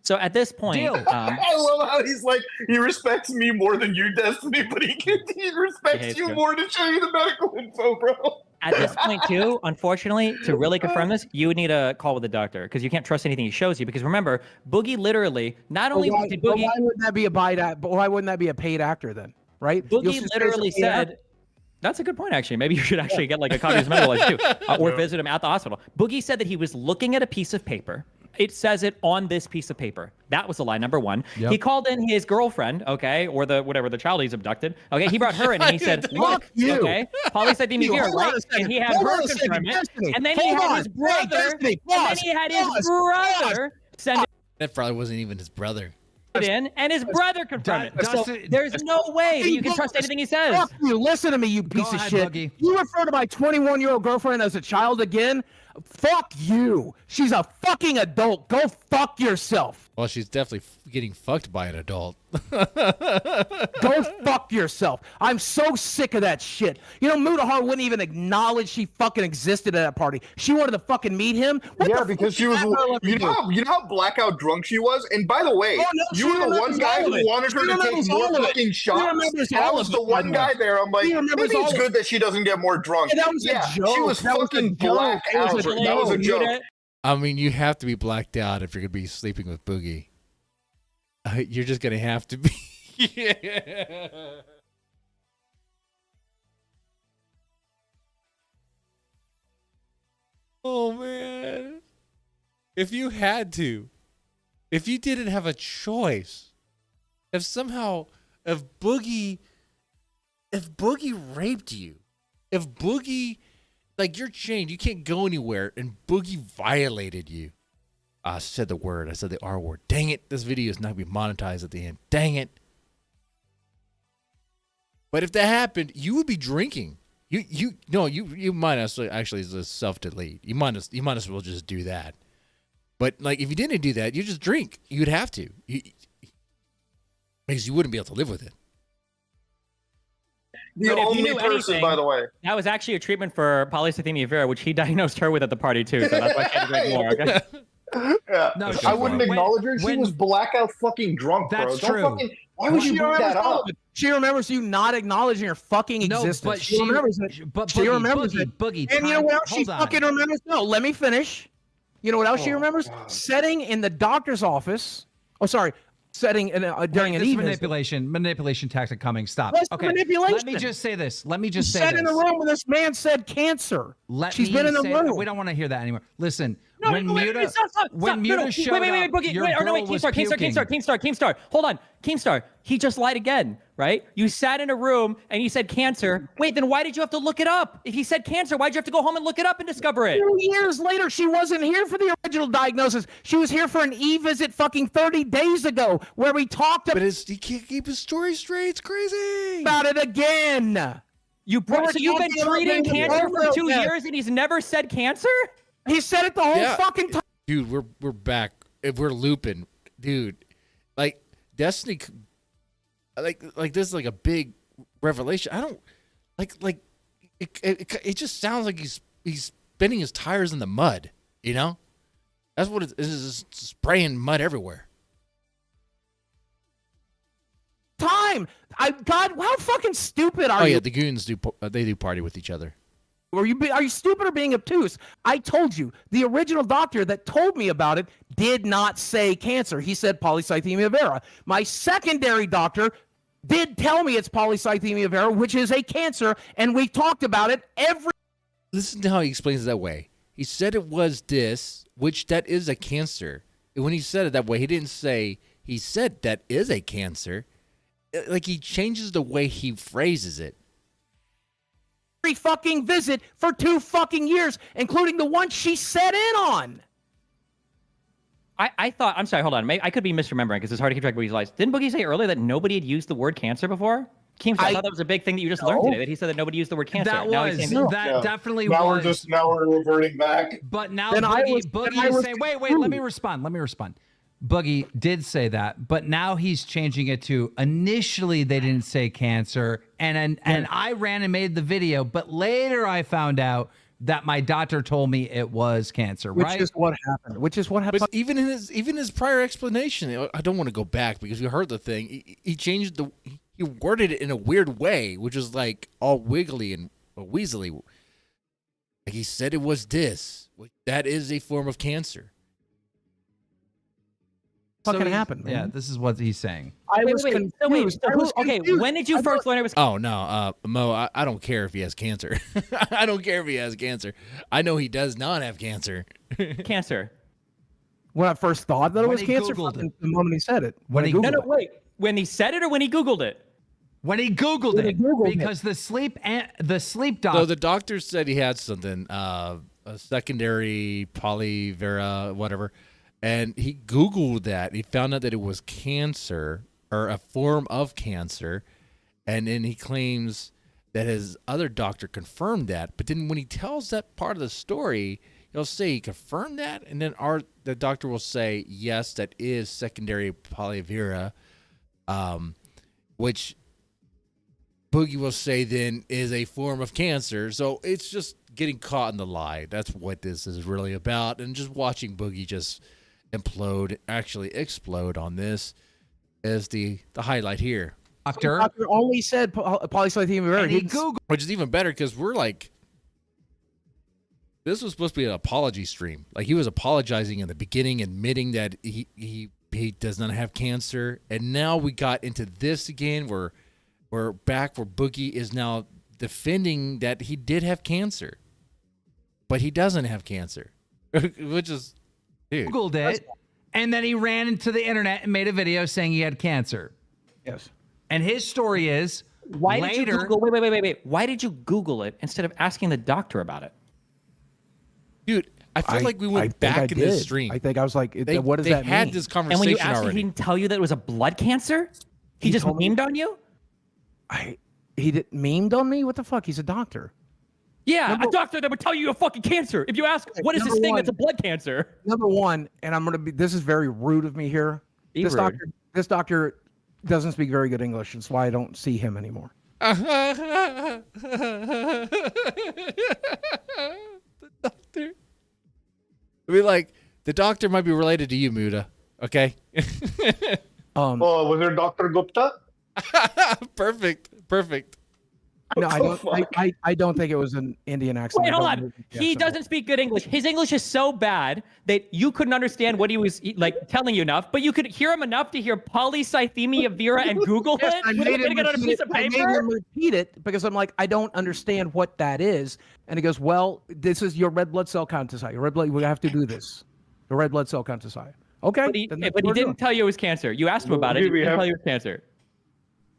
so at this point, Deal. I love how he's like, he respects me more than you, Destiny, but he respects hates you you. more to show you the medical info, bro. at this point too, unfortunately, to really confirm this, you would need a call with the doctor because you can't trust anything he shows you. Because remember, Boogie literally not only Why, did but Boogie why wouldn't that be a why wouldn't that be a paid actor then? Right? You'll Boogie just literally say something said, that's a good point, actually. Maybe you should actually get like a copy of his medical license too, or visit him at the hospital. Boogie said that he was looking at a piece of paper. It says it on this piece of paper. That was the lie number one. Yep. He called in his girlfriend, okay, or the child he's abducted. Okay, he brought her in and he said, look, you. okay, polycythemia You, vera, hold on right? a second. And he had Hold her on a second, confirm it. Destiny. And then he Hold had on. his Hey, brother, Destiny, and then pause, he had his pause, brother send That probably wasn't even his brother. it in, and his brother confirmed it. Dustin- There's no way that you can trust anything he says. Fuck you. Listen to me, you piece of ahead, shit. Boogie. You refer to my 21-year-old girlfriend as a child again? Fuck you. She's a fucking adult. Go fuck yourself. Well, she's definitely getting fucked by an adult. Go fuck yourself. I'm so sick of that shit. You know, Mutahar wouldn't even acknowledge she fucking existed at that party. She wanted to fucking meet him. What Yeah, the because fuck she was, did that girl ever you do? know how blackout drunk she was. And by the way, Oh, no, she you were the remembers one guy all of who it. wanted her She to take remembers more all of it. fucking She shots. remembers And I all was of the it, one by guy the way. there. I'm like, She remembers maybe all it's of good that she doesn't get more drunk. Yeah, that was a yeah, joke. she was That was a fucking joke. blacked It was out. a That was a joke. joke. I mean, you have to be blacked out if you're going to be sleeping with Boogie. You're just going to have to be. Yeah. Oh, man. If you had to, if you didn't have a choice, if somehow if Boogie raped you, if Boogie, like, you're chained, you can't go anywhere, and Boogie violated you. I said the word. I said the R word. Dang it! This video is not going to be monetized at the end. Dang it! But if that happened, you would be drinking. You might actually just self-delete. You might as well just do that. But like, if you didn't do that, you just drink. You'd have to, because you wouldn't be able to live with it. The But if you only knew person, anything- by the way. That was actually a treatment for polycythemia vera, which he diagnosed her with at the party too. So that's why she had to drink more. Okay? Yeah. No, I wouldn't acknowledge her. She when- was blackout fucking drunk, bro. That's Don't true. fucking. Why would you bring that up? She remembers you not acknowledging her fucking existence. but she remembers it. But She remembers it. Boogie. And you know what else she hold on. fucking remembers? No, let me finish. You know what else she remembers? God. Setting in the doctor's office. Oh, sorry. Setting in during an This is e-visit. manipulation tactic coming. Stop. What's the Okay. manipulation? Let me just say this. Let me just say Sat this. in the room when this man said cancer. She's me been in the say- room. We don't want to hear that anymore. Listen, No, when no, wait, Muta, wait, stop, when stop. Muta No, showed wait, up, Boogie, your wait, or no, girl wait, was Keemstar. Hold on, Keemstar. He just lied again, right? You sat in a room and he said cancer. Wait, then why did you have to look it up? If he said cancer, why'd you have to go home and look it up and discover it? 2 years later, she wasn't here for the original diagnosis. She was here for an e-visit fucking 30 days ago where we talked But he can't keep his story straight. It's crazy. about it again. You've been treating cancer for 2 years and he's never said cancer? He said it the whole Yeah. fucking time. Dude, we're back. If we're looping, dude, like Destiny, like this is like a big revelation. I don't like it just sounds like he's spinning his tires in the mud. You know, that's what it is. Spraying mud everywhere. God, how fucking stupid are Oh you? yeah, the goons do party with each other. Are you stupid or being obtuse? I told you, the original doctor that told me about it did not say cancer. He said polycythemia vera. My secondary doctor did tell me it's polycythemia vera, which is a cancer, and we talked about it every. Listen to how he explains it that way. He said it was this, which that is a cancer. And when he said it that way, he didn't say he said that is a cancer. Like, he changes the way he phrases it. Every fucking visit for 2 fucking years, including the one she sat in on. I thought, I'm sorry, hold on. Maybe, I could be misremembering because it's hard to keep track of Boogie's lies. Didn't Boogie say earlier that nobody had used the word cancer before? Keemstar, I thought that was a big thing that you just learned today, that he said that nobody used the word cancer. That Now he's was saying that definitely Now was. now we're reverting back. But now Then I Boogie was is saying, wait, let me respond. Boogie did say that, but now he's changing it to initially they didn't say cancer, and I ran and made the video, but later I found out that my doctor told me it was cancer, right? Which is what happened. But even in his prior explanation, I don't want to go back because we heard the thing. He changed he worded it in a weird way, which is like all wiggly and weaselly. Like, he said it was this. That is a form of cancer. fucking he- happened, man. Yeah, this is what he's saying. I was wait, confused. so wait, I was okay, confused. when did you first learn it was Oh no, Mo, I don't care if he has cancer. I don't care if he has cancer. I know he does not have cancer. cancer? When I first thought that it When was he cancer, Googled fucking it. the moment he said it. When he- I Googled No, it. wait. When he said it or when he Googled it? When he Googled When he it, Googled it. because the sleep So doctor. the doctor said he had something, a secondary polyvera, whatever, and he Googled that. He found out that it was cancer or a form of cancer, and then he claims that his other doctor confirmed that. But then when he tells that part of the story, he'll say he confirmed that, and then the doctor will say yes, that is secondary polyvera, which Boogie will say then is a form of cancer. So it's just getting caught in the lie. That's what this is really about. And just watching Boogie just actually explode on this is the highlight here. The doctor. doctor only said polycythemia vera. And He he Googled. Which is even better because we're like, this was supposed to be an apology stream. Like, he was apologizing in the beginning, admitting that he does not have cancer. And now we got into this again where we're back where Boogie is now defending that he did have cancer, but he doesn't have cancer, which is, dude. Googled it, and then he ran into the internet and made a video saying he had cancer. Yes. And his story is Why did you later. Google? Wait. Why did you Google it instead of asking the doctor about it? Dude, I feel like we went think back in did. this stream. I think I was like, what does they that had mean? this And conversation when you asked him, already. he didn't tell you that it was a blood cancer. He just told me- memed on you. He did memed on me. What the fuck? He's a doctor. Yeah, a doctor that would tell you you have fucking cancer. If you ask, what is this number thing one- that's a blood cancer? Number one, and I'm gonna be. This is very rude of me here. Be This rude. doctor doesn't speak very good English. That's why I don't see him anymore. The doctor. I mean, like, the doctor might be related to you, Muta. Okay? Oh, was there Dr. Gupta? Perfect. No, I don't think it was an Indian accent. Wait, I hold don't on. think the He accent doesn't speak good English. His English is so bad that you couldn't understand what he was like telling you enough, but you could hear him enough to hear polycythemia vera and Google Yes, it. I Without made putting it on a piece of I made paper. him repeat it because I'm like, I don't understand what that is. And he goes, well, this is your red blood cell count is high. Your red blood, we have to do this. The red blood cell count is high. Okay. But he, then that's but he what we're didn't tell you it was cancer. You asked him about it. He Here we didn't have- tell you it was cancer.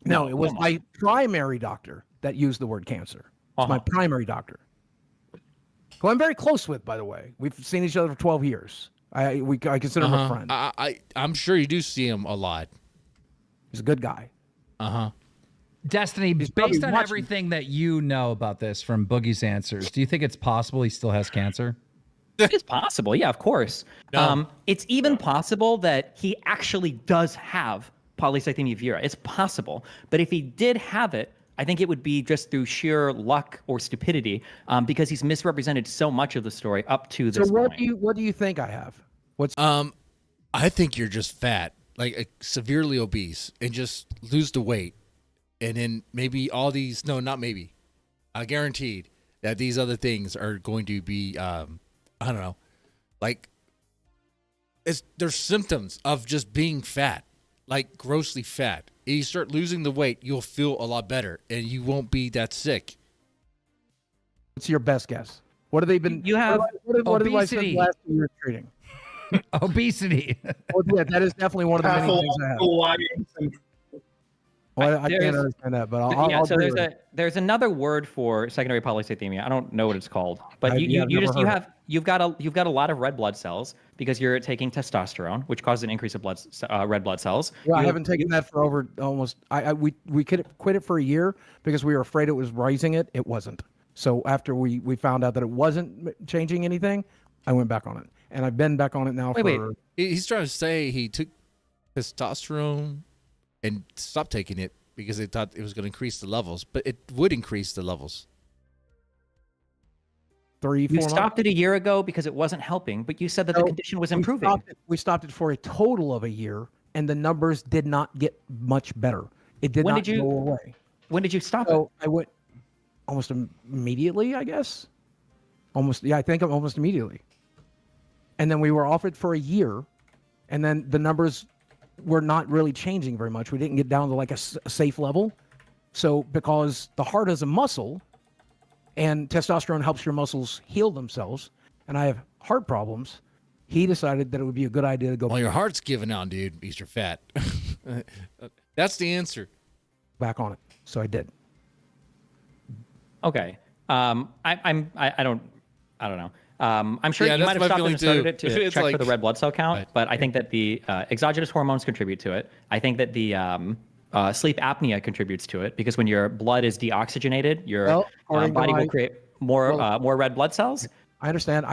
doing. No, it was my primary doctor that used the word cancer. It's my primary doctor, who I'm very close with, by the way. We've seen each other for 12 years. I consider him a friend. I'm sure you do see him a lot. He's a good guy. Destiny, probably based on watching. everything that you know about this from Boogie's answers, do you think it's possible he still has cancer? It's possible. Yeah, of course. No. It's even possible that he actually does have polycythemia vera. It's possible. But if he did have it, I think it would be just through sheer luck or stupidity because he's misrepresented so much of the story up to this So point. what do you think I have? What's I think you're just fat, like severely obese, and just lose the weight. And then maybe all these, no, not maybe, guaranteed that these other things are going to be, I don't know, like, there's symptoms of just being fat, like grossly fat. If you start losing the weight, you'll feel a lot better, and you won't be that sick. what's your best guess? What have they been? You have what have I said obesity. the last 2 years treating? Obesity. Well, yeah, that is definitely one of the many things I have. Pathological syndrome. Well, I There's- can't understand that, but I'll so agree with it. there's another word for secondary polycythemia. I don't know what it's called, but I've never heard of you've got a lot of red blood cells because you're taking testosterone, which causes an increase of red blood cells. Yeah, I You- haven't taken that for over almost. We quit it for a year because we were afraid it was rising it. It wasn't. So after we found out that it wasn't changing anything, I went back on it, and I've been back on it now Wait. for. He's trying to say he took testosterone and stopped taking it because they thought it was going to increase the levels, but it would increase the levels. 3, 4 You months. stopped it a year ago because it wasn't helping, but you said that the No, condition was We improving. stopped it for a total of a year, and the numbers did not get much better. It did When not did you- go away. When did you stop it? So I went almost immediately, I guess. I think almost immediately. And then we were offered for a year, and then the numbers were not really changing very much. We didn't get down to like a safe level. So because the heart is a muscle, and testosterone helps your muscles heal themselves, and I have heart problems, he decided that it would be a good idea to go Well, your heart's giving out, dude, because you're fat. That's the answer. back on it. So I did. Okay. I don't know. I'm sure Yeah, you that's might have my stopped feeling and started too. it to It's check like- for the red blood cell count, Right. but I think that the exogenous hormones contribute to it. I think that the sleep apnea contributes to it because when your blood is deoxygenated, your Well, according to body my- will create more red blood cells. I understand.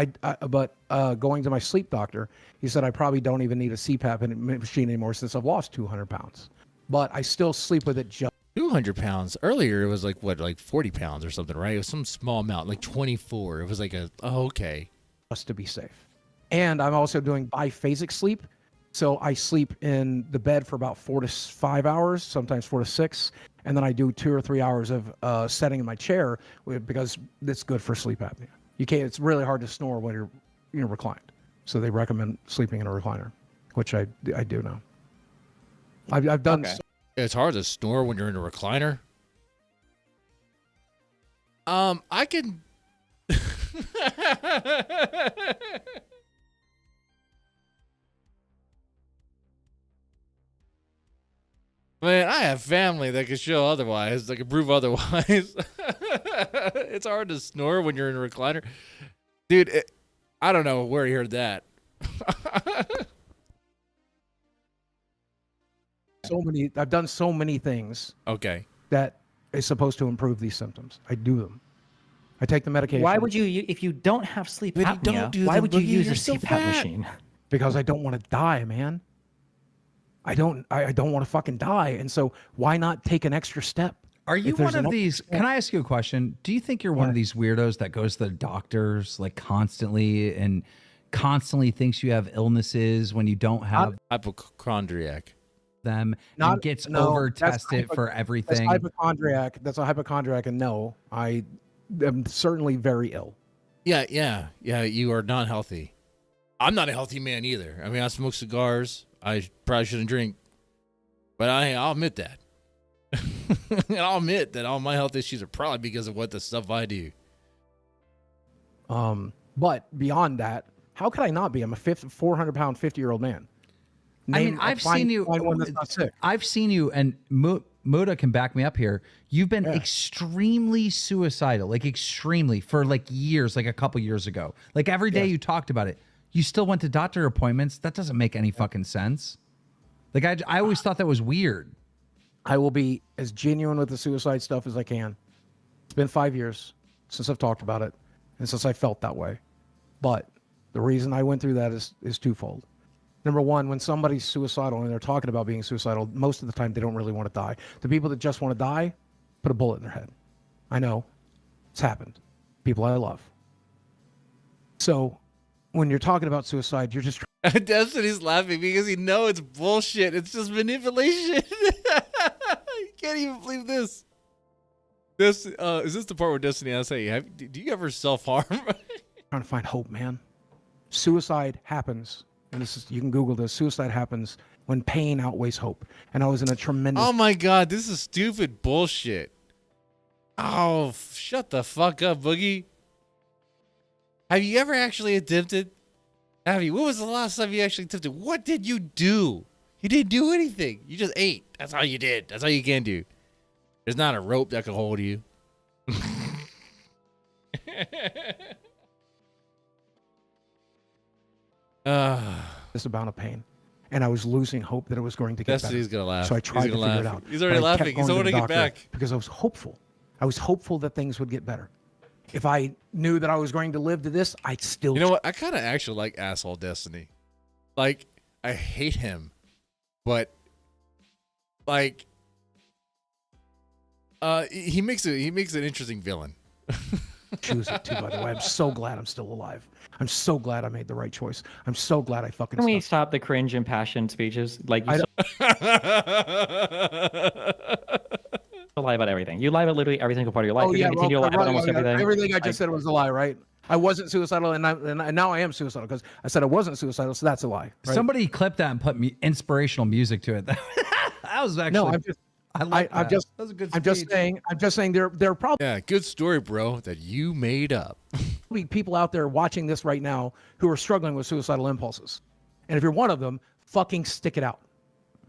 But going to my sleep doctor, he said I probably don't even need a CPAP machine anymore since I've lost 200 pounds. But I still sleep with it 200 pounds. Earlier, it was like, what, like 40 pounds or something, right? It was some small amount, like 24. It was like okay. just to be safe. And I'm also doing biphasic sleep. So I sleep in the bed for about 4 to 5 hours, sometimes 4 to 6. And then I do 2 or 3 hours of sitting in my chair because it's good for sleep apnea. You can't, it's really hard to snore when you're reclined. So they recommend sleeping in a recliner, which I do now. I've done. Okay. It's hard to snore when you're in a recliner. I can. Man, I have family that can show otherwise, that can prove otherwise. It's hard to snore when you're in a recliner. Dude, I don't know where you heard that. I've done so many things Okay. that is supposed to improve these symptoms. I do them. I take the medication. Why would you, if you don't have sleep But you apnea, don't do why them, would you Boogie, use you're a so CPAP fat. machine? Because I don't want to die, man. I don't want to fucking die. And so why not take an extra step? Are you If there's one of an- these? Can I ask you a question? Do you think you're one of these weirdos that goes to the doctors like constantly and constantly thinks you have illnesses when you don't have Hypochondriac. them Not- and gets no, over that's tested for That's everything? hypochondriac. That's a hypochondriac. And no, I am certainly very ill. Yeah. You are not healthy. I'm not a healthy man either. I mean, I smoke cigars. I probably shouldn't drink, but I'll admit that. And I'll admit that all my health issues are probably because of what the stuff I do. But beyond that, how could I not be? I'm a 400-pound, 50-year-old man. I mean, Find one that's not sick. I've seen you, and Muta can back me up here. You've been extremely suicidal, like extremely, for like years, like a couple years ago. Like every day you talked about it. You still went to doctor appointments. That doesn't make any fucking sense. Like I always thought that was weird. I will be as genuine with the suicide stuff as I can. It's been 5 years since I've talked about it and since I felt that way. But the reason I went through that is twofold. Number one, when somebody's suicidal and they're talking about being suicidal, most of the time they don't really want to die. The people that just want to die, put a bullet in their head. I know. It's happened. People I love. So when you're talking about suicide, you're just Destiny's laughing because he knows it's bullshit. It's just manipulation. You can't even believe this. This is this the part where Destiny asks, "Hey, do you ever self-harm?" trying to find hope, man. Suicide happens, and you can Google this. Suicide happens when pain outweighs hope. And I was in a tremendous. Oh my god, this is stupid bullshit. Oh, shut the fuck up, Boogie. Have you ever actually attempted? Have you? When was the last time you actually attempted? What did you do? You didn't do anything. You just ate. That's all you did. That's all you can do. There's not a rope that can hold you. This amount of pain, and I was losing hope that it was going to get Destiny's better. gonna laugh. So I tried to He's figure gonna it laugh. out. He's already But I kept laughing. He's going to holding the it doctor back. because I was hopeful. I was hopeful that things would get better. If I knew that I was going to live to this, I'd still. You know what? I kind of actually like asshole Destiny. Like, I hate him, but like, he makes an interesting villain. choose it too. By the way, I'm so glad I'm still alive. I'm so glad I made the right choice. I'm so glad I fucking. Can we stuck. stop the cringe impassioned speeches? Like you lie about everything. You lie about literally every single part of your life. Oh You're yeah, gonna continue to lie about almost everything. Everything I just said was a lie, right? I wasn't suicidal, and now I am suicidal because I said I wasn't suicidal, so that's a lie. Right? Somebody clipped that and put inspirational music to it. That was actually. No, I'm just. that was a good. I'm just speech. saying. I'm just saying. There are probably Yeah, good story, bro, that you made up. people out there watching this right now who are struggling with suicidal impulses, and if you're one of them, fucking stick it out.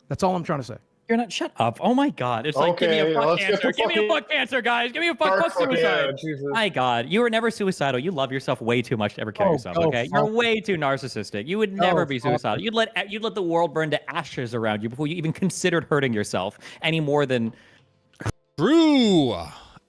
That's all I'm trying to say. You're not. Shut up. Oh my god. It's like give me Okay, a fuck let's get cancer. the Give me a fucking- fuck cancer, guys. Give me a fuck Fuck suicide. yeah, Jesus. My god. You were never suicidal. You love yourself way too much to ever kill Oh, yourself. oh, Okay. fuck. You're way too narcissistic. You would never be fuck. suicidal. You'd let the world burn to ashes around you before you even considered hurting yourself any more than. True,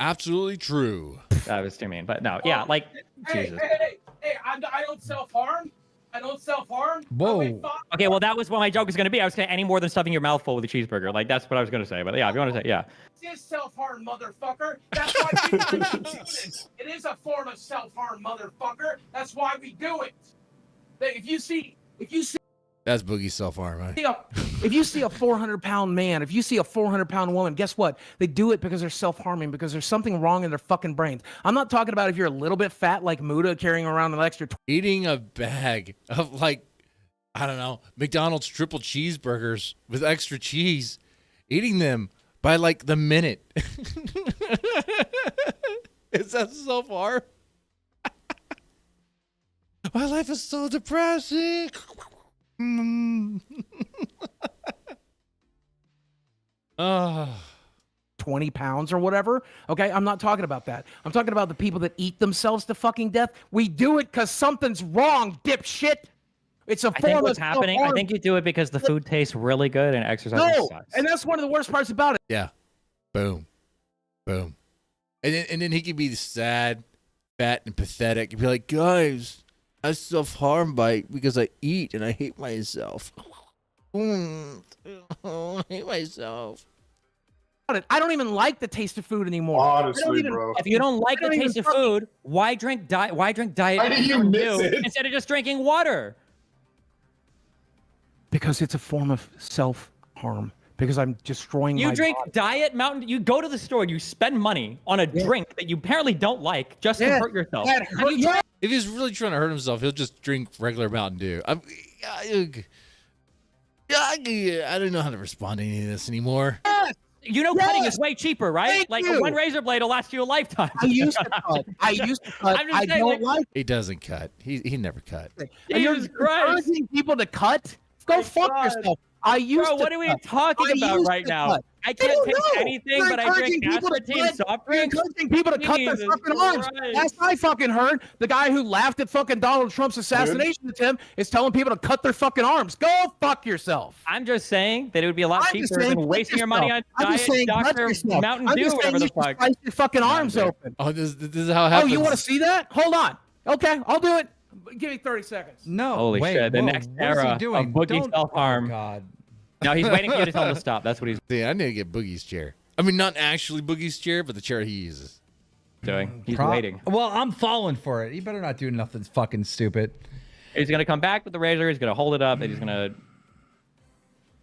absolutely true. That was too mean. But no. Yeah. Like Jesus. Hey, I don't self-harm. I don't self-harm. Whoa. Okay, well, that was what my joke was going to be. I was going to any more than stuffing your mouth full with a cheeseburger. Like, that's what I was going to say. But yeah, if you want to say, yeah. It is self-harm, motherfucker. That's why we do it. It is a form of self-harm, motherfucker. That's why we do it. If you see That's Boogie's self-harm, right? If you see a 400-pound man, if you see a 400-pound woman, guess what? They do it because they're self-harming, because there's something wrong in their fucking brains. I'm not talking about if you're a little bit fat like Muta carrying around an extra. Eating a bag of, like, I don't know, McDonald's triple cheeseburgers with extra cheese. Eating them by, like, the minute. Is that self-harm? My life is so depressing. 20 pounds or whatever. Okay, I'm not talking about that. I'm talking about the people that eat themselves to fucking death. We do it because something's wrong, dipshit. It's a I form think of what's happening. I self-harm. think you do it because the food tastes really good and exercise No, sucks. and that's one of the worst parts about it. Yeah. Boom. Boom. And then he could be sad, fat, and pathetic. He'd be like, guys, I self-harm because I eat and I hate myself. I hate myself. I don't even like the taste of food anymore. Honestly, bro. If you don't like I the don't taste of even food, why drink diet? Why drink diet Why did you Mountain miss Dew it? instead of just drinking water? Because it's a form of self-harm. Because I'm destroying You my drink body. diet Mountain. You go to the store. You spend money on a drink that you apparently don't like just to hurt yourself. That Have hurt- you yeah. If he's really trying to hurt himself, he'll just drink regular Mountain Dew. I don't know how to respond to any of this anymore. You know, cutting is way cheaper, right? Thank Like you. one razor blade will last you a lifetime. I used to cut. I I'm just I saying, don't like- like He doesn't cut. He never cut. it. And you're Jesus Christ. encouraging people to cut? Go My fuck God. yourself. I used Bro, to what are we cut. talking I about used right to now? cut. I I can't don't taste know. anything, You're but I drink encouraging people to aspartame cut. soft You're drinks. encouraging people to cut their Jesus fucking arms. Christ. Last I fucking heard, the guy who laughed at fucking Donald Trump's assassination attempt is telling people to cut their fucking arms. Go fuck yourself. I'm just saying that it would be a lot I'm just cheaper saying, than cut wasting your money on yourself. I'm just diet saying, cut Dr. yourself. Mountain I'm Dew, just saying whatever the you should fuck. slice your fucking arms Dew. open. Oh, this is how it Oh, happens. you want to see that? Hold on. Okay, I'll do it. Give me 30 seconds. No. Holy wait, shit, the whoa, next what is he era of doing? Boogie Don't- self-harm. Oh, God. No, he's waiting for you to tell him to stop. That's what he's See, I need to get Boogie's chair. I mean, not actually Boogie's chair, but the chair he uses. doing. He's Pro- waiting. Well, I'm falling for it. He better not do nothing fucking stupid. He's gonna come back with the razor. He's gonna hold it up, and he's gonna.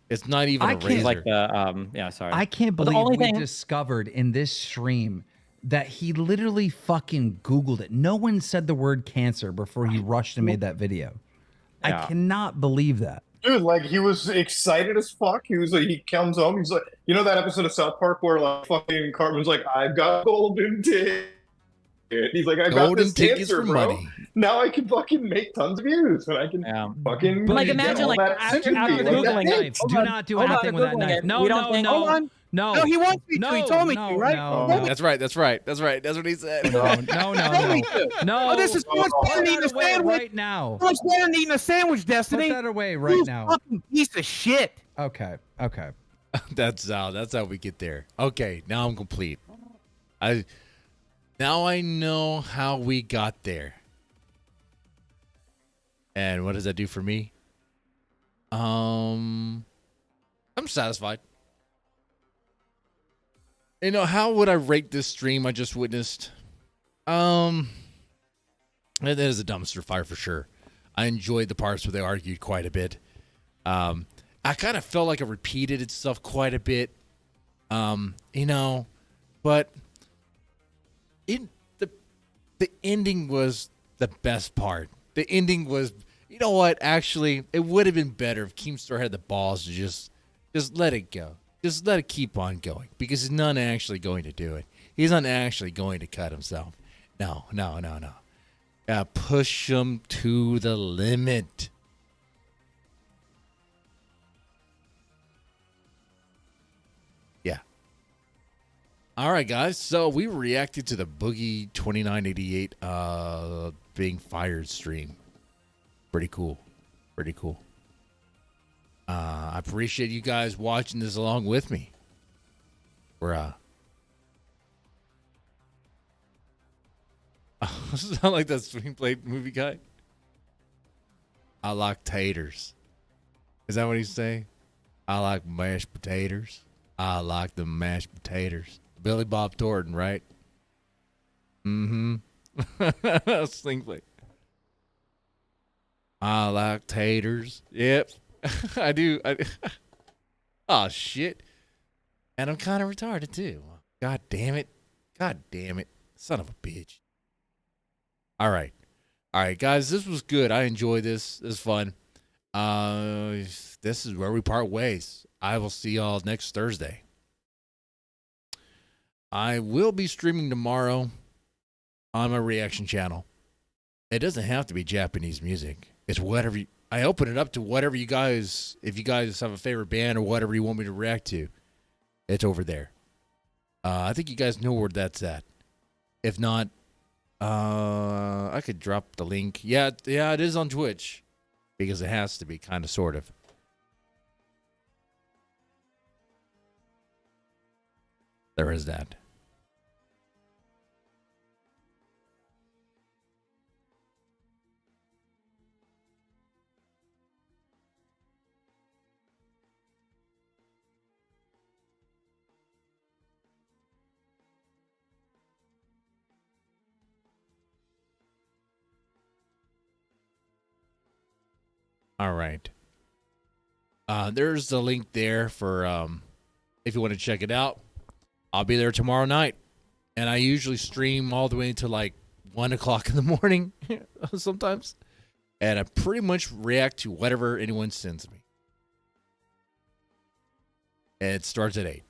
It's not even I a can't- razor. He's like the yeah. Sorry. I can't Well, the believe only we thing- discovered in this stream that he literally fucking Googled it. No one said the word cancer before he rushed and made that video. Yeah. I cannot believe that. Dude, like he was excited as fuck. He was like, he comes home. He's like, you know that episode of South Park where like fucking Cartman's like, I've got golden ticket. He's like, I got Golden this tickets cancer, for bro. money. Now I can fucking make tons of views, and I can Yeah. fucking But like get imagine all like that after sympathy. after Like, googling that's it. it. Do not do Hold on, anything with that Googling knife. it. No, We don't no, think- no. Hold on. No. No, he wants me to. He told me no, to, right? no, Told no. me That's right. That's right. That's right. That's what he said. No, no, no, Told me no. to. No. Oh, this is so much better than Put eating that a away sandwich. right now. So much better than eating a sandwich, Destiny. Put that away right You now. fucking piece of shit. Okay. Okay. That's how we get there. Okay, now I'm complete. Now I know how we got there. And what does that do for me? I'm satisfied. You know, how would I rate this stream I just witnessed? It is a dumpster fire for sure. I enjoyed the parts where they argued quite a bit. I kind of felt like it repeated itself quite a bit. You know, but the ending was the best part. The ending was, you know what? Actually, it would have been better if Keemstar had the balls to just let it go. Just let it keep on going, because he's not actually going to do it. He's not actually going to cut himself. No. Push him to the limit. Yeah. All right, guys. So we reacted to the Boogie 2988 being fired stream. Pretty cool. Pretty cool. I appreciate you guys watching this along with me. We're sound like that screenplay movie guy. I like taters. Is that what he's saying? I like mashed potatoes. I like the mashed potatoes. Billy Bob Thornton, right? Mm-hmm. Screenplay. I like taters. Yep. I do. Oh, shit. And I'm kind of retarded, too. God damn it. God damn it. Son of a bitch. All right. All right, guys. This was good. I enjoyed this. This is fun. This is where we part ways. I will see y'all next Thursday. I will be streaming tomorrow on my reaction channel. It doesn't have to be Japanese music. It's whatever I open it up to whatever you guys, if you guys have a favorite band or whatever you want me to react to. It's over there. I think you guys know where that's at. If not, I could drop the link. Yeah, it is on Twitch because it has to be, kind of, sort of. There is that. All right. There's the link there for if you want to check it out. I'll be there tomorrow night, and I usually stream all the way until like 1 o'clock in the morning sometimes, and I pretty much react to whatever anyone sends me. And it starts at 8.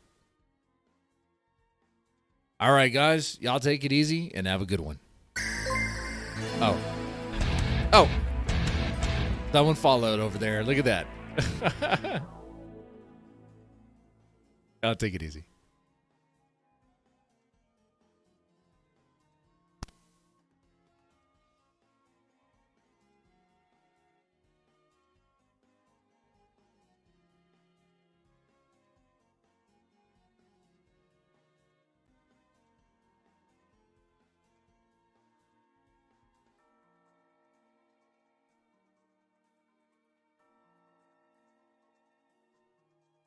All right, guys, y'all take it easy and have a good one. Oh. Someone followed over there. Look at that. I'll take it easy.